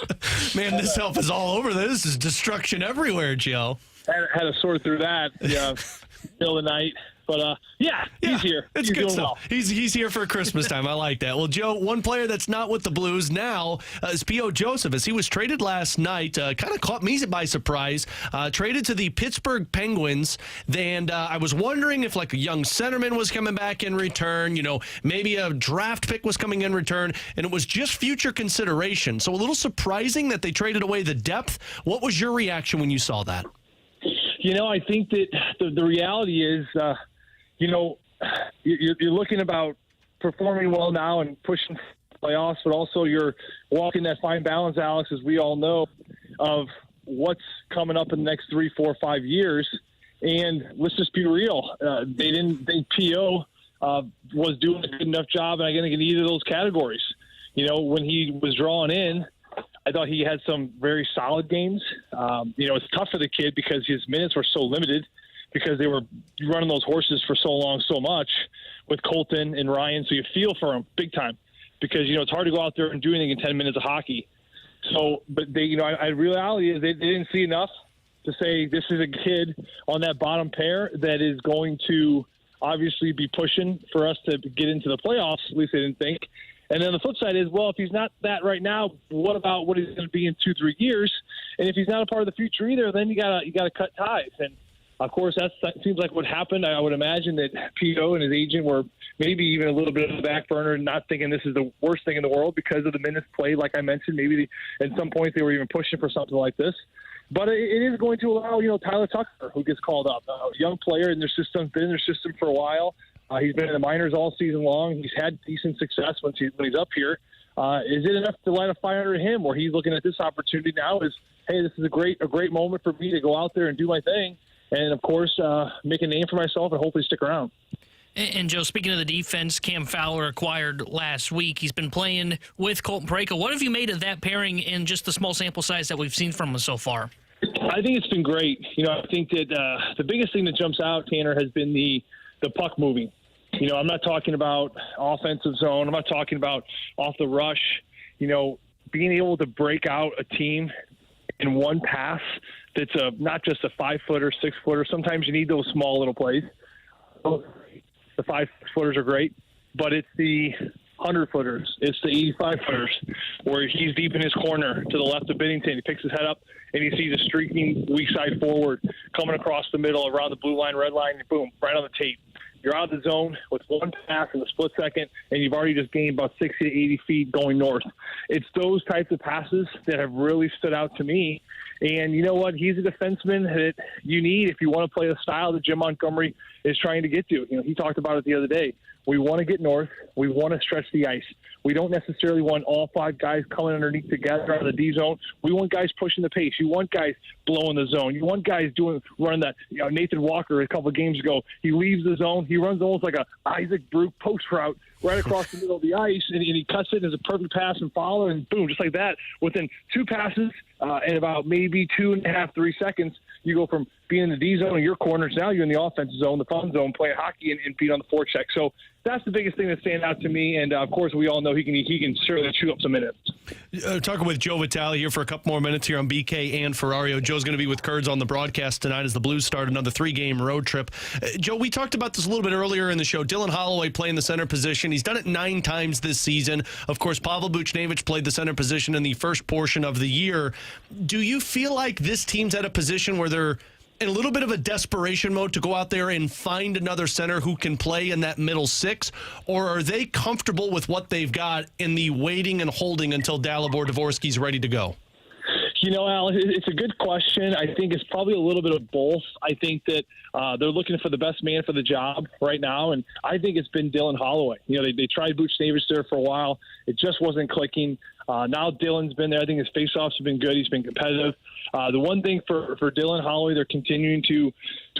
man, this elf is all over this. This is destruction everywhere, Joe. Had to sort through that, middle of the night. But, he's here. It's good stuff. Well. He's here for Christmas time. I like that. Well, Joe, one player that's not with the Blues now is P.O. Joseph, as he was traded last night. Kind of caught me by surprise. Traded to the Pittsburgh Penguins. And I was wondering if, like, a young centerman was coming back in return. Maybe a draft pick was coming in return. And it was just future consideration. So a little surprising that they traded away the depth. What was your reaction when you saw that? I think that the reality is you're looking about performing well now and pushing playoffs, but also you're walking that fine balance, Alex, as we all know, of what's coming up in the next 3, 4, 5 years. And let's just be real. They didn't think P.O. Was doing a good enough job, and I think in either of those categories. When he was drawn in, I thought he had some very solid games. It's tough for the kid because his minutes were so limited, because they were running those horses for so long, so much with Colton and Ryan. So you feel for him big time, because, it's hard to go out there and do anything in 10 minutes of hockey. So, but reality is they didn't see enough to say this is a kid on that bottom pair that is going to obviously be pushing for us to get into the playoffs. At least they didn't think. And then the flip side is, well, if he's not that right now, what about what he's going to be in 2-3 years? And if he's not a part of the future either, then you gotta cut ties. And of course, that seems like what happened. I would imagine that P.O. and his agent were maybe even a little bit on the back burner, not thinking this is the worst thing in the world because of the minutes played. Like I mentioned, maybe at some point they were even pushing for something like this. But it is going to allow, Tyler Tucker, who gets called up, a young player in their system, been in their system for a while. He's been in the minors all season long. He's had decent success when he's up here. Is it enough to light a fire under him, where he's looking at this opportunity now as, hey, this is a great moment for me to go out there and do my thing, and of course make a name for myself and hopefully stick around. And Joe, speaking of the defense, Cam Fowler acquired last week. He's been playing with Colton Parayko. What have you made of that pairing in just the small sample size that we've seen from him so far? I think it's been great. I think that the biggest thing that jumps out, Tanner, has been the puck moving. I'm not talking about offensive zone. I'm not talking about off the rush. Being able to break out a team in one pass that's not just a 5-footer, 6-footer. Sometimes you need those small little plays. The 5-footers are great, but it's the 100-footers. It's the 85-footers where he's deep in his corner to the left of Binnington. He picks his head up, and he sees a streaking weak side forward coming across the middle around the blue line, red line, and boom, right on the tape. You're out of the zone with one pass in a split second, and you've already just gained about 60 to 80 feet going north. It's those types of passes that have really stood out to me. And you know what? He's a defenseman that you need if you want to play the style that Jim Montgomery is trying to get to. He talked about it the other day. We want to get north. We want to stretch the ice. We don't necessarily want all 5 guys coming underneath together out of the D zone. We want guys pushing the pace. You want guys blowing the zone. You want guys running that. Nathan Walker a couple of games ago, he leaves the zone. He runs almost like a Isaac Brook post route right across the middle of the ice, and he cuts it as a perfect pass and follow, and boom, just like that. Within 2 passes and about maybe 2.5, 3 seconds, you go from being in the D zone in your corners, now you're in the offensive zone, the fun zone, playing hockey and being on the forecheck. So that's the biggest thing that's standing out to me. And, of course, we all know he can certainly chew up some minutes. Talking with Joe Vitale here for a couple more minutes here on BK and Ferrario. Joe's going to be with Kurds on the broadcast tonight as the Blues start another 3-game road trip. Joe, we talked about this a little bit earlier in the show. Dylan Holloway playing the center position. He's done it 9 times this season. Of course, Pavel Buchnevich played the center position in the first portion of the year. Do you feel like this team's at a position where they're in a little bit of a desperation mode to go out there and find another center who can play in that middle 6? Or are they comfortable with what they've got in the waiting and holding until Dalibor Dvorsky's ready to go? You know, Al, it's a good question. I think it's probably a little bit of both. I think that they're looking for the best man for the job right now, and I think it's been Dylan Holloway. You know, they tried Buchnevich there for a while. It just wasn't clicking. Now Dylan's been there. I think his faceoffs have been good. He's been competitive. The one thing for Dylan Holloway they're continuing to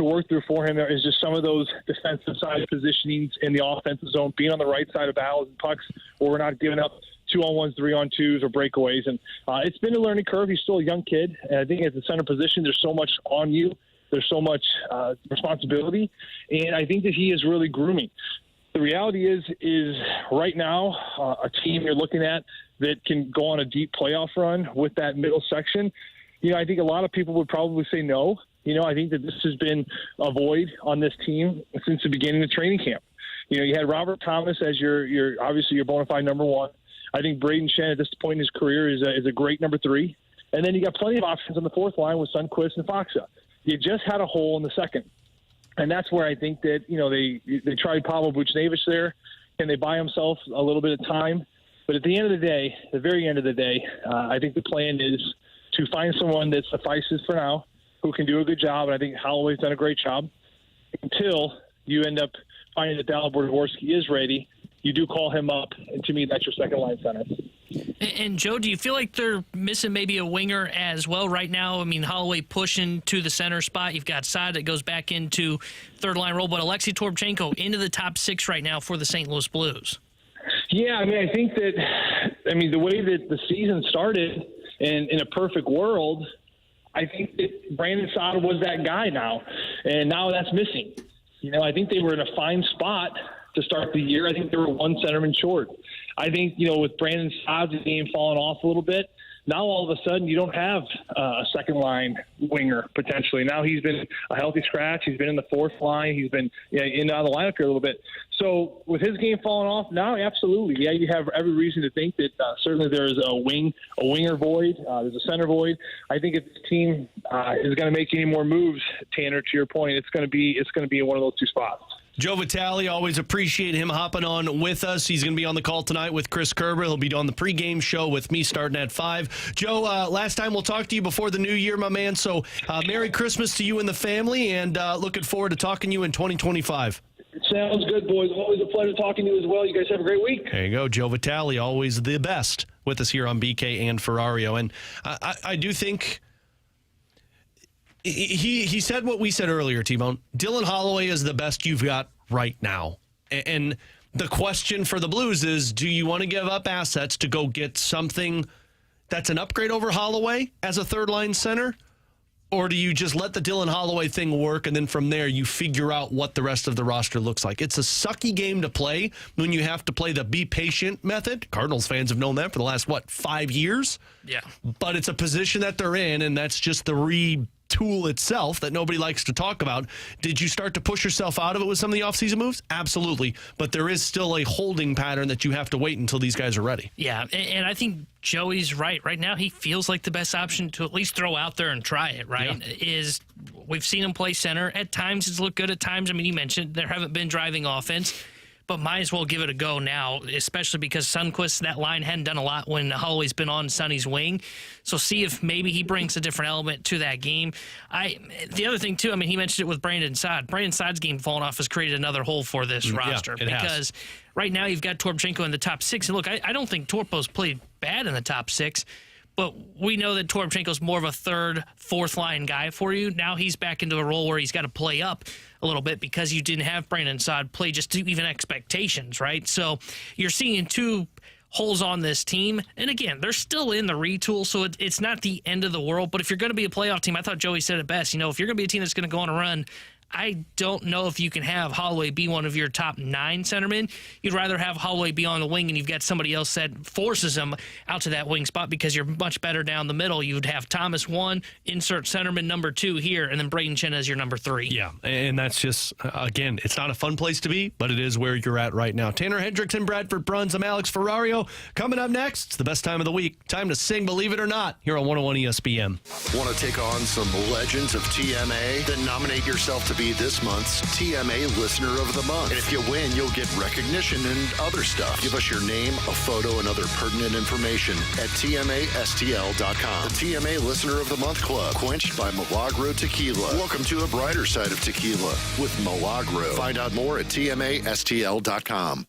work through for him is just some of those defensive side positionings in the offensive zone, being on the right side of battles and pucks where we're not giving up 2-on-1s, 3-on-2s, or breakaways. And it's been a learning curve. He's still a young kid. And I think at the center position, there's so much on you. There's so much responsibility. And I think that he is really grooming. The reality is right now, a team you're looking at that can go on a deep playoff run with that middle section, you know, I think a lot of people would probably say no. You know, I think that this has been a void on this team since the beginning of training camp. You know, you had Robert Thomas as your obviously your bona fide number 1. I think Braden Shen at this point in his career is a great number 3. And then you got plenty of options on the 4th line with Sundqvist and Faksa. You just had a hole in the 2nd. And that's where I think that, you know, they tried Pavel Buchnevich there, and they buy himself a little bit of time. But at the end of the day, the very end of the day, I think the plan is to find someone that suffices for now, who can do a good job. And I think Holloway's done a great job until you end up finding that Dalibor Dvorsky is ready. You do call him up, and to me, that's your second-line center. And, Joe, do you feel like they're missing maybe a winger as well right now? I mean, Holloway pushing to the center spot. You've got Saad that goes back into third-line role, but Alexei Toropchenko into the top 6 right now for the St. Louis Blues. Yeah, I mean, I think that, the way that the season started, and in a perfect world, I think that Brandon Saad was that guy now, and now that's missing. You know, I think they were in a fine spot to start the year. I think they were 1 centerman short. I think, you know, with Brandon Saad's game falling off a little bit, now all of a sudden you don't have a second-line winger potentially. Now he's been a healthy scratch. He's been in the 4th line. He's been in and out of the lineup here a little bit. So with his game falling off now, absolutely. Yeah, you have every reason to think that certainly there's a winger void. There's a center void. I think if the team is going to make any more moves, Tanner, to your point, it's going to be in one of those 2 spots. Joe Vitale, always appreciate him hopping on with us. He's going to be on the call tonight with Chris Kerber. He'll be on the pregame show with me starting at 5. Joe, last time we'll talk to you before the new year, my man. So Merry Christmas to you and the family, and looking forward to talking to you in 2025. Sounds good, boys. Always a pleasure talking to you as well. You guys have a great week. There you go. Joe Vitale, always the best with us here on BK and Ferrario. And I do think he said what we said earlier, T-Bone. Dylan Holloway is the best you've got right now. And the question for the Blues is, do you want to give up assets to go get something that's an upgrade over Holloway as a third-line center? Or do you just let the Dylan Holloway thing work, and then from there you figure out what the rest of the roster looks like? It's a sucky game to play when you have to play the be patient method. Cardinals fans have known that for the last, 5 years? Yeah. But it's a position that they're in, and that's just the retool itself that nobody likes to talk about. Did you start to push yourself out of it with some of the offseason moves? Absolutely. But there is still a holding pattern that you have to wait until these guys are ready. Yeah, and I think Joey's right. Right now, he feels like the best option to at least throw out there and try it, right? Yeah. Is we've seen him play center. At times, it's looked good. At times, I mean, you mentioned there haven't been driving offense, but might as well give it a go now, especially because Sundqvist, that line hadn't done a lot when Holloway's been on Sonny's wing. So see if maybe he brings a different element to that game. The other thing, too, I mean, he mentioned it with Brandon Saad. Brandon Saad's game falling off has created another hole for this roster because right now you've got Toropchenko in the top 6. And look, I don't think Torpo's played bad in the top 6, but we know that Toropchenko's more of a 3rd, 4th line guy for you. Now he's back into a role where he's got to play up a little bit because you didn't have Brandon Saad play just to even expectations, right? So you're seeing 2 holes on this team. And again, they're still in the retool, so it's not the end of the world. But if you're going to be a playoff team, I thought Joey said it best. You know, if you're going to be a team that's going to go on a run, I don't know if you can have Holloway be one of your top 9 centermen. You'd rather have Holloway be on the wing and you've got somebody else that forces him out to that wing spot because you're much better down the middle. You would have Thomas 1, insert centerman number 2 here, and then Braden Chen as your number 3. Yeah, and that's just, again, it's not a fun place to be, but it is where you're at right now. Tanner Hendrickson, Bradford Bruns, I'm Alex Ferrario. Coming up next, it's the best time of the week. Time to sing Believe It or Not here on 101 ESPN. Want to take on some legends of TMA? Then nominate yourself to be this month's TMA Listener of the Month. And if you win, you'll get recognition and other stuff. Give us your name, a photo, and other pertinent information at TMASTL.com. The TMA Listener of the Month Club, quenched by Milagro Tequila. Welcome to the brighter side of tequila with Milagro. Find out more at TMASTL.com.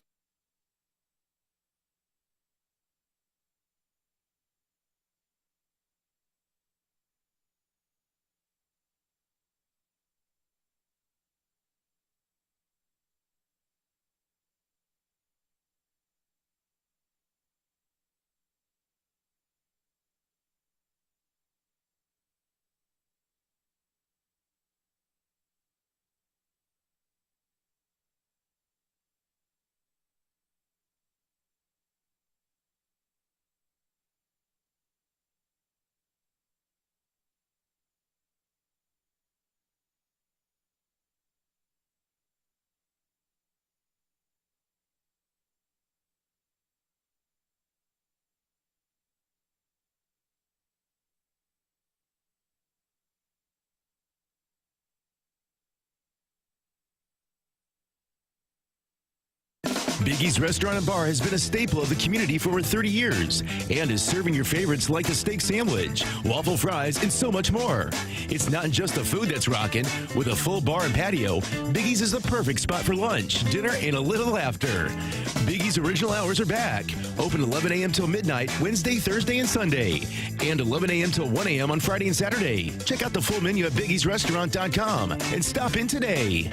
Biggie's Restaurant and Bar has been a staple of the community for over 30 years and is serving your favorites like the steak sandwich, waffle fries, and so much more. It's not just the food that's rocking. With a full bar and patio, Biggie's is the perfect spot for lunch, dinner, and a little laughter. Biggie's original hours are back. Open 11 a.m. till midnight, Wednesday, Thursday, and Sunday. And 11 a.m. till 1 a.m. on Friday and Saturday. Check out the full menu at biggiesrestaurant.com and stop in today.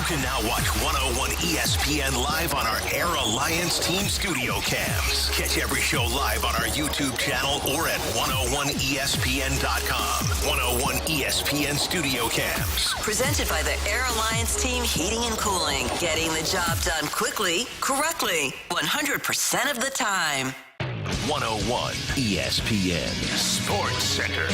can now watch 101 ESPN live on our Air Alliance Team Studio Cams. Catch every show live on our YouTube channel or at 101ESPN.com. 101 ESPN Studio Cams. Presented by the Air Alliance Team Heating and Cooling. Getting the job done quickly, correctly, 100% of the time. 101 ESPN Sports Center.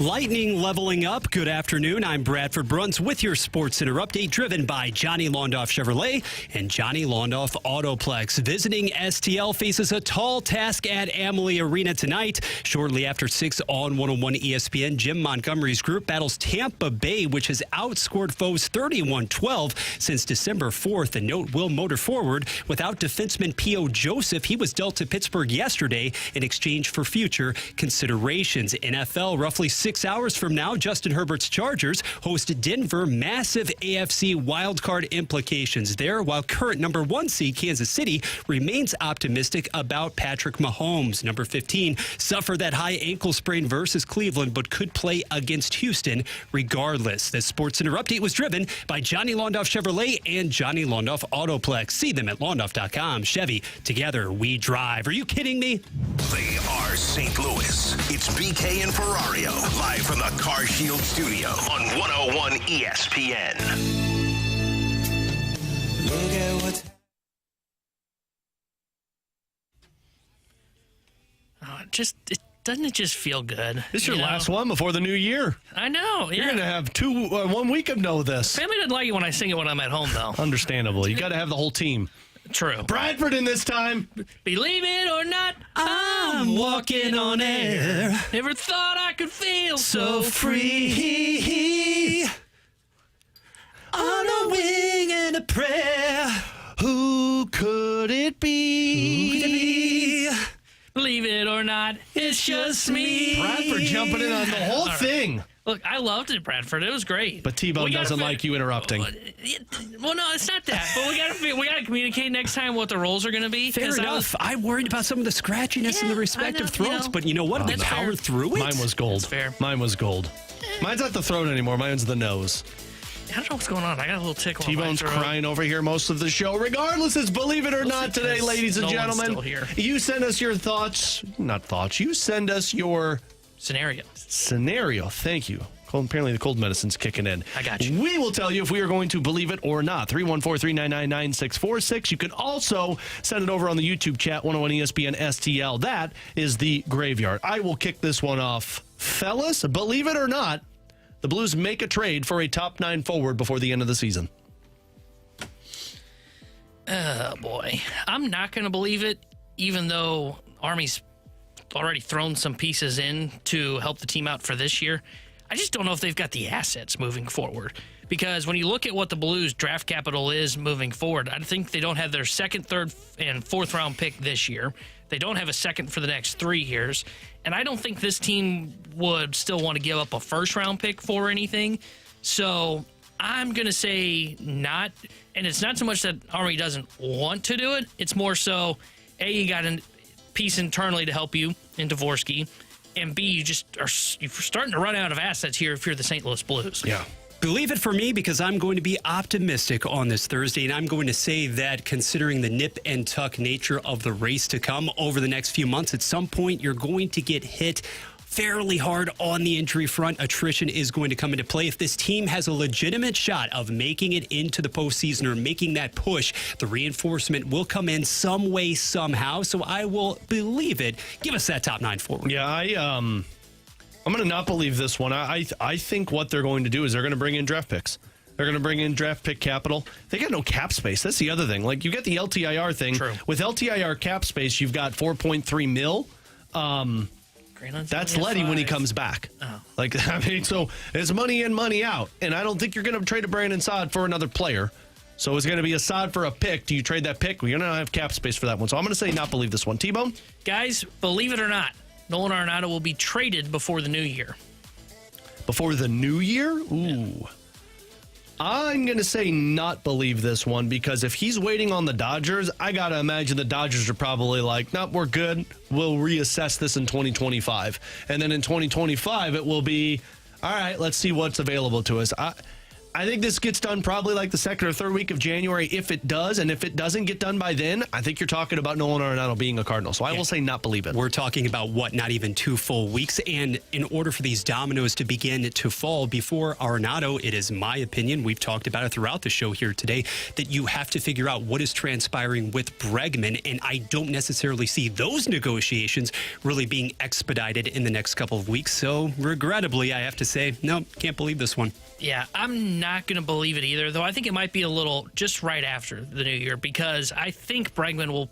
Lightning leveling up. Good afternoon. I'm Bradford Bruns with your Sports Center update, driven by Johnny Londoff Chevrolet and Johnny Londoff Autoplex. Visiting STL faces a tall task at Amalie Arena tonight. Shortly after 6 on 101 ESPN, Jim Montgomery's group battles Tampa Bay, which has outscored foes 31-12 since December 4th. And note, Will motor forward without defenseman P.O. Joseph. He was dealt to Pittsburgh yesterday in exchange for future considerations. NFL, roughly 6 hours from now, Justin Herbert's Chargers host Denver. Massive AFC wildcard implications there, while current number 1 seed Kansas City remains optimistic about Patrick Mahomes. Number 15 suffered that high ankle sprain versus Cleveland, but could play against Houston regardless. This Sports Center update was driven by Johnny Londoff Chevrolet and Johnny Londoff Autoplex. See them at londoff.com. Chevy, together we drive. Are you kidding me? They are St. Louis. It's BK and Ferrario, live from the Car Shield Studio on 101 ESPN. Look at what... Doesn't it just feel good? This is your last one before the new year. I know. Yeah. You're going to have 1 week of Know This. Family doesn't like it when I sing it when I'm at home, though. Understandable. You got to have the whole team. True. Bradford in this time. Believe it or not, I'm walking on air. Never thought I could feel So free. On a wing and a prayer. Who could it be? Believe it or not, it's just me. Bradford jumping in on the whole thing. Look, I loved it, Bradford. It was great. But T-Bone doesn't like you interrupting. Well, no, it's not that. But we got to communicate next time what the roles are going to be. Fair enough. I worried about some of the scratchiness in the respective throats, but you know what? We powered through it. Mine was gold. That's fair. Mine was gold. Mine's not the throat anymore. Mine's the nose. I don't know what's going on. I got a little tickle. T-Bone's crying over here most of the show. Regardless, it's Believe It or Not today, ladies and gentlemen. Still here. You send us your thoughts. Not thoughts. You send us your scenario. Thank you. Apparently the cold medicine's kicking in. I got you. We will tell you if we are going to believe it or not. 314-399-9646. You can also send it over on the YouTube chat, 101 ESPN STL. That is the graveyard. I will kick this one off. Fellas, believe it or not, the Blues make a trade for a top 9 forward before the end of the season. Oh, boy. I'm not going to believe it, even though Army's already thrown some pieces in to help the team out for this year. I just don't know if they've got the assets moving forward. Because when you look at what the Blues draft capital is moving forward, I think they don't have their second, third, and fourth round pick this year. They don't have a second for the next 3 years. And I don't think this team would still want to give up a first round pick for anything. So I'm going to say not. And it's not so much that Army doesn't want to do it. It's more so, A, you got a piece internally to help you in Dvorsky. And B, you're starting to run out of assets here if you're the St. Louis Blues. Yeah. Believe it for me, because I'm going to be optimistic on this Thursday, and I'm going to say that considering the nip and tuck nature of the race to come over the next few months, at some point you're going to get hit fairly hard on the injury front. Attrition is going to come into play. If this team has a legitimate shot of making it into the postseason or making that push, the reinforcement will come in some way, somehow. So I will believe it. Give us that top 9 forward. Yeah, I'm going to not believe this one. I think what they're going to do is they're going to bring in draft picks. They're going to bring in draft pick capital. They got no cap space. That's the other thing. Like, you get the LTIR thing. True. With LTIR cap space, you've got $4.3 million. That's Letty when he comes back. Oh. Like, I mean, so it's money in, money out. And I don't think you're going to trade a Brandon Saad for another player. So it's going to be a Saad for a pick. Do you trade that pick? We're going to have cap space for that one. So I'm going to say not believe this one. T-Bone? Guys, believe it or not, Nolan Arenado will be traded before the new year. Before the new year? Ooh. Yeah. I'm going to say not believe this one, because if he's waiting on the Dodgers, I got to imagine the Dodgers are probably like, nope, we're good. We'll reassess this in 2025. And then in 2025, it will be, All right, let's see what's available to us. I think this gets done probably like the second or third week of January if it does. And if it doesn't get done by then, I think you're talking about Nolan Arenado being a Cardinal. So I will say not believe it. We're talking about, not even 2 full weeks. And in order for these dominoes to begin to fall before Arenado, it is my opinion, we've talked about it throughout the show here today, that you have to figure out what is transpiring with Bregman. And I don't necessarily see those negotiations really being expedited in the next couple of weeks. So regrettably, I have to say, no, can't believe this one. Yeah, I'm not going to believe it either, though I think it might be a little just right after the new year, because I think Bregman will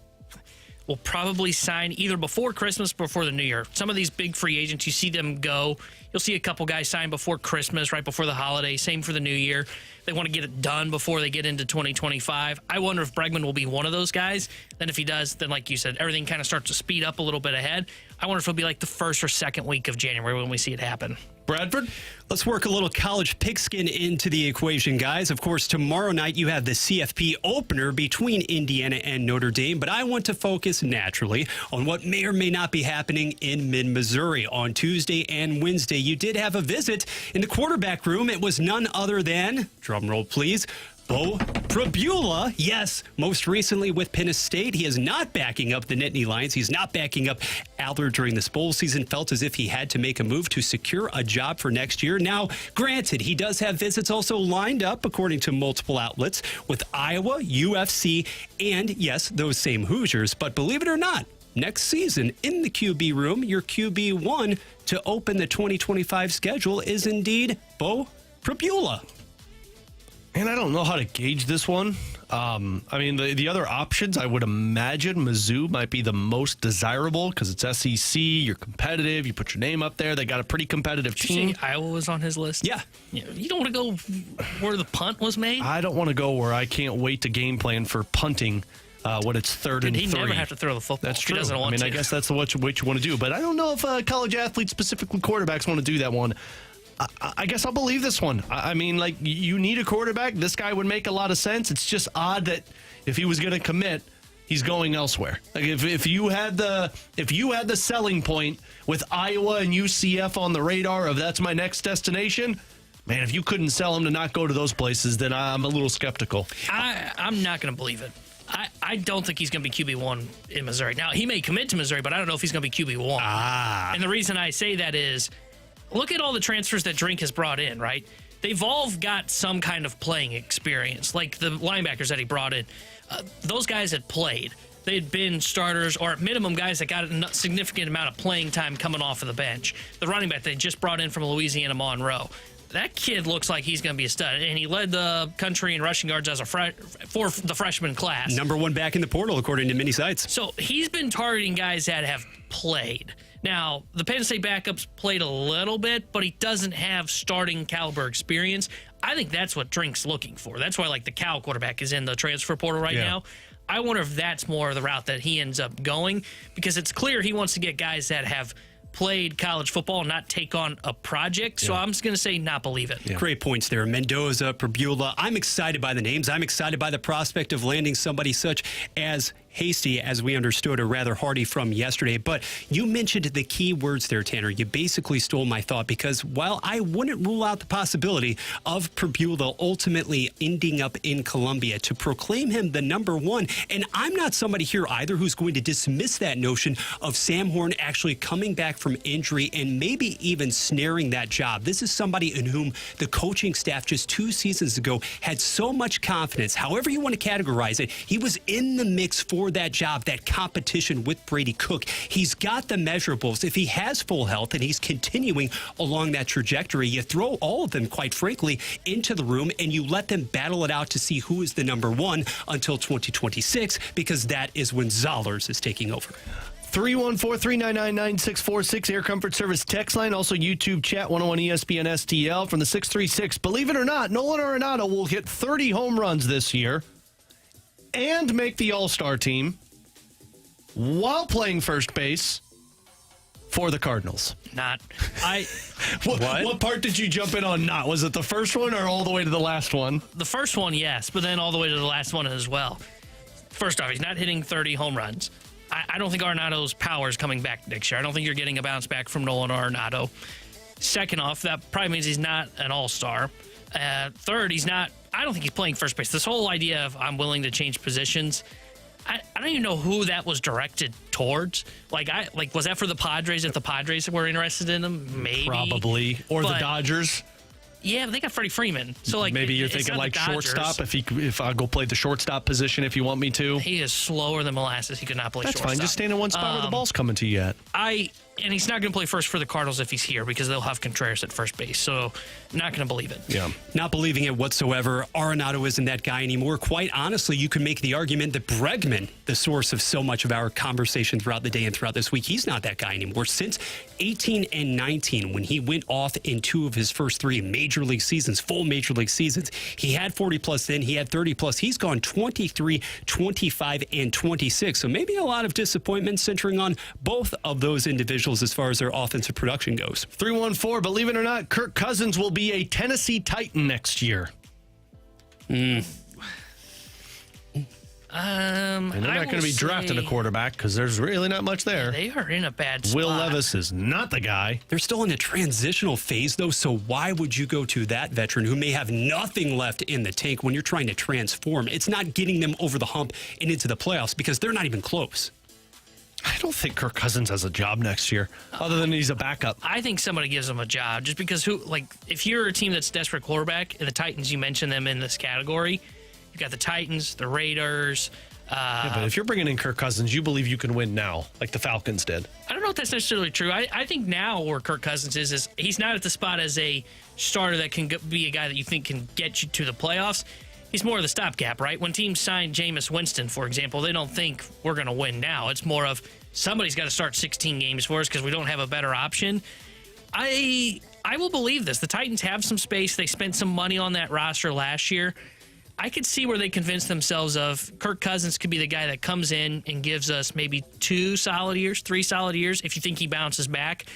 probably sign either before Christmas or before the new year. Some of these big free agents, you see them go. You'll see a couple guys sign before Christmas, right before the holiday. Same for the new year. They want to get it done before they get into 2025. I wonder if Bregman will be one of those guys. Then if he does, then like you said, everything kind of starts to speed up a little bit ahead. I wonder if it'll be like the first or second week of January when we see it happen. Bradford? Let's work a little college pigskin into the equation, guys. Of course, tomorrow night you have the CFP opener between Indiana and Notre Dame, but I want to focus naturally on what may or may not be happening in mid-Missouri. On Tuesday and Wednesday, you did have a visit in the quarterback room. It was none other than, drum roll please, Bo Pribula, yes, most recently with Penn State. He is not backing up the Nittany Lions. He's not backing up Adler during this bowl season. Felt as if he had to make a move to secure a job for next year. Now, granted, he does have visits also lined up, according to multiple outlets, with Iowa, UFC, and, yes, those same Hoosiers. But believe it or not, next season in the QB room, your QB1 to open the 2025 schedule is indeed Bo Pribula. And I don't know how to gauge this one. I mean, the other options, I would imagine Mizzou might be the most desirable because it's SEC. You're competitive. You put your name up there. They got a pretty competitive team. Did you say Iowa was on his list? Yeah. You don't want to go where the punt was made? I don't want to go where I can't wait to game plan for punting when it's third and 3. He'd never have to throw the football. That's true. He doesn't want to. I guess that's what you want to do. But I don't know if college athletes, specifically quarterbacks, want to do that one. I guess I'll believe this one. I mean, like, you need a quarterback. This guy would make a lot of sense. It's just odd that if he was going to commit, he's going elsewhere. Like if you had the selling point with Iowa and UCF on the radar of that's my next destination, man, if you couldn't sell him to not go to those places, then I'm a little skeptical. I'm not going to believe it. I don't think he's going to be QB1 in Missouri. Now, he may commit to Missouri, but I don't know if he's going to be QB1. And the reason I say that is, look at all the transfers that Drink has brought in, right? They've all got some kind of playing experience, like the linebackers that he brought in. Those guys had played. They had been starters or at minimum guys that got a significant amount of playing time coming off of the bench. The running back they just brought in from Louisiana Monroe. That kid looks like he's going to be a stud, and he led the country in rushing yards as for the freshman class. Number 1 back in the portal, according to many sites. So he's been targeting guys that have played. Now, the Penn State backups played a little bit, but he doesn't have starting caliber experience. I think that's what Drink's looking for. That's why, like, the Cal quarterback is in the transfer portal right now. I wonder if that's more of the route that he ends up going, because it's clear he wants to get guys that have played college football and not take on a project. So I'm just going to say not believe it. Great points there. Mendoza, Pribula. I'm excited by the names. I'm excited by the prospect of landing somebody such as Hasty, as we understood, or rather Hardy from yesterday. But you mentioned the key words there, Tanner. You basically stole my thought, because while I wouldn't rule out the possibility of Pribula ultimately ending up in Columbia, to proclaim him the number 1, and I'm not somebody here either who's going to dismiss that notion of Sam Horn actually coming back from injury and maybe even snaring that job. This is somebody in whom the coaching staff just 2 seasons ago had so much confidence. However you want to categorize it, he was in the mix for that job, that competition with Brady Cook. He's got the measurables. If he has full health and he's continuing along that trajectory, you throw all of them, quite frankly, into the room and you let them battle it out to see who is the number 1 until 2026, because that is when Zollers is taking over. 314-399-9646, Air Comfort Service text line. Also YouTube chat, 101 ESPN STL from the 636. Believe it or not, Nolan Arenado will hit 30 home runs this year and make the All-Star team while playing first base for the Cardinals. Not. What part did you jump in on not? Was it the first one or all the way to the last one? The first one, yes, but then all the way to the last one as well. First off, he's not hitting 30 home runs. I don't think Arenado's power is coming back next year. I don't think you're getting a bounce back from Nolan Arenado. Second off, that probably means he's not an all-star. Third, I don't think he's playing first base. This whole idea of I'm willing to change positions, I don't even know who that was directed towards. Was that for the Padres? If the Padres were interested in him, maybe. Probably. Or the Dodgers. Yeah, but they got Freddie Freeman. So maybe you're thinking shortstop. If I'll go play the shortstop position, if you want me to. He is slower than molasses. He could not play shortstop. That's fine. Just stand in one spot where the ball's coming to you at. And he's not going to play first for the Cardinals if he's here because they'll have Contreras at first base. So I'm not going to believe it. Yeah. Not believing it whatsoever. Arenado isn't that guy anymore. Quite honestly, you could make the argument that Bregman, the source of so much of our conversation throughout the day and throughout this week, he's not that guy anymore. Since 18 and 19, when he went off in 2 of his first 3 major league seasons, full major league seasons, he had 40 plus then, he had 30 plus. He's gone 23, 25, and 26. So maybe a lot of disappointment centering on both of those individuals as far as their offensive production goes. 314, believe it or not, Kirk Cousins will be a Tennessee Titan next year. And they're not going to be drafting a quarterback because there's really not much there. They are in a bad spot. Will Levis is not the guy. They're still in a transitional phase, though, so why would you go to that veteran who may have nothing left in the tank when you're trying to transform? It's not getting them over the hump and into the playoffs because they're not even close. I don't think Kirk Cousins has a job next year, other than he's a backup. I think somebody gives him a job just because if you're a team that's desperate quarterback, and the Titans, you mentioned them in this category, you've got the Titans, the Raiders. Yeah, but if you're bringing in Kirk Cousins, you believe you can win now, like the Falcons did. I don't know if that's necessarily true. I think now where Kirk Cousins is he's not at the spot as a starter that can be a guy that you think can get you to the playoffs. He's more of the stopgap, right? When teams sign Jameis Winston, for example, they don't think we're going to win now. It's more of somebody's got to start 16 games for us because we don't have a better option. I will believe this. The Titans have some space. They spent some money on that roster last year. I could see where they convince themselves of Kirk Cousins could be the guy that comes in and gives us maybe 2 solid years, 3 solid years if you think he bounces back.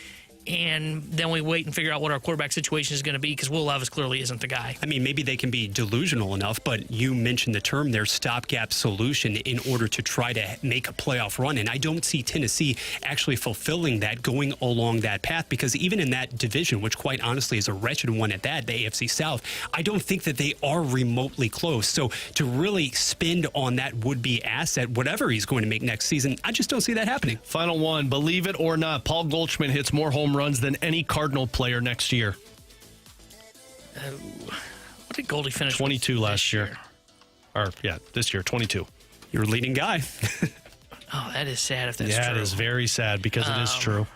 And then we wait and figure out what our quarterback situation is going to be because Will Levis clearly isn't the guy. I mean, maybe they can be delusional enough, but you mentioned the term their stopgap solution in order to try to make a playoff run. And I don't see Tennessee actually fulfilling that, going along that path, because even in that division, which quite honestly is a wretched one at that, the AFC South, I don't think that they are remotely close. So to really spend on that would-be asset, whatever he's going to make next season, I just don't see that happening. Final one, believe it or not, Paul Goldschmidt hits more home runs than any Cardinal player next year. What did Goldie finish 22 last year. This year, 22. You're a leading guy. Oh, that is sad if that's true. Yeah, it is very sad because it is true.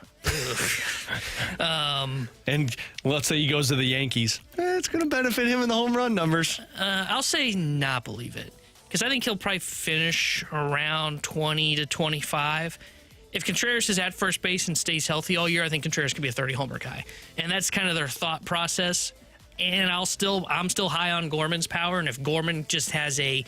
And let's say he goes to the Yankees. It's going to benefit him in the home run numbers. I'll say not believe it because I think he'll probably finish around 20 to 25. If Contreras is at first base and stays healthy all year, I think Contreras could be a 30-homer guy. And that's kind of their thought process. And I'm still high on Gorman's power. And if Gorman just has a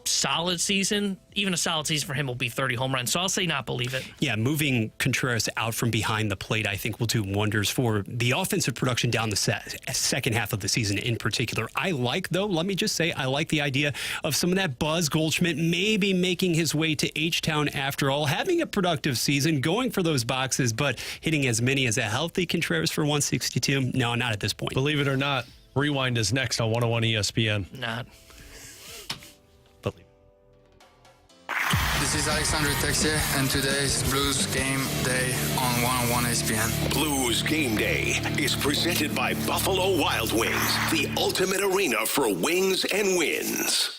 solid season, even a solid season for him will be 30 home runs. So I'll say not believe it. Yeah, moving Contreras out from behind the plate, I think, will do wonders for the offensive production down the second half of the season in particular. Let me just say, I like the idea of some of that buzz. Goldschmidt maybe making his way to H-Town after all, having a productive season, going for those boxes, but hitting as many as a healthy Contreras for 162? No, not at this point. Believe it or not, Rewind is next on 101 ESPN. Not. This is Alexandre Texier, and today is Blues Game Day on 101 ESPN. Blues Game Day is presented by Buffalo Wild Wings, the ultimate arena for wings and wins.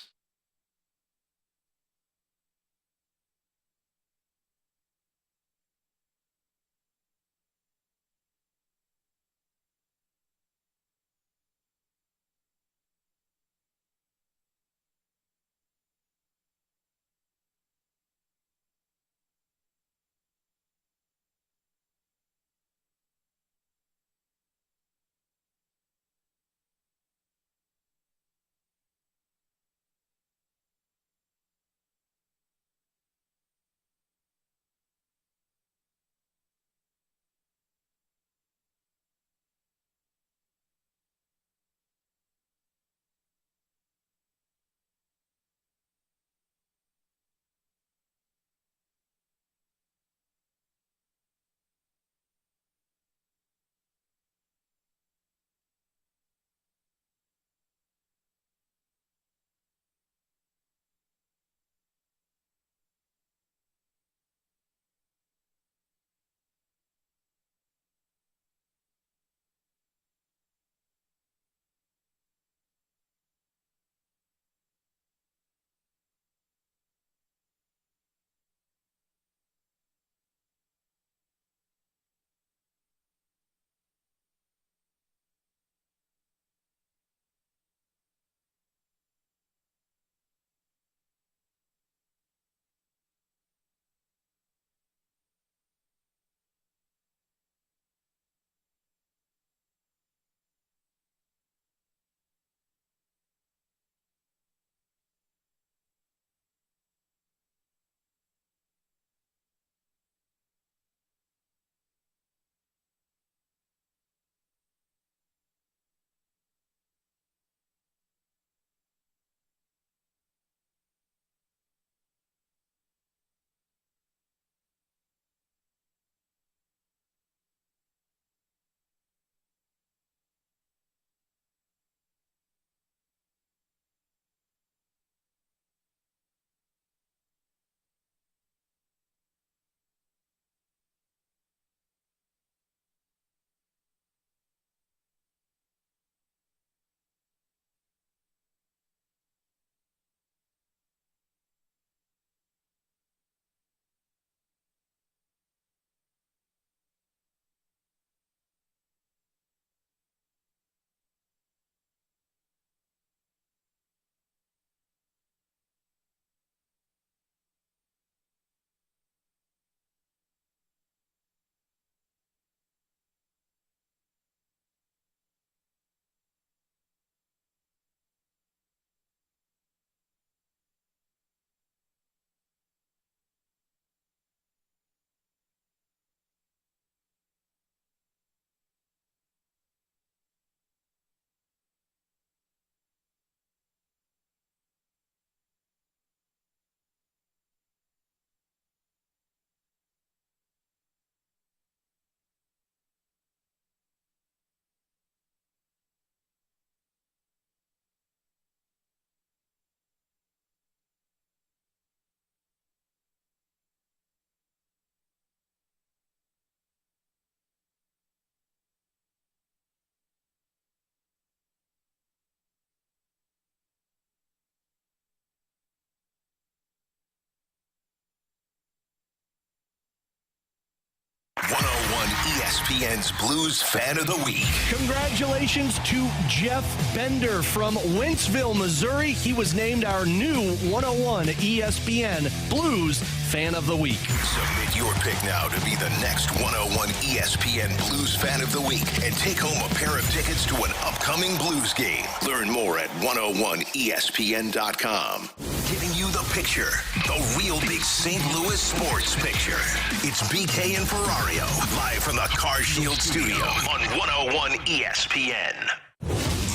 ESPN's Blues Fan of the Week. Congratulations to Jeff Bender from Wentzville, Missouri. He was named our new 101 ESPN Blues Fan of the Week. Submit your pick now to be the next 101 ESPN Blues Fan of the Week and take home a pair of tickets to an upcoming Blues game. Learn more at 101ESPN.com. Giving you the picture, the real big St. Louis sports picture. It's BK and Ferrario, live from the Car Shield studio on 101 ESPN.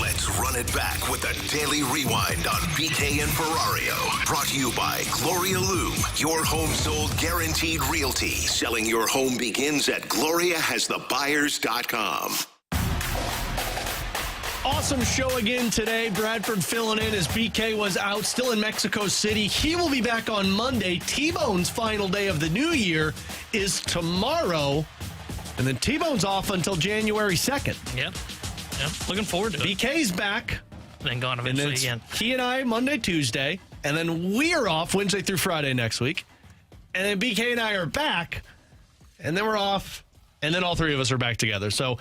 Let's run it back with the Daily Rewind on BK and Ferrario. Brought to you by Gloria Loom, your home sold guaranteed realty. Selling your home begins at GloriaHasTheBuyers.com. Awesome show again today. Bradford filling in as BK was out, still in Mexico City. He will be back on Monday. T-Bone's final day of the new year is tomorrow. And then T-Bone's off until January 2nd. Yep. Looking forward to it. BK's back. Then gone eventually again. He and I Monday, Tuesday. And then we're off Wednesday through Friday next week. And then BK and I are back. And then we're off. And then all three of us are back together. So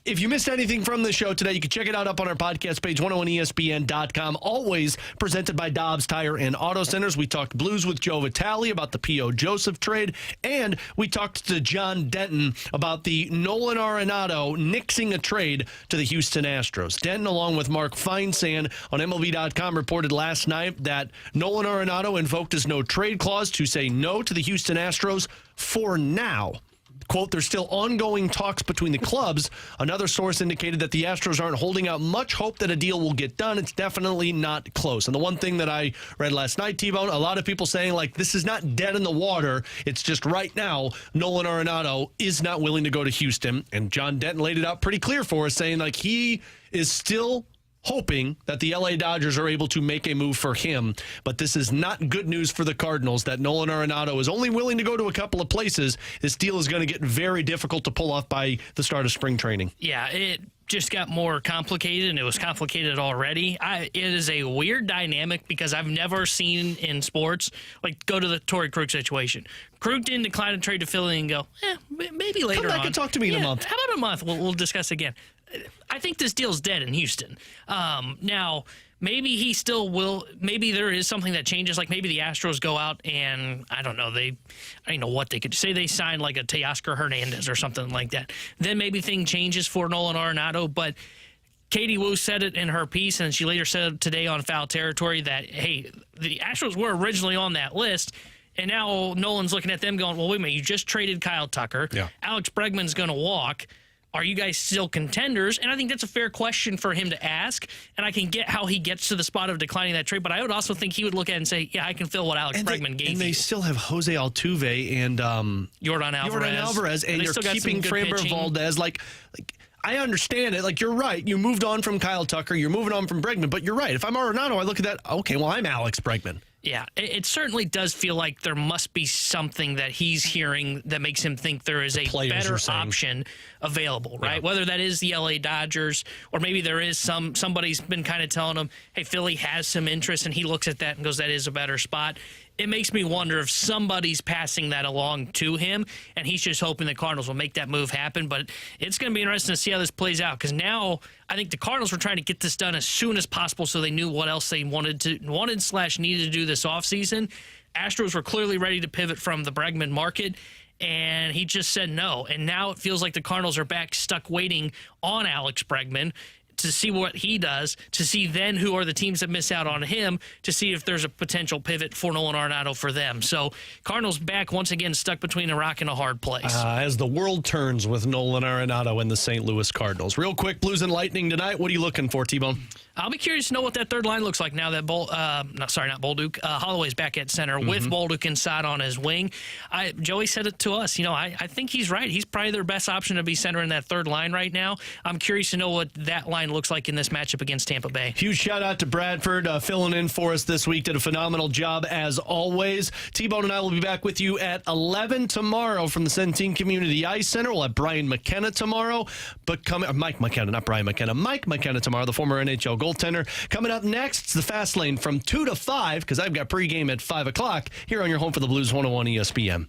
if you missed anything from the show today, you can check it out up on our podcast page, 101ESPN.com. Always presented by Dobbs Tire and Auto Centers. We talked Blues with Joey Vitale about the P.O. Joseph trade. And we talked to John Denton about the Nolan Arenado nixing a trade to the Houston Astros. Denton, along with Mark Feinsand on MLB.com, reported last night that Nolan Arenado invoked his no-trade clause to say no to the Houston Astros for now. Quote, there's still ongoing talks between the clubs. Another source indicated that the Astros aren't holding out much hope that a deal will get done. It's definitely not close. And the one thing that I read last night, T-Bone, a lot of people saying, like, this is not dead in the water. It's just right now, Nolan Arenado is not willing to go to Houston. And John Denton laid it out pretty clear for us, saying, like, he is still hoping that the LA Dodgers are able to make a move for him. But this is not good news for the Cardinals that Nolan Arenado is only willing to go to a couple of places. This deal is going to get very difficult to pull off by the start of spring training. Yeah, it just got more complicated, and it was complicated already. It is a weird dynamic because I've never seen in sports, like, go to the Torrey Krug situation. Krug didn't decline to trade to Philly and go, maybe later on. Come back and talk to me in a month. How about a month? We'll discuss again. I think this deal's dead in Houston. Now, maybe he still will. Maybe there is something that changes. Like maybe the Astros go out and, I don't know, I don't know what they could say. They signed like a Teoscar Hernandez or something like that. Then maybe thing changes for Nolan Arenado. But Katie Wu said it in her piece, and she later said it today on Foul Territory that, hey, the Astros were originally on that list. And now Nolan's looking at them going, well, wait a minute, you just traded Kyle Tucker. Yeah. Alex Bregman's going to walk. Are you guys still contenders? And I think that's a fair question for him to ask. And I can get how he gets to the spot of declining that trade. But I would also think he would look at it and say, yeah, I can fill what Alex Bregman gave you. And they still have Jose Altuve and Jordan Alvarez. And you're keeping Framber Valdez. Like, I understand it. Like, you're right. You moved on from Kyle Tucker. You're moving on from Bregman. But you're right. If I'm Arenado, I look at that. Okay, well, I'm Alex Bregman. Yeah, it certainly does feel like there must be something that he's hearing that makes him think there is a better option available, right? Yeah. Whether that is the LA Dodgers or maybe there is somebody's been kind of telling him, hey, Philly has some interest, and he looks at that and goes, that is a better spot. It makes me wonder if somebody's passing that along to him, and he's just hoping the Cardinals will make that move happen. But it's going to be interesting to see how this plays out, because now I think the Cardinals were trying to get this done as soon as possible so they knew what else they wanted/needed to do this offseason. Astros were clearly ready to pivot from the Bregman market, and he just said no. And now it feels like the Cardinals are back stuck waiting on Alex Bregman to see what he does, to see then who are the teams that miss out on him, to see if there's a potential pivot for Nolan Arenado for them. So Cardinals back once again stuck between a rock and a hard place. As the world turns with Nolan Arenado and the St. Louis Cardinals. Real quick, Blues and Lightning tonight. What are you looking for, T-Bone? I'll be curious to know what that third line looks like now that Holloway's back at center with Bolduc inside on his wing. Joey said it to us. I think he's right. He's probably their best option to be center in that third line right now. I'm curious to know what that line line looks like in this matchup against Tampa Bay. Huge shout out to Bradford filling in for us this week. Did a phenomenal job as always. T-Bone and I will be back with you at 11 tomorrow from the Centene Community Ice Center. We'll have Brian McKenna tomorrow, but Mike McKenna, not Brian McKenna. Mike McKenna tomorrow, the former NHL goaltender. Coming up next, it's the Fast Lane from 2 to 5, because I've got pregame at 5 o'clock here on your home for the Blues 101 ESPN.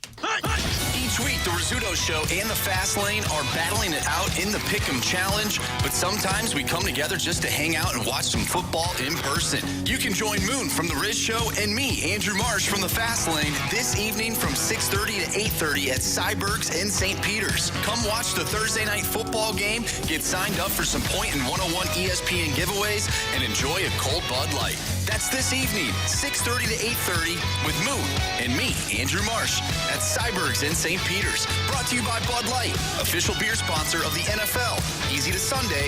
Each week, the Rizzuto Show and the Fast Lane are battling it out in the Pick'em Challenge, but sometimes we come together just to hang out and watch some football in person. You can join Moon from the Riz Show and me, Andrew Marsh, from the Fast Lane this evening from 6:30 to 8:30 at Cyberg's in St. Peter's. Come watch the Thursday night football game, get signed up for some Point and 101 ESPN giveaways, and enjoy a cold Bud Light. That's this evening, 6:30 to 8:30 with Moon and me, Andrew Marsh, at Cyberg's in St. Peters. Brought to you by Bud Light, official beer sponsor of the NFL. Easy to Sunday.